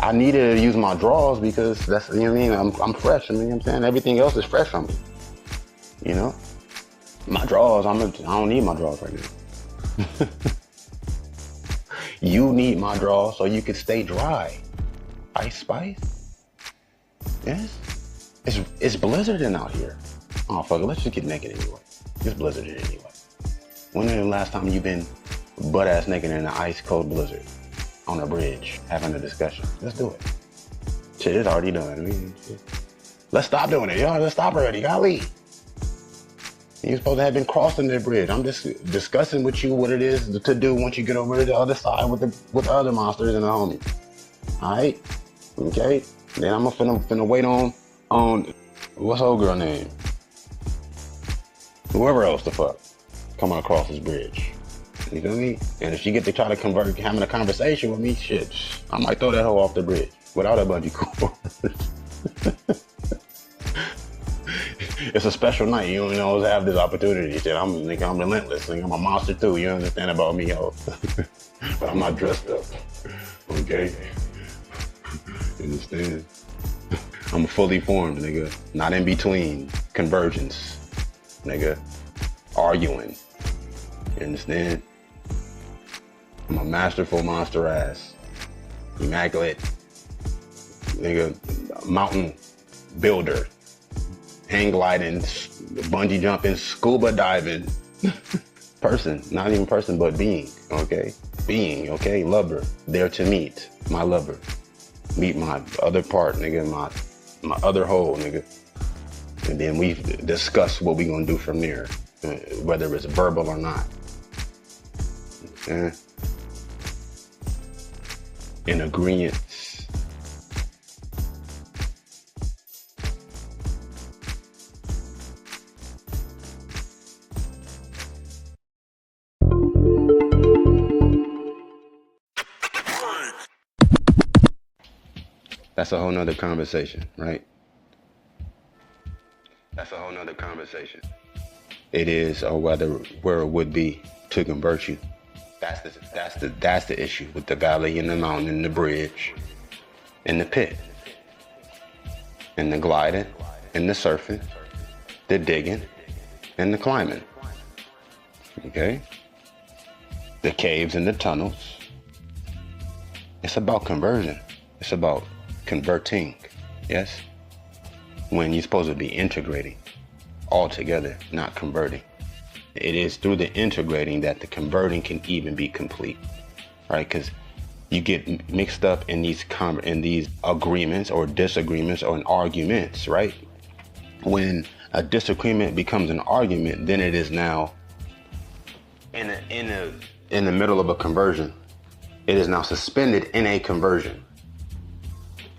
I needed to use my drawers because that's, you know what I mean? I'm fresh, you know what I'm saying? Everything else is fresh on me. You know? My drawers, I don't need my drawers right now. You need my drawers so you can stay dry. Ice Spice? Yes? It's blizzarding out here. Oh, fuck it, let's just get naked anyway. It's blizzarding anyway. When is the last time you've been butt-ass naked in an ice cold blizzard on a bridge having a discussion? Let's do it. Shit, it's already done. I mean, shit. Let's stop doing it, y'all. Let's stop already. Golly. You're supposed to have been crossing the bridge. I'm just discussing with you what it is to do once you get over to the other side with the other monsters and the homies. All right? Okay? Then I'm finna wait on what's old girl name? Whoever else the fuck coming across this bridge. You feel me? And if she get to try to convert having a conversation with me, shit, I might throw that hoe off the bridge without a bungee cord. It's a special night. You don't always have this opportunity. Shit, I'm relentless. I'm a monster too. You understand about me, yo? But I'm not dressed up. Okay? You understand? I'm fully formed, nigga. Not in between. Convergence, nigga. Arguing. You understand? I'm a masterful monster ass. Immaculate. Nigga, mountain builder. Hang gliding, bungee jumping, scuba diving. Person, not even person, but being, okay? Being, okay? Lover, there to meet my lover. Meet my other part, nigga, my other whole, nigga. And then we discuss what we gonna do from there, whether it's verbal or not. Okay? In agreement. That's a whole nother conversation, right? That's a whole nother conversation. It is, or whether where it would be to convert you. That's the issue with the valley and the mountain and the bridge and the pit and the gliding and the surfing, the digging and the climbing. Okay? The caves and the tunnels. It's about conversion. It's about converting, yes? When you're supposed to be integrating all together, not converting. It is through the integrating that the converting can even be complete, right? Because you get mixed up in these agreements or disagreements or in arguments, right? When a disagreement becomes an argument, then it is now in the middle of a conversion. It is now suspended in a conversion.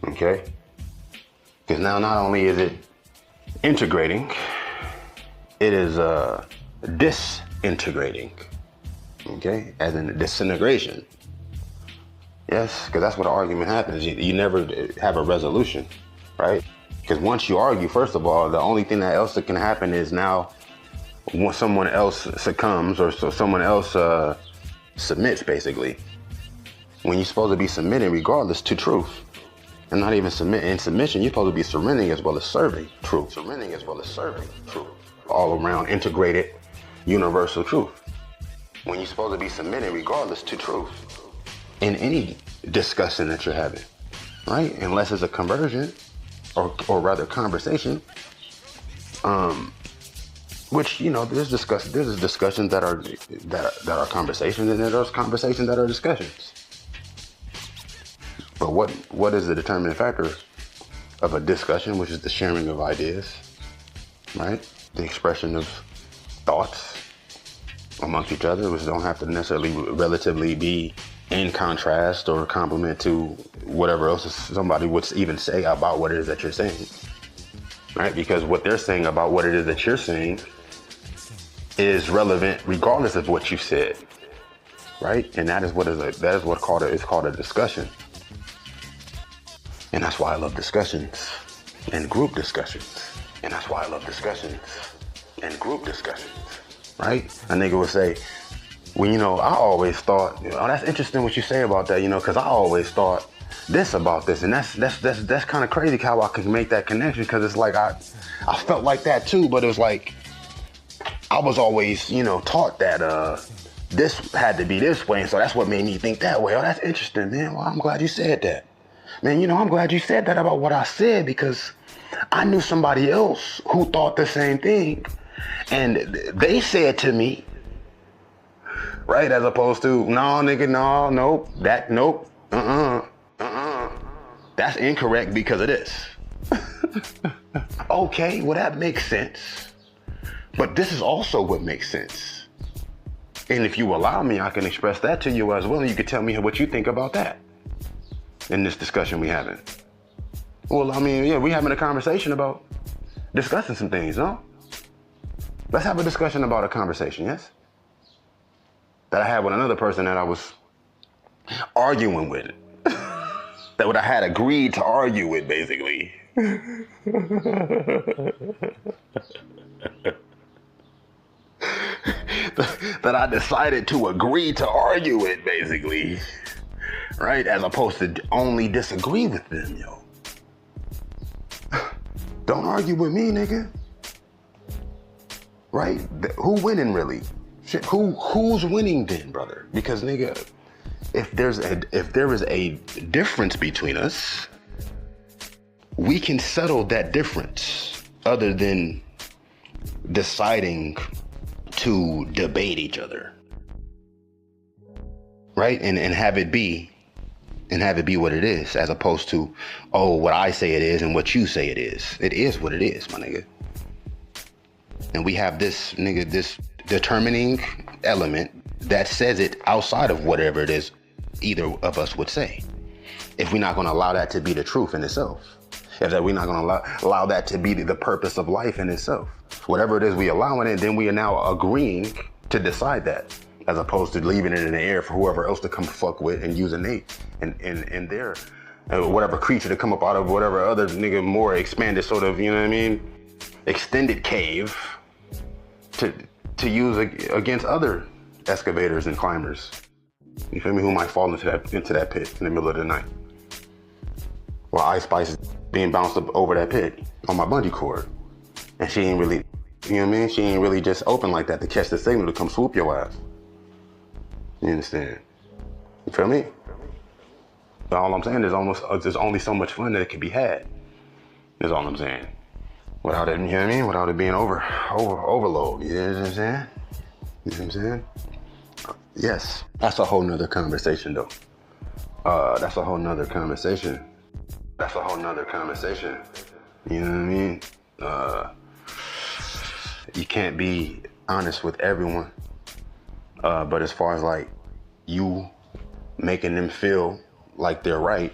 Okay? Because now not only is it integrating, it is disintegrating. Okay? As in disintegration. Yes, because that's what an argument happens. You never have a resolution, right? Because once you argue, first of all, the only thing that can happen is now when someone else succumbs or so someone else submits, basically. when you're supposed to be submitting regardless to truth. And not even in submission, you're supposed to be surrendering as well as serving truth. Surrendering as well as serving truth. All around integrated, universal truth. When you're supposed to be submitting regardless to truth in any discussion that you're having, right? Unless it's a conversion or rather conversation, which, you know, there's discussions that are conversations, and there's conversations that are discussions. But what is the determining factor of a discussion, which is the sharing of ideas, right? The expression of thoughts amongst each other, which don't have to necessarily relatively be in contrast or complement to whatever else somebody would even say about what it is that you're saying, right? Because what they're saying about what it is that you're saying is relevant regardless of what you said, right? And that is what's called a discussion. And that's why I love discussions and group discussions. And that's why I love discussions and group discussions, right? A nigga would say, well, you know, I always thought, oh, that's interesting what you say about that, you know, because I always thought this about this. And that's kind of crazy how I can make that connection, because it's like I felt like that too, but it was like I was always, you know, taught that this had to be this way. And so that's what made me think that way. Oh, that's interesting, man. Well, I'm glad you said that. Man, you know, I'm glad you said that about what I said, because I knew somebody else who thought the same thing. And they said to me, right, as opposed to, no, nigga, no, nope, that, nope, that's incorrect because of this. Okay, well, that makes sense. But this is also what makes sense. And if you allow me, I can express that to you as well, and you can tell me what you think about that in this discussion we having. Well, I mean, yeah, we having a conversation about discussing some things, no? Let's have a discussion about a conversation, yes? That I had with another person that I was arguing with. That what I had agreed to argue with, basically. That I decided to agree to argue with, basically. Right? As opposed to only disagree with them, yo. Don't argue with me, nigga. Right? Who winning, really? Shit, who's winning then, brother? Because, nigga, if there is a difference between us, we can settle that difference other than deciding to debate each other, right? And have it be what it is, as opposed to, oh, what I say it is and what you say it is. It is what it is, my nigga. And we have this determining element that says it outside of whatever it is either of us would say. If we're not going to allow that to be the truth in itself, if that we're not going to allow that to be the purpose of life in itself, whatever it is we allow in it, then we are now agreeing to decide that, as opposed to leaving it in the air for whoever else to come fuck with and using their whatever creature to come up out of whatever other nigga more expanded sort of, you know what I mean, extended cave to use against other excavators and climbers. You feel me? Who might fall into that pit in the middle of the night, while Ice Spice is being bounced up over that pit on my bungee cord, and she ain't really, you know what I mean? She ain't really just open like that to catch the signal to come swoop your ass. You understand? You feel me? But all I'm saying is there's only so much fun that it can be had. That's all I'm saying. Without it, you know what I mean? Without it being overload. You know what I'm saying? You know what I'm saying? Yes. That's a whole nother conversation though. That's a whole nother conversation. You know what I mean? You can't be honest with everyone. But as far as like you making them feel like they're right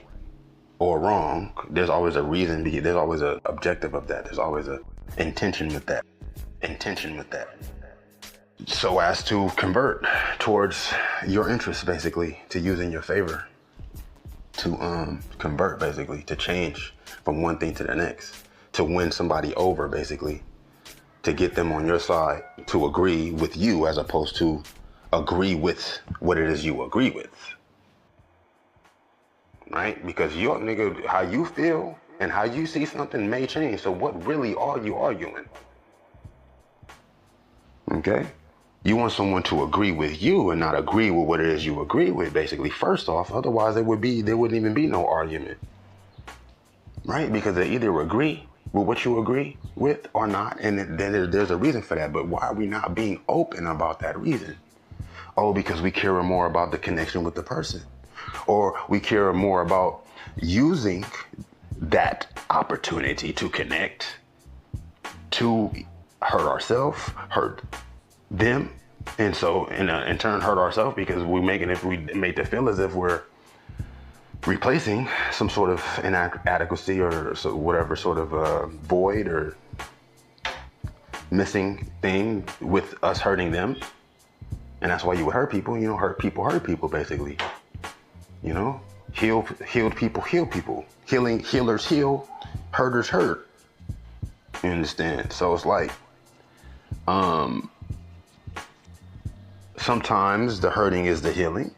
or wrong, there's always a reason, there's always an objective of that. There's always an intention with that. So as to convert towards your interests, basically, to use in your favor. To convert, basically, to change from one thing to the next. To win somebody over, basically. To get them on your side, to agree with you as opposed to agree with what it is you agree with. right? Because your nigga, how you feel and how you see something may change. So what really are you arguing? Okay? You want someone to agree with you and not agree with what it is you agree with, basically, first off. Otherwise, there wouldn't even be no argument. Right? Because they either agree with what you agree with or not, and then there's a reason for that. But why are we not being open about that reason? Oh, because we care more about the connection with the person. Or we care more about using that opportunity to connect, to hurt ourselves, hurt them, and so in turn hurt ourselves, because we make it feel as if we're replacing some sort of inadequacy or so whatever sort of void or missing thing with us hurting them. And that's why you would hurt people. You know, hurt people basically. You know, healed people heal people. Healers heal, hurters hurt. You understand? So it's like, sometimes the hurting is the healing,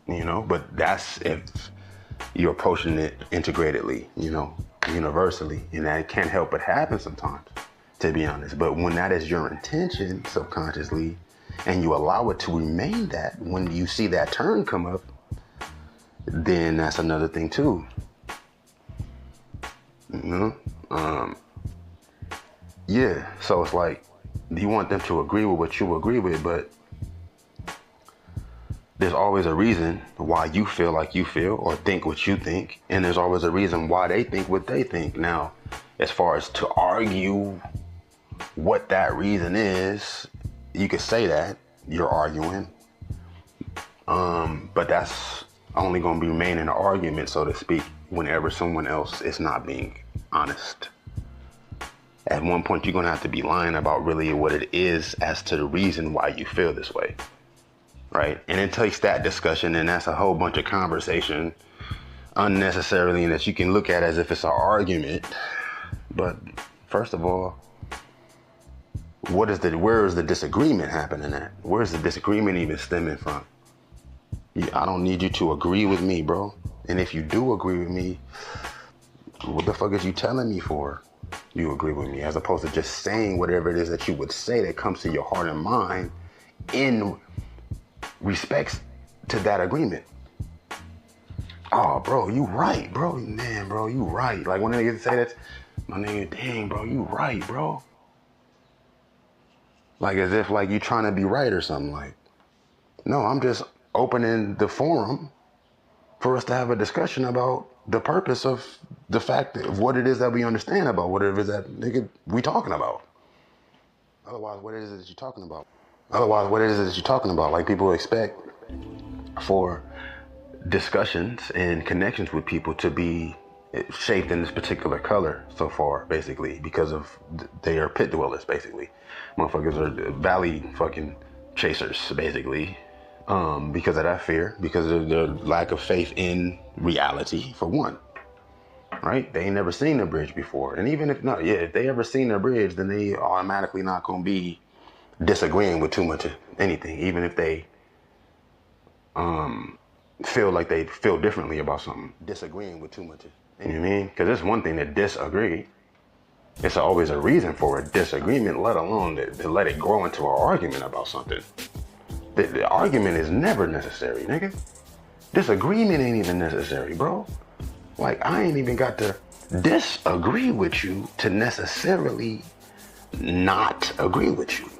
you know, but that's if you're approaching it integratedly, you know, universally, and that can't help but happen sometimes, to be honest. But when that is your intention subconsciously, and you allow it to remain that, when you see that turn come up, then that's another thing too. You know? Yeah, so it's like, you want them to agree with what you agree with, but there's always a reason why you feel like you feel or think what you think, and there's always a reason why they think what they think. Now, as far as to argue what that reason is, you could say that you're arguing, but that's only going to remain an argument, so to speak, whenever someone else is not being honest. At one point, you're going to have to be lying about really what it is as to the reason why you feel this way, right? And it takes that discussion, and that's a whole bunch of conversation unnecessarily, and that you can look at as if it's an argument. But first of all, where is the disagreement happening at? Where's the disagreement even stemming from? I don't need you to agree with me, bro. And if you do agree with me, what the fuck is you telling me for? You agree with me, as opposed to just saying whatever it is that you would say that comes to your heart and mind in respects to that agreement. Oh, bro, you right, bro. Man, bro, you right. Like when niggas say that, my nigga, dang, bro, you right, bro. Like as if like you trying to be right or something. Like, no, I'm just opening the forum for us to have a discussion about the purpose of the fact of what it is that we understand about whatever it is that nigga we talking about. Otherwise, what is it that you're talking about? Like people expect for discussions and connections with people to be shaped in this particular color so far, basically, because of they are pit dwellers, basically. Motherfuckers are valley fucking chasers, basically. Because of that fear, because of the lack of faith in reality, for one, right? They ain't never seen a bridge before. And even if not, if they ever seen a bridge, then they automatically not gonna be disagreeing with too much of anything, even if they feel like they feel differently about something. Disagreeing with too much of anything. You know what I mean? Because it's one thing to disagree. It's always a reason for a disagreement, let alone to let it grow into an argument about something. The argument is never necessary, nigga. Disagreement ain't even necessary, bro. Like, I ain't even got to disagree with you to necessarily not agree with you,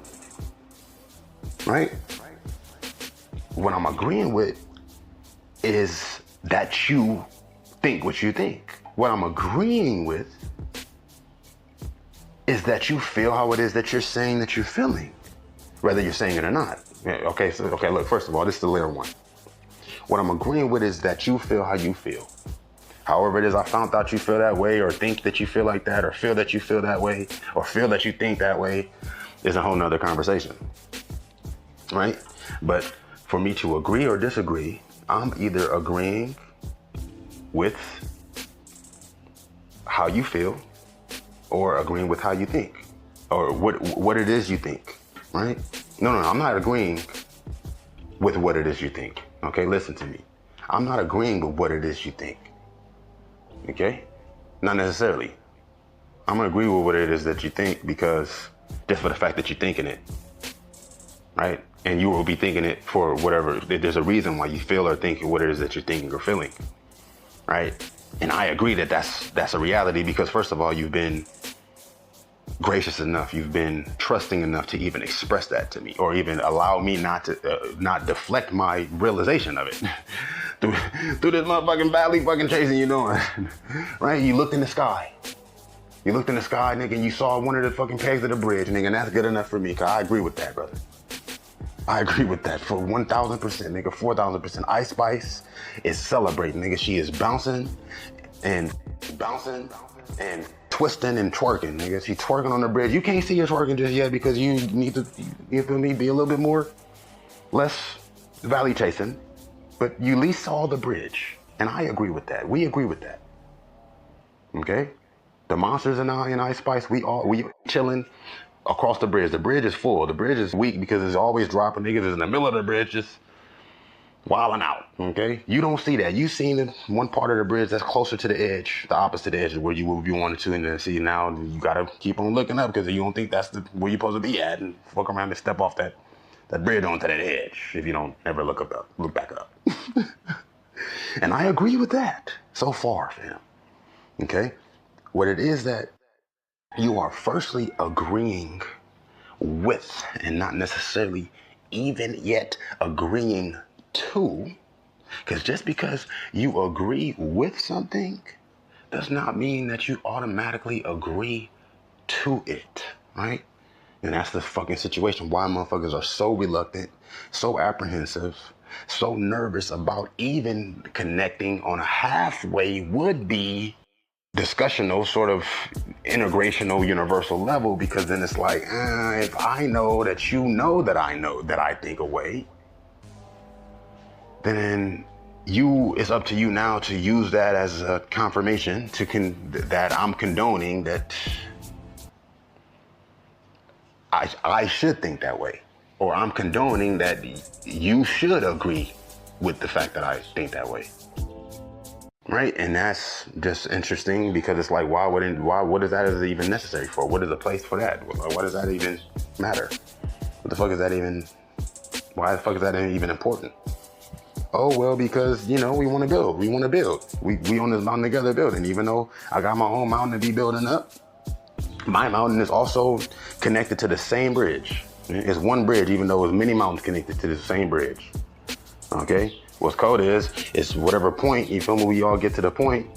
right? What I'm agreeing with is that you think what you think. What I'm agreeing with is that you feel how it is that you're saying that you're feeling, whether you're saying it or not. Okay, look, first of all, this is the layer one. What I'm agreeing with is that you feel how you feel. However it is I found out you feel that way, or think that you feel like that, or feel that you feel that way, or feel that you think that way, is a whole nother conversation, right? But for me to agree or disagree, I'm either agreeing with how you feel or agreeing with how you think, or what it is you think, right? No, I'm not agreeing with what it is you think. Okay, listen to me. I'm not agreeing with what it is you think. Okay? Not necessarily. I'm gonna agree with what it is that you think because just for the fact that you're thinking it, right? And you will be thinking it for whatever, there's a reason why you feel or think what it is that you're thinking or feeling, right? And I agree that that's a reality because first of all, you've been gracious enough, you've been trusting enough to even express that to me or even allow me not to, not deflect my realization of it. through this motherfucking valley fucking chasing you doing, right? You looked in the sky. You looked in the sky, nigga, and you saw one of the fucking pegs of the bridge, nigga, and that's good enough for me, cause I agree with that, brother. I agree with that for 1,000%, nigga, 4,000%. Ice Spice is celebrating, nigga. She is bouncing and twisting and twerking, nigga. She's twerking on the bridge. You can't see her twerking just yet because you need to, you feel me, be a little bit less valley chasing, but you at least saw the bridge. And I agree with that. We agree with that. Okay? The monsters and I and Ice Spice, we chilling across the bridge. The bridge is full. The bridge is weak because it's always dropping. Niggas is in the middle of the bridge just wilding out, okay? You don't see that. You seen one part of the bridge that's closer to the edge, the opposite edge of where you wanted to, and then see now you gotta keep on looking up because you don't think that's where you're supposed to be at and fuck around and step off that bridge onto that edge if you don't ever look back up. And I agree with that so far, fam, okay? What it is that you are firstly agreeing with and not necessarily even yet agreeing to, because just because you agree with something does not mean that you automatically agree to it, right? And that's the fucking situation why motherfuckers are so reluctant, so apprehensive, so nervous about even connecting on a halfway would-be discussional, sort of integrational, universal level, because then it's like, if I know that you know that I know that I think away, then it's up to you now to use that as a confirmation that I'm condoning that I should think that way, or I'm condoning that you should agree with the fact that I think that way. Right, and that's just interesting because it's like, what is that even necessary for? What is the place for that? What does that even matter? What the fuck is that even? Why the fuck is that even important? Oh well, because we want to build. We want to build. We on this mountain together building. Even though I got my own mountain to be building up, my mountain is also connected to the same bridge. It's one bridge, even though it's many mountains connected to the same bridge. Okay. What's cold is whatever point, you feel me, we all get to the point,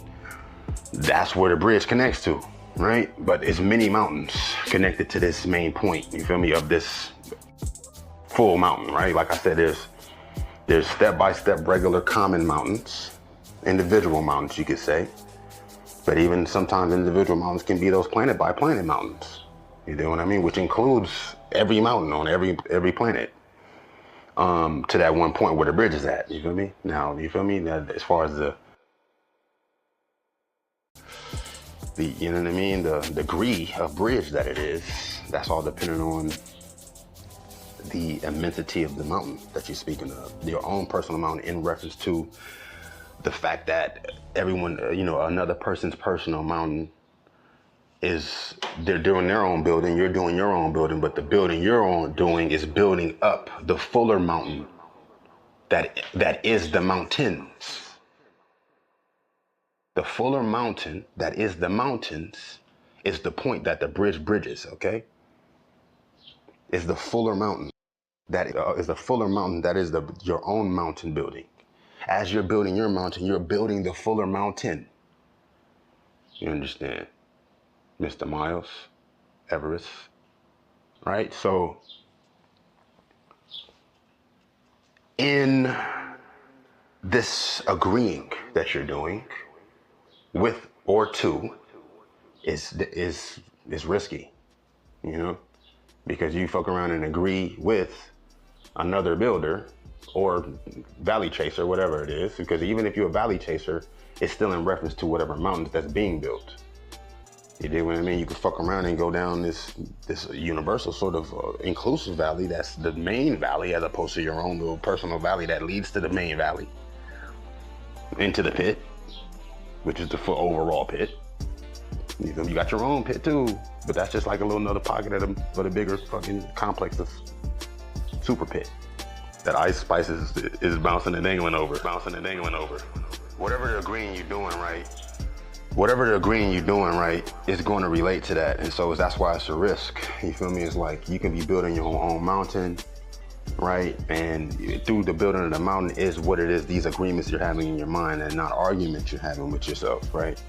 that's where the bridge connects to, right? But it's many mountains connected to this main point, you feel me, of this full mountain, right? Like I said, there's step-by-step regular common mountains, individual mountains, you could say. But even sometimes individual mountains can be those planet-by-planet mountains. You know what I mean? Which includes every mountain on every planet. To that one point where the bridge is at, you feel me? Now, you feel me? Now, as far as the you know what I mean? The degree of bridge that it is, that's all depending on the immensity of the mountain that you're speaking of. Your own personal mountain in reference to the fact that everyone, another person's personal mountain they're doing their own building, you're doing your own building, but the building you're doing is building up the fuller mountain that is the mountains. The fuller mountain that is the mountains is the point that the bridge bridges, okay? Is the fuller mountain. That is the fuller mountain that is your own mountain building. As you're building your mountain, you're building the fuller mountain. You understand? Mr. Miles, Everest, right? So in this agreeing that you're doing with or to is risky, because you fuck around and agree with another builder or valley chaser, whatever it is, because even if you're a valley chaser, it's still in reference to whatever mountains that's being built. You dig what I mean? You could fuck around and go down this universal sort of inclusive valley that's the main valley, as opposed to your own little personal valley that leads to the main valley. into the pit, which is the overall pit. You feel me? You got your own pit too, but that's just like a little another pocket of the bigger fucking complex of super pit. That Ice Spice is bouncing and dangling over. Whatever they're agreeing you're doing right, it's going to relate to that. And so that's why it's a risk. You feel me? It's like you can be building your own mountain, right? And through the building of the mountain is what it is, these agreements you're having in your mind and not arguments you're having with yourself, right?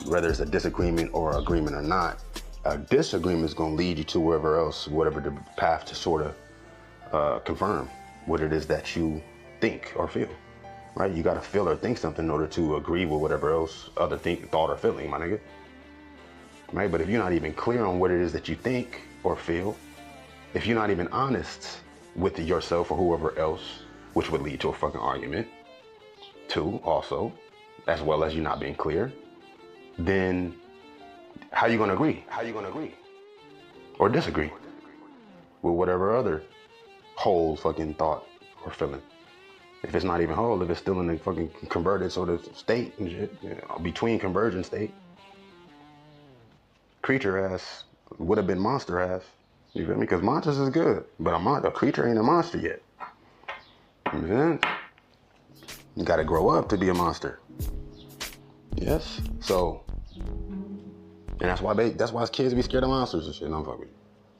Whether it's a disagreement or agreement or not, a disagreement is going to lead you to wherever else, whatever the path to sort of confirm what it is that you think or feel, right? You got to feel or think something in order to agree with whatever else other thought or feeling, my nigga, right? But if you're not even clear on what it is that you think or feel, if you're not even honest with yourself or whoever else, which would lead to a fucking argument too, also, as well as you not being clear, then how you gonna agree? Or disagree with whatever other whole fucking thought or feeling? If it's not even whole, if it's still in the fucking converted sort of state and shit, between conversion state, creature ass would have been monster ass. You feel me? Because monsters is good, but a creature ain't a monster yet. You know what I'm saying? You gotta grow up to be a monster. Yes. So, and that's why kids be scared of monsters and shit. No fucking.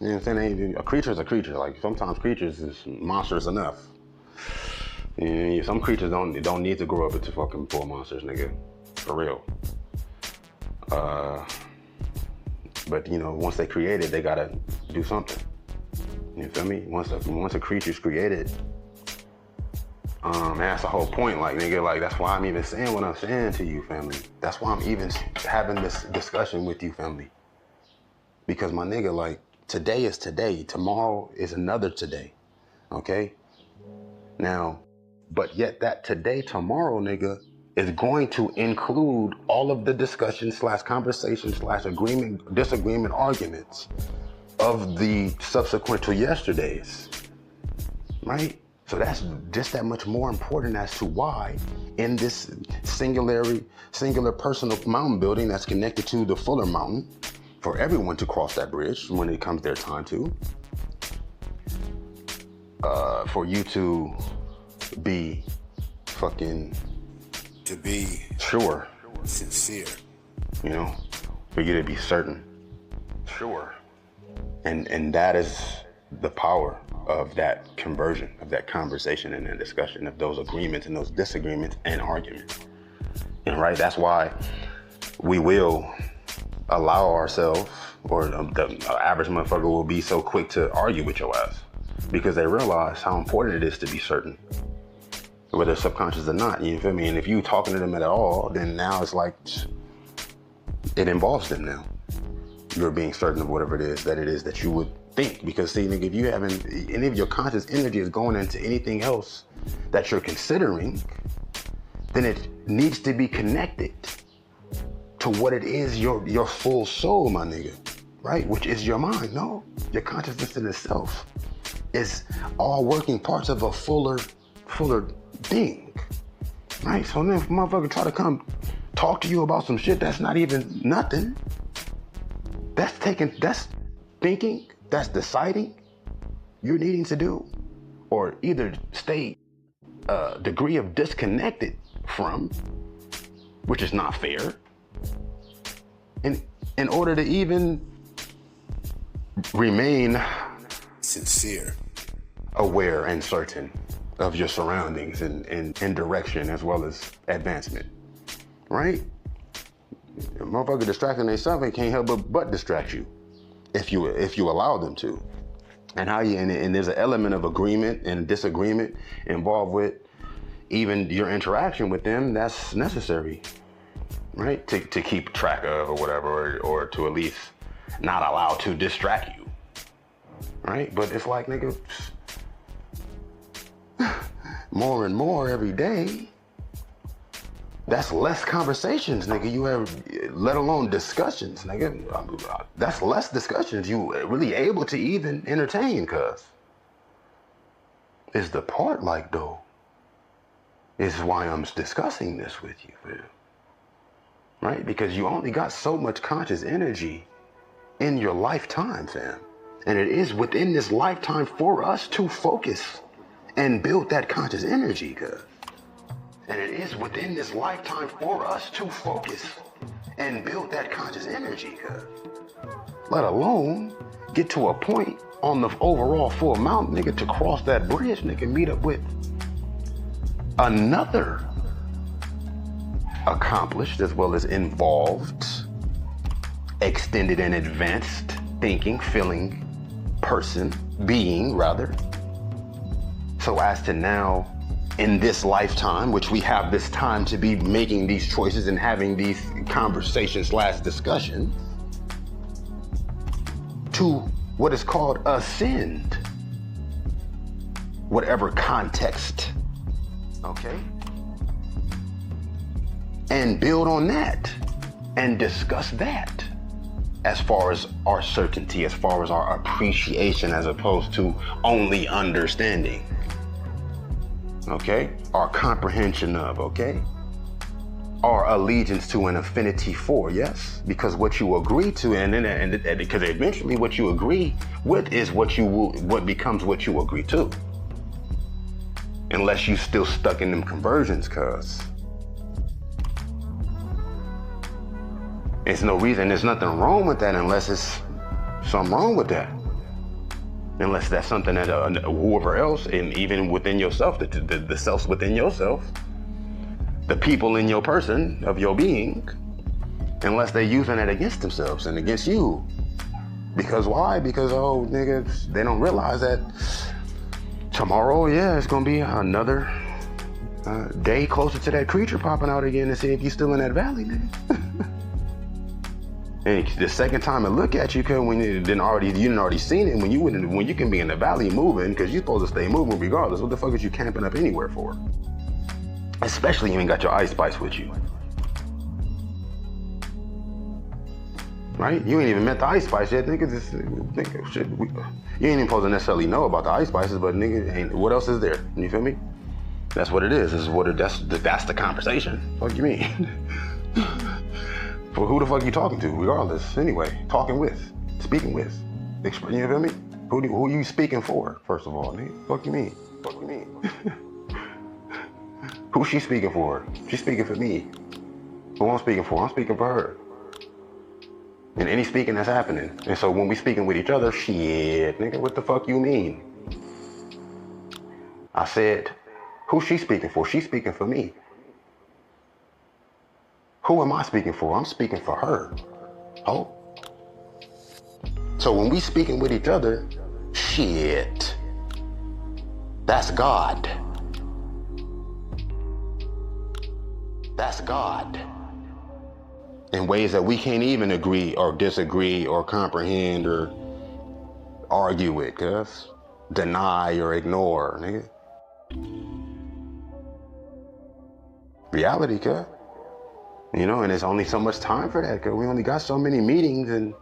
You know what I'm saying? A creature is a creature. Like sometimes creatures is monsters enough. And some creatures don't need to grow up into fucking full monsters, nigga. For real. But you know, once they create it, they gotta do something. You feel me? Once a creature's created, and that's the whole point, like nigga, like that's why I'm even saying what I'm saying to you, family. That's why I'm even having this discussion with you, family. Because my nigga, like, today is today, tomorrow is another today, okay? Now, but yet that today, tomorrow, nigga, is going to include all of the discussion / conversation / agreement, disagreement, arguments of the subsequent to yesterdays, right? So that's just that much more important as to why in this singular personal mountain building that's connected to the fuller mountain, for everyone to cross that bridge when it comes their time to, for you to be fucking, to be sure, sincere, you know, for you to be certain, sure, and that is the power of that conversion, of that conversation and that discussion, of those agreements and those disagreements and arguments. And right, that's why we will allow ourselves, or the average motherfucker will be so quick to argue with your ass because they realize how important it is to be certain, whether it's subconscious or not, you feel me? And if you talking to them at all, then now it's like, it involves them now. You're being certain of whatever it is that you would think. Because see, nigga, if you haven't, any of your conscious energy is going into anything else that you're considering, then it needs to be connected to what it is, your full soul, my nigga, right? Which is your mind, no? Your consciousness in itself is all working parts of a fuller thing, right? So then if a motherfucker try to come talk to you about some shit that's not even nothing, that's thinking, that's deciding you're needing to do, or either stay a degree of disconnected from, which is not fair, in order to even remain sincere, aware and certain of your surroundings and direction as well as advancement, right? A motherfucker distracting themselves and can't help but distract you if you allow them to. And and there's an element of agreement and disagreement involved with even your interaction with them that's necessary, right? To keep track of or whatever, or to at least not allow to distract you, right? But it's like, nigga, more and more every day, that's less conversations, nigga, you have, let alone discussions, nigga. That's less discussions you really able to even entertain, cuz. Is the part like, though, is why I'm discussing this with you, fam. Right? Because you only got so much conscious energy in your lifetime, fam. And it is within this lifetime for us to focus and build that conscious energy, cuz. And it is within this lifetime for us to focus and build that conscious energy, cuz. Let alone get to a point on the overall full amount, nigga, to cross that bridge, nigga, meet up with another accomplished as well as involved, extended and advanced thinking, feeling person, being rather. So as to now, in this lifetime, which we have this time to be making these choices and having these conversations / discussions, to what is called ascend, whatever context, okay? And build on that and discuss that as far as our certainty, as far as our appreciation, as opposed to only understanding, okay? Our comprehension of, okay? Our allegiance to an affinity for, yes? Because what you agree to, and because eventually what you agree with is what becomes what you agree to. Unless you still stuck in them conversions, cuz. There's no reason, there's nothing wrong with that unless it's something wrong with that. Unless that's something that whoever else, and even within yourself, the selves within yourself, the people in your person, of your being, unless they're using it against themselves and against you. Because why? Because, oh, nigga, they don't realize that tomorrow, yeah, it's gonna be another day closer to that creature popping out again to see if you're still in that valley, nigga. And the second time I look at you, cause when you didn't already seen it, when you can be in the valley moving, cause you're supposed to stay moving regardless. What the fuck is you camping up anywhere for? Especially you ain't got your ice spice with you. Right? You ain't even met the ice spice yet, nigga. Shit, you ain't even supposed to necessarily know about the ice spices, but nigga, what else is there? You feel me? That's what it is. That's the conversation. Fuck you mean? For who the fuck you talking to, regardless, anyway. Talking with, speaking with. You feel me? Who you speaking for, first of all, nigga? Fuck you mean? Fuck you mean? Who she speaking for? She's speaking for me. Who I'm speaking for? I'm speaking for her. And any speaking that's happening. And so when we speaking with each other, shit, nigga, what the fuck you mean? I said, who she speaking for? She's speaking for me. Who am I speaking for? I'm speaking for her. Oh. So when we speaking with each other, shit, that's God. That's God. In ways that we can't even agree or disagree or comprehend or argue with, cuz. Deny or ignore, nigga. Reality, cuz. You know, and there's only so much time for that, cuz we only got so many meetings and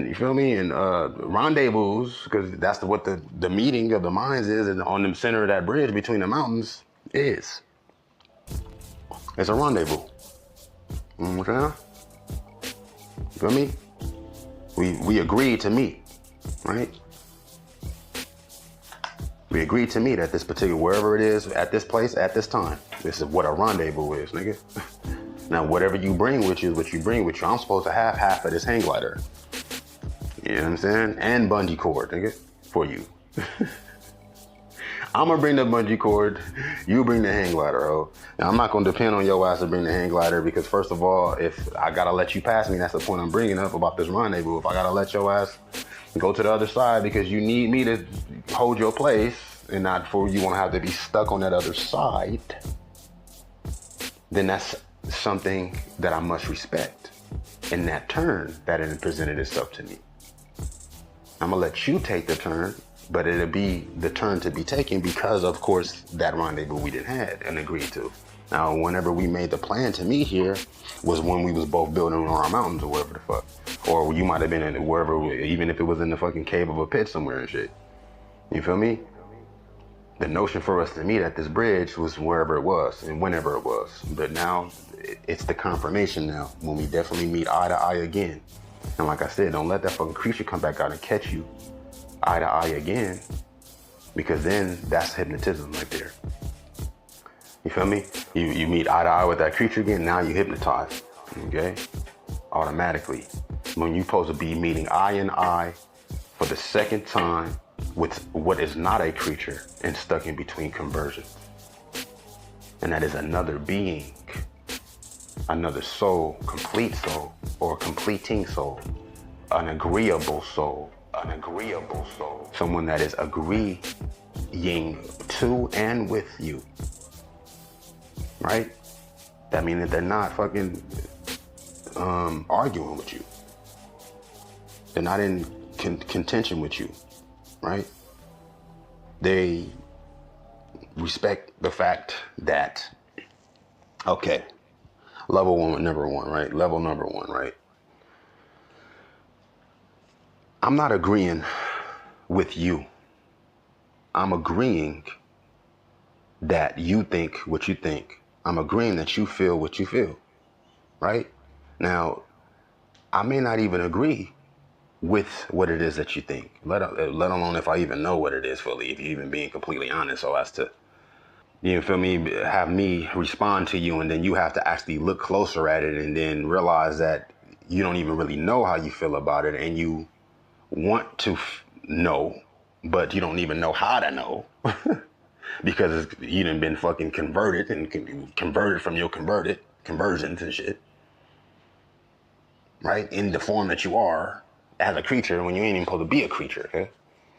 you feel me, and rendezvous, because that's what the meeting of the minds is, and on the center of that bridge between the mountains is. It's a rendezvous. Okay? You feel me? We agreed to meet, right? We agreed to meet at this particular, wherever it is, at this place, at this time. This is what a rendezvous is, nigga. Now, whatever you bring with you is what you bring with you. I'm supposed to have half of this hang glider. You know what I'm saying? And bungee cord, nigga, for you. I'm gonna bring the bungee cord, you bring the hang glider, ho. Now, I'm not gonna depend on your ass to bring the hang glider because, first of all, if I gotta let you pass me, that's the point I'm bringing up about this rendezvous. If I gotta let your ass go to the other side because you need me to hold your place and not for you wanna have to be stuck on that other side, then that's something that I must respect in that turn that it presented itself to me. I'm gonna let you take the turn, but it'll be the turn to be taken because, of course, that rendezvous we didn't have and agreed to. Now, whenever we made the plan to meet here was when we was both building on our mountains or whatever the fuck. Or you might have been in wherever, even if it was in the fucking cave of a pit somewhere and shit. You feel me? The notion for us to meet at this bridge was wherever it was and whenever it was. But now it's the confirmation now when we definitely meet eye to eye again. And like I said, don't let that fucking creature come back out and catch you eye to eye again, because then that's hypnotism right there. You feel me? You meet eye to eye with that creature again, now you hypnotize, okay? Automatically. When you're supposed to be meeting eye in eye for the second time with what is not a creature and stuck in between conversions. And that is another being, another soul, complete soul, or completing soul, an agreeable soul, someone that is agreeing to and with you, right? That means that they're not fucking arguing with you. They're not in contention with you, right? They respect the fact that, okay, level number one, right? I'm not agreeing with you. I'm agreeing that you think what you think. I'm agreeing that you feel what you feel, right? Now, I may not even agree with what it is that you think, let alone if I even know what it is fully, if you're even being completely honest, so as to, you feel me, have me respond to you, and then you have to actually look closer at it and then realize that you don't even really know how you feel about it, and you want to know, but you don't even know how to know because you done been fucking converted and converted from your conversions and shit, right? In the form that you are as a creature when you ain't even supposed to be a creature, okay?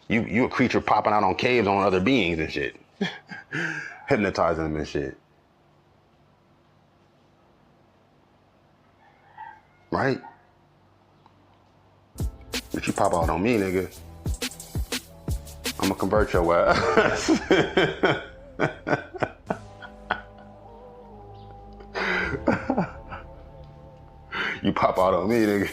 You a creature popping out on caves on other beings and shit. Hypnotizing them and shit. Right? But you pop out on me, nigga, I'ma convert your ass. You pop out on me, nigga,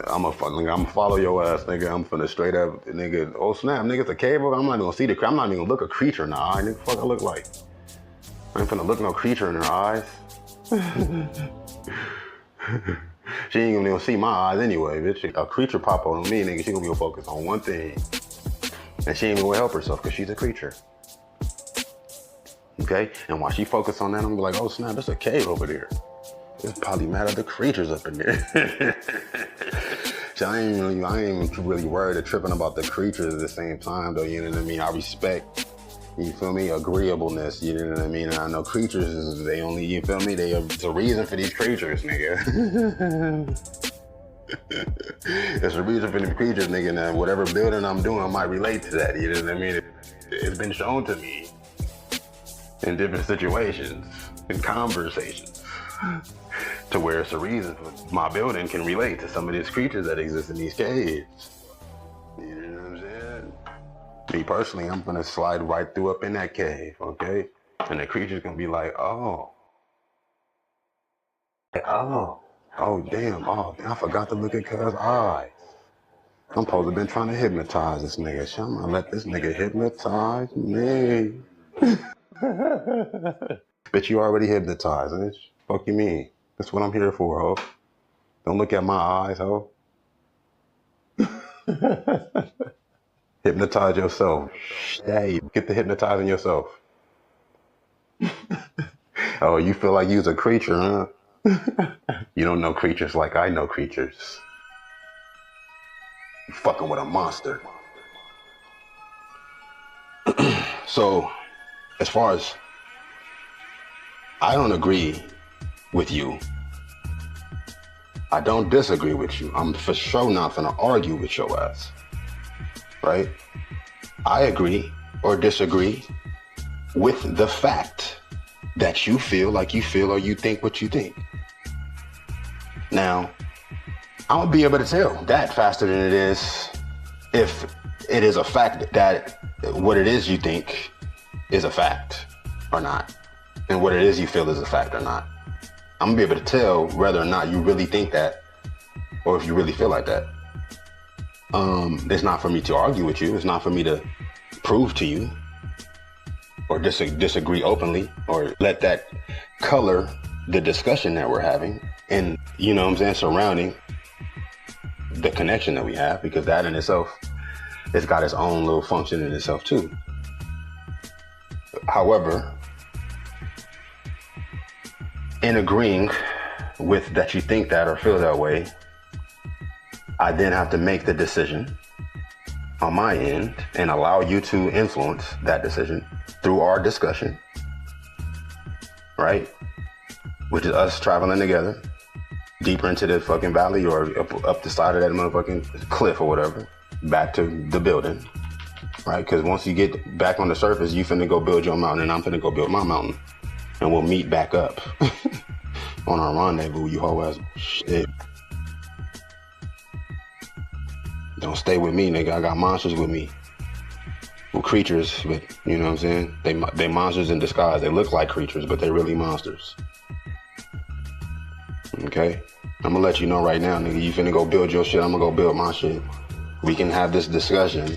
I'ma follow your ass, nigga. I'm finna straight up, nigga. Oh snap, nigga, it's a cave. I'm not even gonna see I'm not even gonna look a creature in the eye, nigga. Fuck I look like. I ain't finna look no creature in her eyes. She ain't gonna see my eyes anyway, bitch. A creature pop out on me, nigga, she gonna be focused on one thing. And she ain't even gonna help herself because she's a creature. Okay? And while she focused on that, I'm gonna be like, oh snap, there's a cave over there. There's probably mad other creatures up in there. So I ain't really worried or tripping about the creatures at the same time, though, you know what I mean? I respect, you feel me, agreeableness, you know what I mean? And I know creatures, they only, you feel me, it's a reason for these creatures, nigga. There's a reason for these creatures, nigga, and whatever building I'm doing, I might relate to that, you know what I mean? It's been shown to me in different situations, in conversations, to where it's a reason for my building can relate to some of these creatures that exist in these caves. You know what I'm saying? Me personally, I'm gonna slide right through up in that cave, okay? And the creature's gonna be like, oh damn, I forgot to look at cuz eyes. I'm supposed to been trying to hypnotize this nigga. So I'm gonna let this nigga hypnotize me. Bitch, you already hypnotized, bitch. Fuck you mean? That's what I'm here for, ho. Don't look at my eyes, ho. Hypnotize yourself. Hey, get to hypnotizing yourself. Oh, you feel like you's a creature, huh? You don't know creatures like I know creatures. You fucking with a monster. So, as far as I don't agree with you, I don't disagree with you. I'm for sure not gonna argue with your ass, right? I agree or disagree with the fact that you feel like you feel or you think what you think. Now, I'm gonna be able to tell that faster than it is if it is a fact that what it is you think is a fact or not, and what it is you feel is a fact or not. I'm gonna be able to tell whether or not you really think that or if you really feel like that. It's not for me to argue with you. It's not for me to prove to you. or disagree openly, or let that color the discussion that we're having, and you know what I'm saying, surrounding the connection that we have, because that in itself, it's got its own little function in itself too. However, in agreeing with that you think that or feel that way, I then have to make the decision on my end and allow you to influence that decision through our discussion, right? Which is us traveling together deeper into the fucking valley, or up the side of that motherfucking cliff or whatever, back to the building, right? Because once you get back on the surface, you finna go build your mountain and I'm finna go build my mountain, and we'll meet back up on our rendezvous, you whole ass shit. Don't stay with me, nigga. I got monsters with me. Well, creatures, but you know what I'm saying? They monsters in disguise. They look like creatures, but they're really monsters. Okay? I'm gonna let you know right now, nigga. You finna go build your shit, I'm gonna go build my shit. We can have this discussion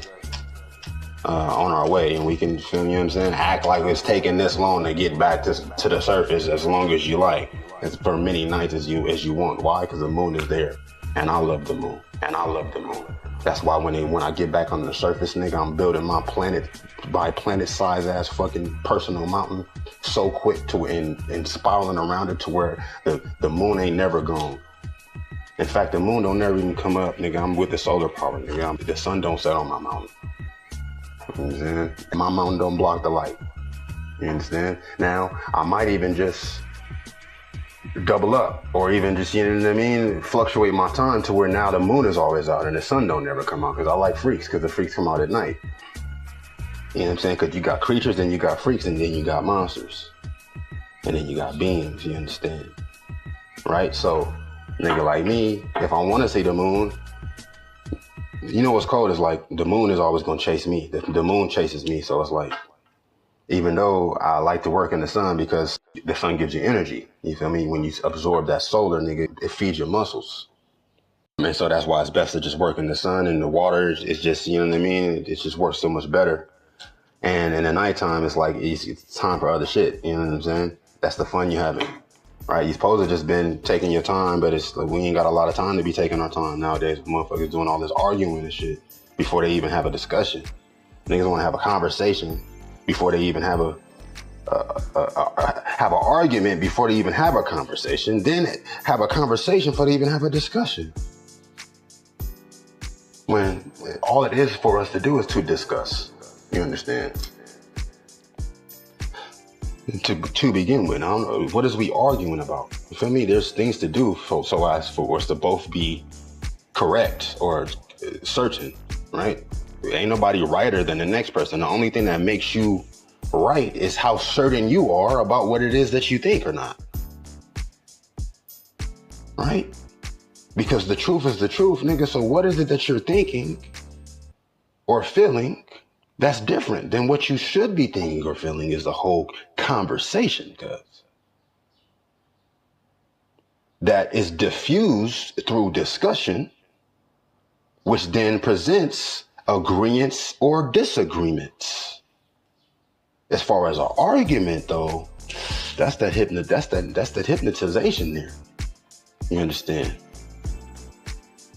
on our way, and we can, you know what I'm saying, act like it's taking this long to get back to the surface, as long as you like. It's for many nights as you want. Why? Because the moon is there. And I love the moon. And I love the moon. That's why when I get back on the surface, nigga, I'm building my planet by planet size ass fucking personal mountain so quick to and spiraling around it to where the moon ain't never gone. In fact, the moon don't never even come up, nigga. I'm with the solar power, nigga. The sun don't set on my mountain. You know what I'm saying? My mountain don't block the light. You understand? Now, I might even just double up, or even just, you know what I mean, fluctuate my time to where now the moon is always out and the sun don't never come out, because I like freaks, because the freaks come out at night. You know what I'm saying? Because you got creatures, then you got freaks, and then you got monsters, and then you got beings, you understand? Right? So, nigga like me, if I want to see the moon, you know what's cold is like, the moon is always going to chase me. The moon chases me, so it's like, even though I like to work in the sun because the sun gives you energy, you feel me? When you absorb that solar, nigga, it feeds your muscles. And so that's why it's best to just work in the sun, and the water is just, you know what I mean? It just works so much better. And in the nighttime, it's like, it's time for other shit, you know what I'm saying? That's the fun you're having, right? You're supposed to just been taking your time, but it's like, we ain't got a lot of time to be taking our time nowadays. Motherfuckers doing all this arguing and shit before they even have a discussion. Niggas want to have a conversation before they even have an argument, before they even have a conversation, then have a conversation before they even have a discussion. When all it is for us to do is to discuss, you understand? To begin with, I don't know, what is we arguing about? You feel me? There's things to do so as for us to both be correct or certain, right? Ain't nobody righter than the next person. The only thing that makes you right is how certain you are about what it is that you think or not. Right? Because the truth is the truth, nigga. So what is it that you're thinking or feeling that's different than what you should be thinking or feeling is the whole conversation, cuz. That is diffused through discussion, which then presents agreements or disagreements. As far as an argument, though, that's that hypnotization there. You understand?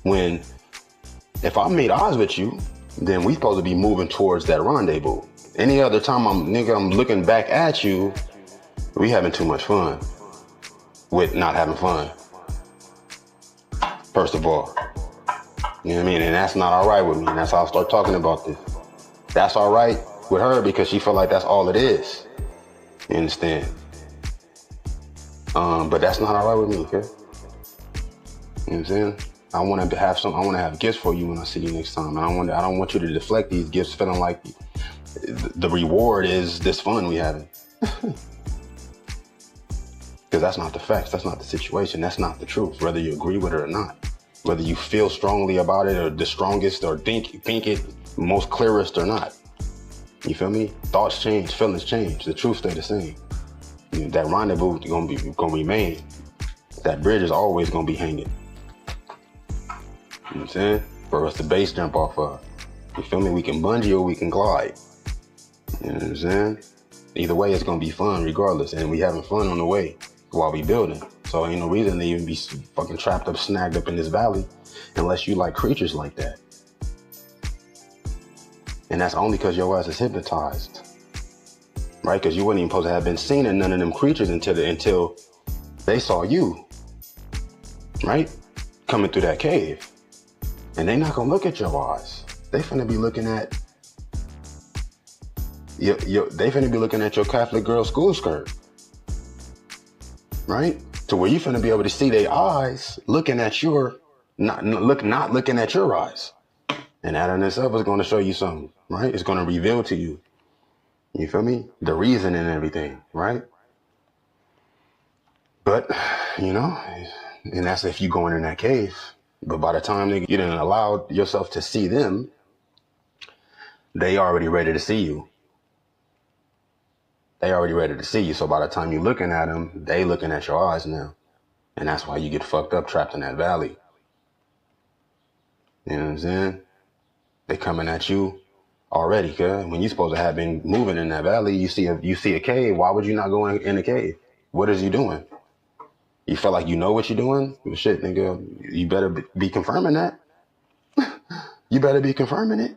If I made odds with you, then we supposed to be moving towards that rendezvous. Any other time I'm looking back at you, we having too much fun with not having fun. First of all. You know what I mean? And that's not all right with me. And that's how I start talking about this. That's all right with her because she feel like that's all it is. You understand? But that's not all right with me, okay? You know what I'm saying? I want to have gifts for you when I see you next time. And I don't want you to deflect these gifts feeling like the reward is this fun we having. Because that's not the facts. That's not the situation. That's not the truth, whether you agree with it or not. Whether you feel strongly about it or the strongest or think it most clearest or not. You feel me? Thoughts change, feelings change. The truth stay the same. That rendezvous gonna remain. That bridge is always gonna be hanging. You know what I'm saying? For us to base jump off of. You feel me? We can bungee or we can glide. You know what I'm saying? Either way, it's gonna be fun regardless, and we having fun on the way while we building. So ain't no reason to even be fucking trapped up, snagged up in this valley, unless you like creatures like that. And that's only because your ass is hypnotized, right? Because you wouldn't even supposed to have been seen in none of them creatures until they saw you, right? Coming through that cave. And they not gonna look at your eyes. They finna be looking at your Catholic girl school skirt, right? To where you finna be able to see their eyes looking at your, not looking at your eyes. And that in itself is gonna show you something, right? It's gonna reveal to you, you feel me? The reason and everything, right? But, you know, and that's if you going in that cave. But by the time you didn't allow yourself to see them, they already ready to see you. They already ready to see you. So by the time you're looking at them, they looking at your eyes now. And that's why you get fucked up, trapped in that valley. You know what I'm saying? They coming at you already, cuz when you supposed to have been moving in that valley, you see a cave. Why would you not go in the cave? What is you doing? You feel like you know what you're doing? Well, shit, nigga, you better be confirming that. You better be confirming it.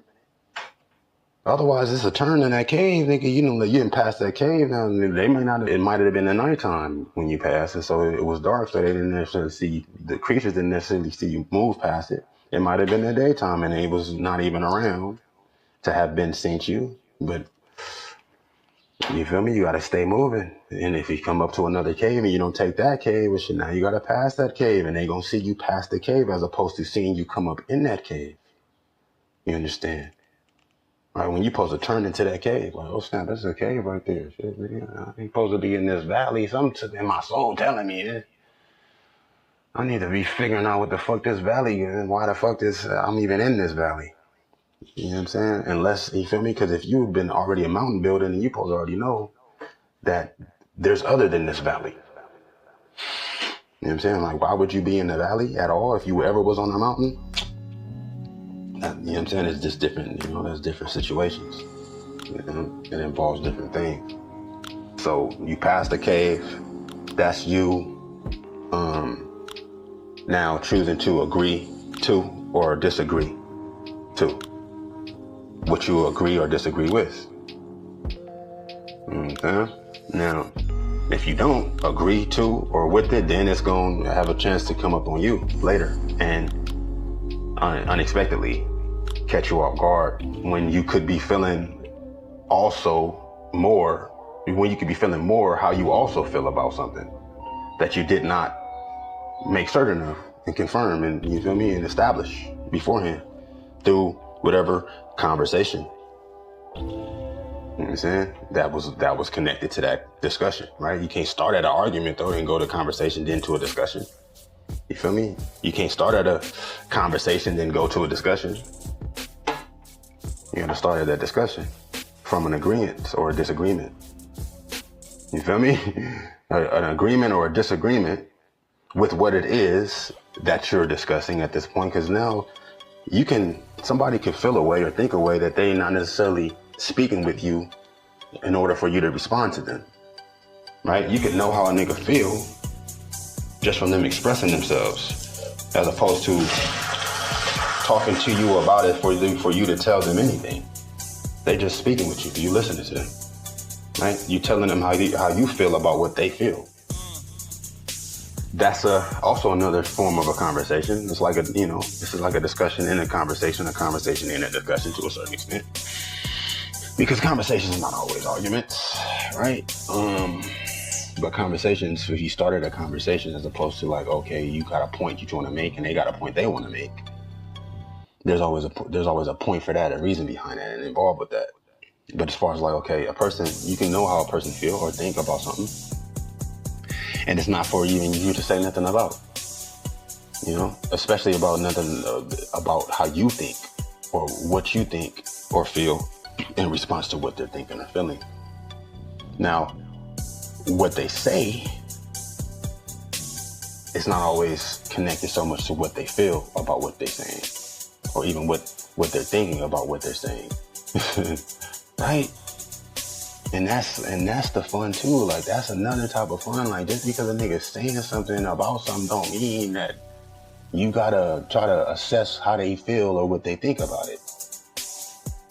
Otherwise, it's a turn in that cave, nigga. You know, you didn't pass that cave. Now, they may not. It might have been the nighttime when you passed it, so it was dark, so they didn't necessarily see the creatures. Didn't necessarily see you move past it. It might have been the daytime, and it was not even around to have been seen you. But you feel me? You gotta stay moving. And if you come up to another cave and you don't take that cave, well, shit, now you gotta pass that cave, and they gonna see you pass the cave as opposed to seeing you come up in that cave. You understand? Right, when you supposed to turn into that cave, like, oh snap, that's a cave right there. Shit, man, I ain't supposed to be in this valley. Something in my soul telling me, I need to be figuring out what the fuck this valley is, why the fuck I'm even in this valley. You know what I'm saying? Unless, you feel me? Because if you've been already a mountain builder, then you supposed to already know that there's other than this valley. You know what I'm saying? Like, why would you be in the valley at all if you ever was on a mountain? You know what I'm saying? It's just different, you know, there's different situations. You know? It involves different things. So you pass the cave, that's you now choosing to agree to or disagree to what you agree or disagree with. Okay? Now, if you don't agree to or with it, then it's going to have a chance to come up on you later and unexpectedly catch you off guard when you could be feeling more how you also feel about something that you did not make certain of and confirm and, you feel me, and establish beforehand through whatever conversation. You know what I'm saying? That was connected to that discussion, right? You can't start at an argument though and go to conversation then to a discussion. You feel me? You can't start at a conversation then go to a discussion. You gotta start at that discussion from an agreement or a disagreement. You feel me? An agreement or a disagreement with what it is that you're discussing at this point, because now somebody could feel a way or think a way that they're not necessarily speaking with you in order for you to respond to them, right? You could know how a nigga feel just from them expressing themselves, as opposed to talking to you about it for you to tell them anything. They just speaking with you. You listening to them, right? You telling them how you feel about what they feel. That's also another form of a conversation. It's like this is like a discussion in a conversation in a discussion to a certain extent. Because conversations are not always arguments, right? But conversations, if you started a conversation as opposed to like, okay, you got a point you want to make and they got a point they want to make. There's always a point for that, a reason behind that and involved with that. But as far as like, okay, a person, you can know how a person feel or think about something. And it's not for even you to say nothing about, you know, especially about nothing about how you think or what you think or feel in response to what they're thinking or feeling. Now, what they say is not always connected so much to what they feel about what they're saying, or even what they're thinking about what they're saying, right? And that's the fun too. Like, that's another type of fun. Like, just because a nigga's saying something about something don't mean that you gotta try to assess how they feel or what they think about it.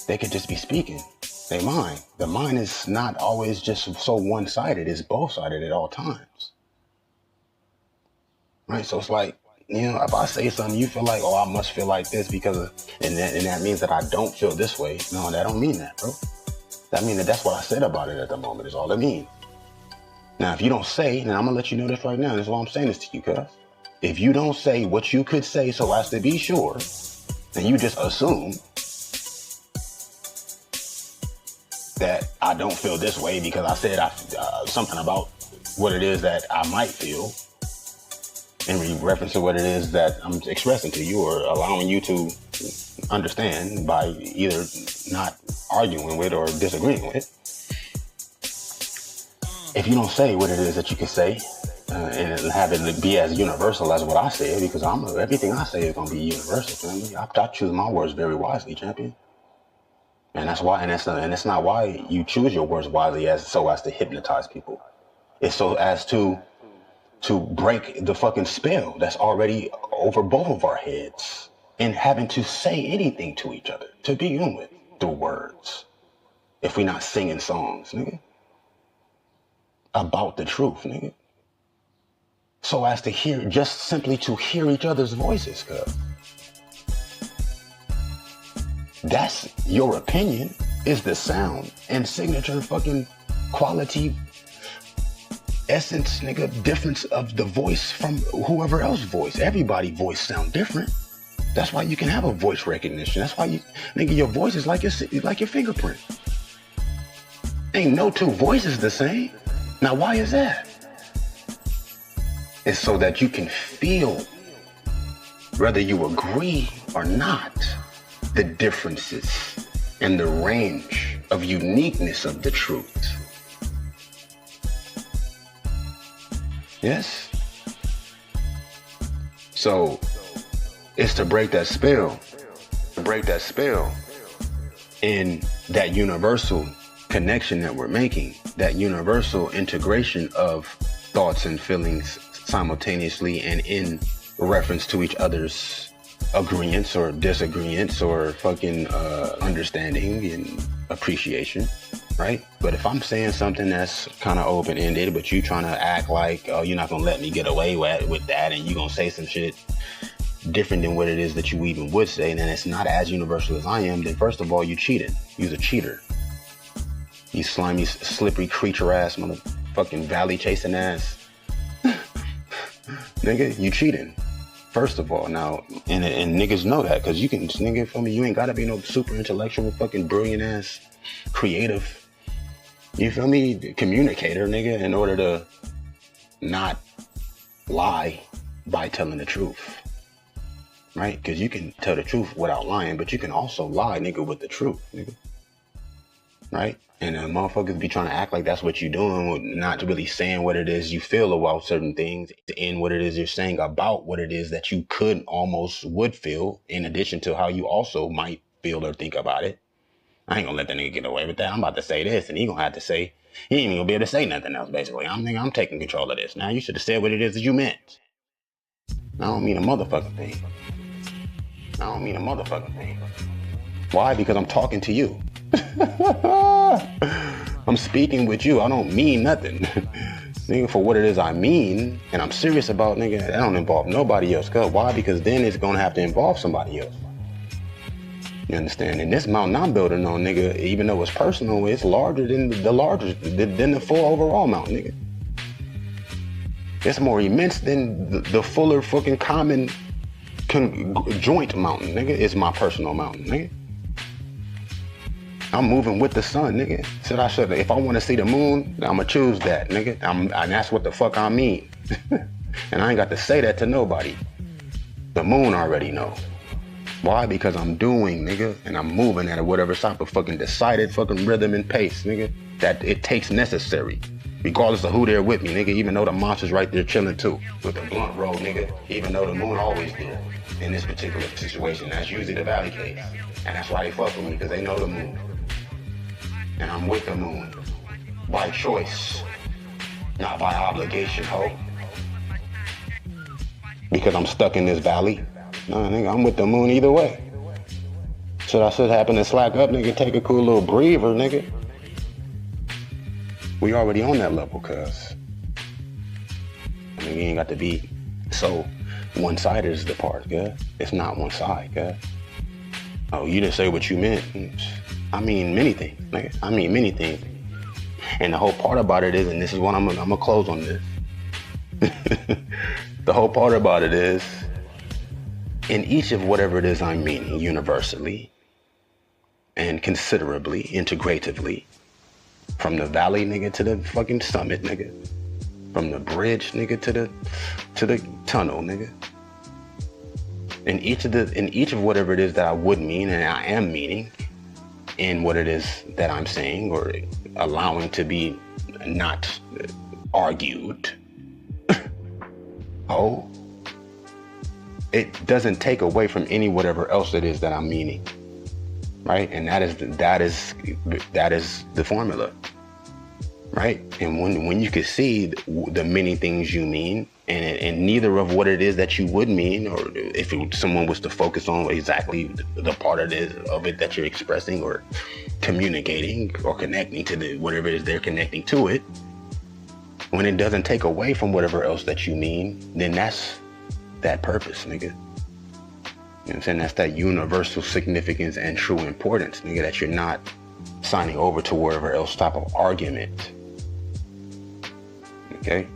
They could just be speaking their mind. The mind is not always just so one-sided. It's both-sided at all times. Right? So it's like, you know, if I say something, you feel like, oh, I must feel like this because of, and that means that I don't feel this way. No, that don't mean that, bro. That means that that's what I said about it at the moment is all it means. Now, if you don't say, and I'm gonna let you know this right now, this is why I'm saying this to you, cuz. If you don't say what you could say so as to be sure, then you just assume that I don't feel this way because I said something about what it is that I might feel in reference to what it is that I'm expressing to you or allowing you to understand by either not arguing with or disagreeing with. If you don't say what it is that you can say and have it be as universal as what I say, because everything I say is going to be universal, family. I choose my words very wisely, champion. And that's why, and it's not why you choose your words wisely so as to hypnotize people. It's so as to break the fucking spell that's already over both of our heads and having to say anything to each other to begin with through words. If we're not singing songs, nigga, about the truth, nigga. So as to hear, just simply to hear each other's voices, cuz. That's your opinion, is the sound and signature fucking quality essence, nigga, difference of the voice from whoever else's voice. Everybody's voice sound different. That's why you can have a voice recognition. That's why nigga, your voice is like your fingerprint. Ain't no two voices the same. Now, why is that? It's so that you can feel, whether you agree or not, the differences and the range of uniqueness of the truth. Yes? So, it's to break that spell. In that universal connection that we're making, that universal integration of thoughts and feelings simultaneously and in reference to each other's agreements or disagreements or fucking understanding and appreciation, right? But if I'm saying something that's kind of open-ended, but you trying to act like, oh, you're not gonna let me get away with that, and you gonna say some shit different than what it is that you even would say, and then it's not as universal as I am, then first of all, you cheated. You's a cheater. You slimy, slippery creature ass, motherfucking valley chasing ass. Nigga, you cheating. First of all, now, and niggas know that, cause you can, nigga, for me, you ain't gotta be no super intellectual, fucking brilliant ass, creative, you feel me, communicator, nigga, in order to not lie by telling the truth, right? Cause you can tell the truth without lying, but you can also lie, nigga, with the truth, nigga, right? And motherfuckers be trying to act like that's what you're doing, not really saying what it is you feel about certain things and what it is you're saying about what it is that you would feel, in addition to how you also might feel or think about it. I ain't gonna let that nigga get away with that. I'm about to say this, and he gonna have to say, he ain't even gonna be able to say nothing else, basically. I'm taking control of this. Now, you should have said what it is that you meant. I don't mean a motherfucking thing. Why? Because I'm talking to you. I'm speaking with you. I don't mean nothing. Nigga, for what it is I mean, and I'm serious about, nigga, that don't involve nobody else. Cause why? Because then it's gonna have to involve somebody else. You understand? And this mountain I'm building on, nigga, even though it's personal, it's larger than the full overall mountain, nigga. It's more immense than the fuller fucking common joint mountain, nigga. It's my personal mountain, nigga. I'm moving with the sun, nigga. Said I should. If I want to see the moon, I'ma choose that, nigga. And that's what the fuck I mean. And I ain't got to say that to nobody. The moon already know. Why? Because I'm doing, nigga, and I'm moving at whatever type of fucking decided fucking rhythm and pace, nigga, that it takes necessary. Regardless of who there with me, nigga, even though the monster's right there chilling too. With the blunt roll, nigga, even though the moon always there. In this particular situation, that's usually the valley case. And that's why they fuck with me, because they know the moon. And I'm with the moon. by choice, not by obligation, ho. Because I'm stuck in this valley. No, nigga, I'm with the moon either way. Should I happen to slack up, nigga, take a cool little breather, nigga? We already on that level, cuz. I mean, you ain't got to be so one-sided is the part, cuz. It's not one side, cuz. Oh, you didn't say what you meant. I mean many things, nigga. I mean many things. And the whole part about it is, and this is what I'm gonna close on this. The whole part about it is, in each of whatever it is I'm meaning, universally and considerably, integratively, from the valley, nigga, to the fucking summit, nigga, from the bridge, nigga, to the tunnel, nigga. In each of whatever it is that I would mean and I am meaning, in what it is that I'm saying or allowing to be not argued. Oh, it doesn't take away from any whatever else it is that I'm meaning, right? And that is the formula, right? And when you can see the many things you mean, and neither of what it is that you would mean, or if someone was to focus on exactly the part of it that you're expressing or communicating or connecting to whatever it is they're connecting to it, when it doesn't take away from whatever else that you mean, then that's that purpose, nigga. You know what I'm saying? That's that universal significance and true importance, nigga, that you're not signing over to whatever else type of argument. Okay?